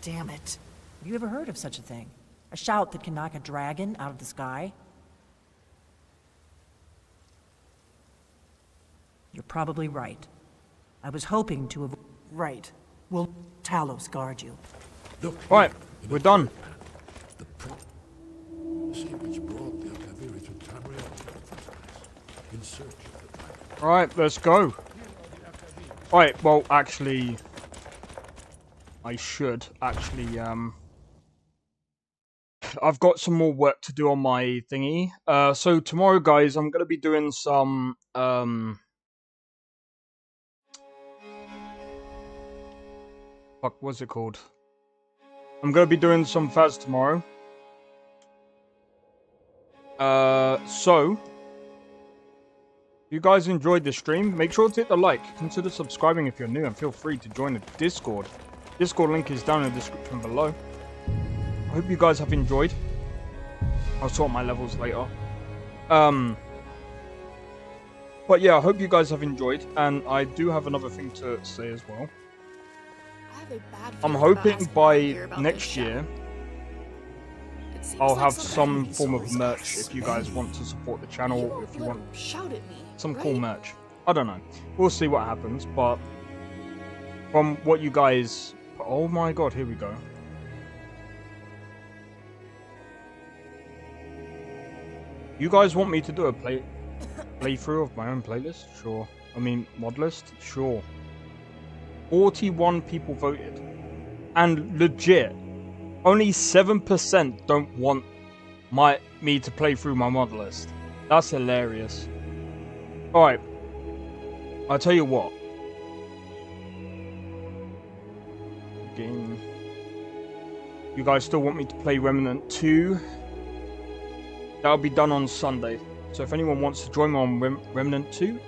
Damn it. Have you ever heard of such a thing? A shout that can knock a dragon out of the sky? You're probably right. I was hoping to avoid... Right. Will Talos guard you? Right, we're done. The sea which brought the Akaviri to Tamriel in the first place, in search of the dragon. Alright, let's go. Alright, well, actually... I should actually, I've got some more work to do on my thingy. So tomorrow, guys, I'm gonna be doing some, fuck, what's it called? I'm gonna be doing some Faz tomorrow. So, if you guys enjoyed this stream, make sure to hit the like, consider subscribing if you're new, and feel free to join the Discord. Discord link is down in the description below. I hope you guys have enjoyed. I'll sort my levels later. But yeah, I hope you guys have enjoyed, and I do have another thing to say as well. I have a bad I'm feeling about hoping asking by Javier about next this year It seems I'll like have something some he's form of always merch asks. if you guys want to support the You channel, won't if you let want him shout at me, some right? cool merch. I don't know. We'll see what happens, but from what you guys... Oh my god, here we go. You guys want me to do a playthrough of my own playlist? Sure. I mean, mod list? Sure. 41 people voted. And legit, only 7% don't want me to play through my mod list. That's hilarious. Alright. I'll tell you what. Game. You guys still want me to play Remnant 2? That'll be done on Sunday. So if anyone wants to join me on Remnant 2,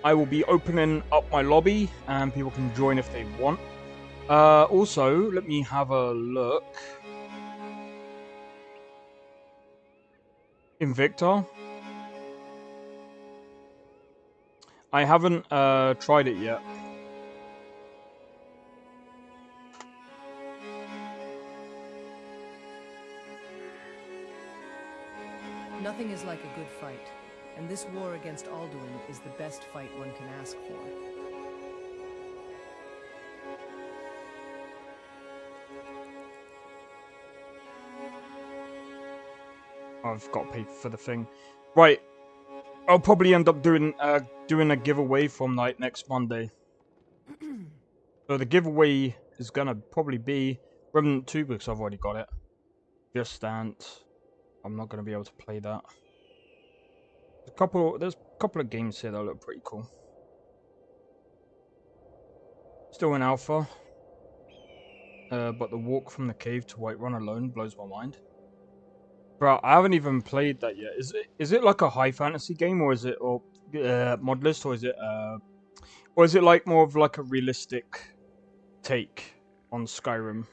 I will be opening up my lobby and people can join if they want. Also, let me have a look. Invicta. I haven't tried it yet. Nothing is like a good fight, and this war against Alduin is the best fight one can ask for. I've got to pay for the thing. Right. I'll probably end up doing a giveaway from like next Monday. So the giveaway is gonna probably be Remnant 2 because I've already got it. Just Dance. I'm not gonna be able to play that. There's a couple of games here that look pretty cool. Still in alpha. But the walk from the cave to Whiterun alone blows my mind. Bro, I haven't even played that yet. Is it like a high fantasy game, or is it mod list, or is it like more of like a realistic take on Skyrim?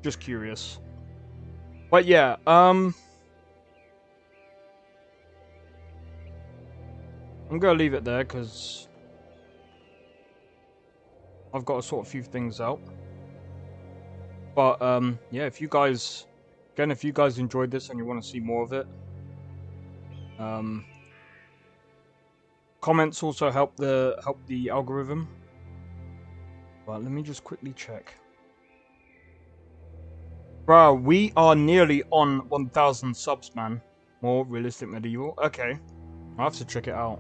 Just curious. But yeah, I'm gonna leave it there because I've got to sort a few things out. But yeah, if you guys enjoyed this and you want to see more of it, comments also help the algorithm. But let me just quickly check. Bro, we are nearly on 1,000 subs, man. More realistic medieval. Okay, I'll have to check it out.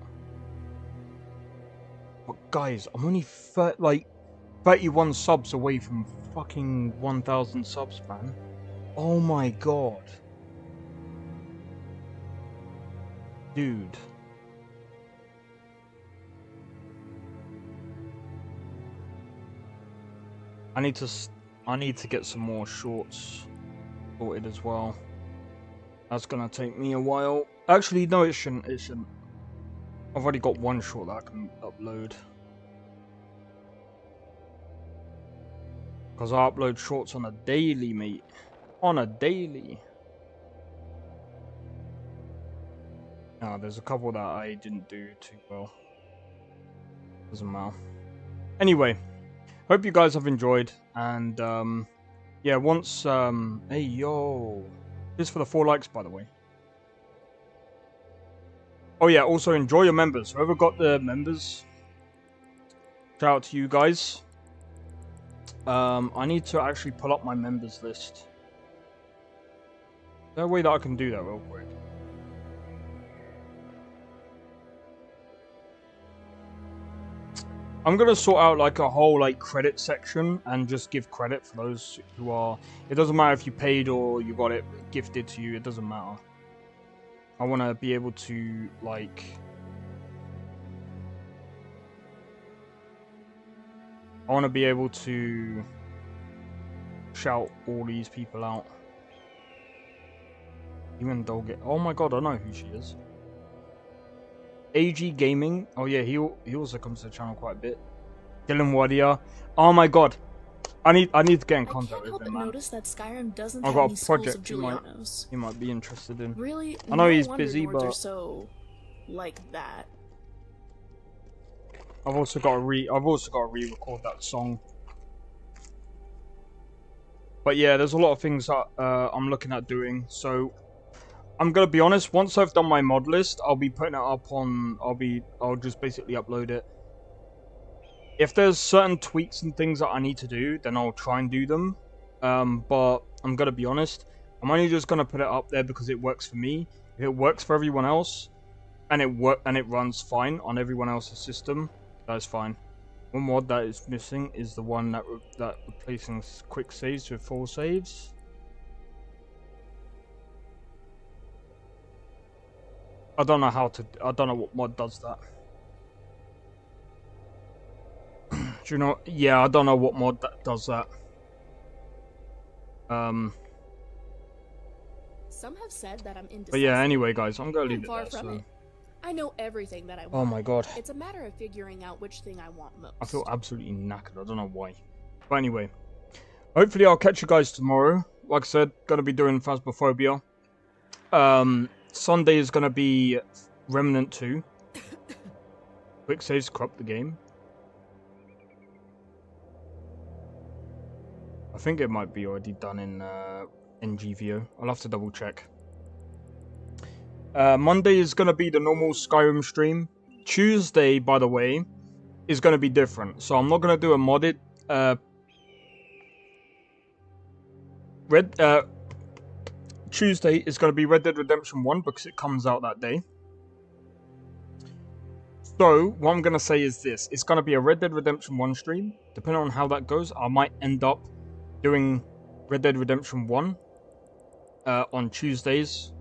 But guys, I'm only 31 subs away from fucking 1,000 subs, man. Oh my god. Dude. I need to get some more shorts sorted as well. That's gonna take me a while. Actually, no, it shouldn't. I've already got one short that I can upload. Because I upload shorts on a daily, mate. On a daily. Now, there's a couple that I didn't do too well. Doesn't matter. Anyway, hope you guys have enjoyed. And, yeah, once, hey, yo. This for the 4 likes, by the way. Oh, yeah, also enjoy your members. Whoever got the members, shout out to you guys. I need to actually pull up my members list. Is there a way that I can do that real quick? I'm gonna sort out like a whole like credit section and just give credit for those who are... It doesn't matter if you paid or you got it gifted to you, it doesn't matter. I want to be able to like... I want to be able to shout all these people out. Even Dolget. Oh my god, I know who she is. AG Gaming. Oh yeah, he also comes to the channel quite a bit. Dylan Wadia. Oh my god. I need to get in contact with him, man. Notice that Skyrim doesn't I've have got any a schools project of Julianos. he might be interested in. Really? I know no he's wonder busy, Nords are but so like that. I've also got to re-record that song. But yeah, there's a lot of things that I'm looking at doing. So I'm gonna be honest. Once I've done my mod list, I'll be putting it up on. I'll just basically upload it. If there's certain tweaks and things that I need to do, then I'll try and do them. But I'm gonna be honest. I'm only just gonna put it up there because it works for me. If it works for everyone else, and it runs fine on everyone else's system, that's fine. One mod that is missing is the one that replacing quick saves with full saves. I don't know what mod does that. Do you know? Yeah, I don't know what mod that does that. Some have said that I'm indecisive. But yeah, anyway, guys, I'm gonna leave it far there. from So. it. I know everything that I want. Oh my god. It's a matter of figuring out which thing I want most. I feel absolutely knackered. I don't know why. But anyway, hopefully I'll catch you guys tomorrow. Like I said, gonna be doing Phasmophobia. Sunday is gonna be Remnant 2. Quick saves corrupt the game. I think it might be already done in GVO. I'll have to double check. Monday is going to be the normal Skyrim stream. Tuesday, by the way, is going to be different. So I'm not going to do a modded... Tuesday is going to be Red Dead Redemption 1 because it comes out that day. So, what I'm going to say is this. It's going to be a Red Dead Redemption 1 stream. Depending on how that goes, I might end up doing Red Dead Redemption 1 on Tuesdays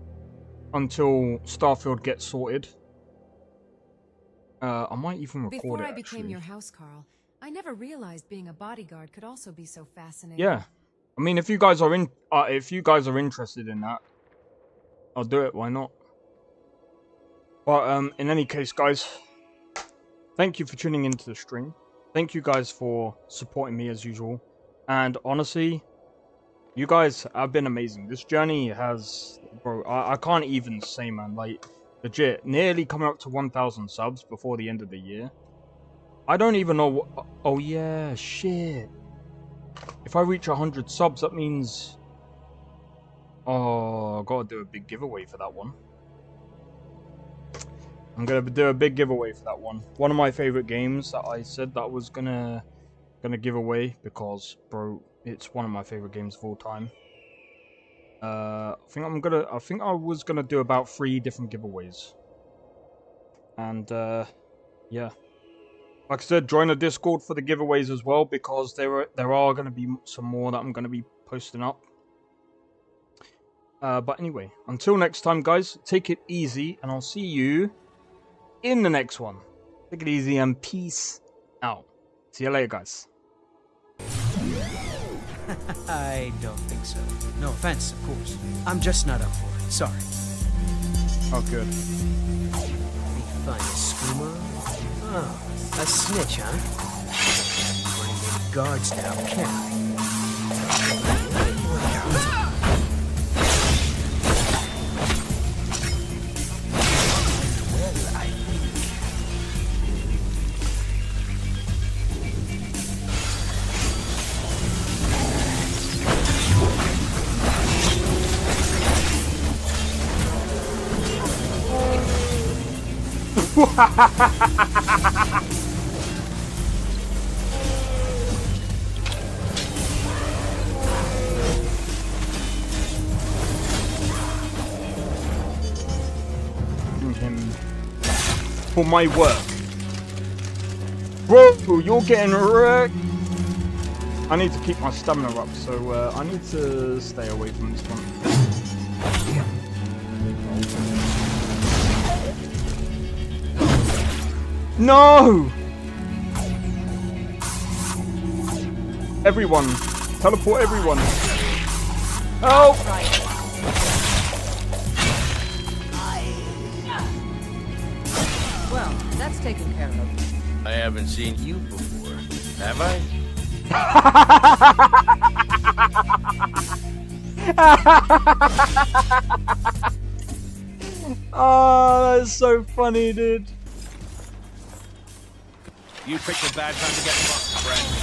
until Starfield gets sorted. I might even record Before it, I became actually. your housecarl, I never realized being a bodyguard could also be so fascinating. Yeah. I mean, if you guys are interested in that, I'll do it. Why not? But in any case, guys, thank you for tuning into the stream. Thank you guys for supporting me as usual. And honestly, you guys have been amazing. This journey has, bro, I can't even say, man. Like, legit, nearly coming up to 1,000 subs before the end of the year. I don't even know what. Oh yeah, shit. If I reach 100 subs, that means... Oh, I gotta do a big giveaway for that one. I'm gonna do a big giveaway for that one. One of my favorite games that I said that I was gonna give away because, bro, it's one of my favorite games of all time. I think I was gonna do about 3 different giveaways. And yeah. Like I said, join the Discord for the giveaways as well, because there are going to be some more that I'm going to be posting up. But anyway, until next time, guys, take it easy, and I'll see you in the next one. Take it easy and peace out. See you later, guys. I don't think so. No offense, of course. I'm just not up for it. Sorry. Oh, good. Any fun, Skooma? Oh. A snitch, huh? Can't be running any guards now, can I? Well, I him for my work. Bro, you're getting wrecked. I need to keep my stamina up, so I need to stay away from this one. No! Everyone! Teleport everyone! Help! Well, that's taken care of. I haven't seen you before, have I? Oh, that's so funny, dude. You picked a bad time to get fucked, friend.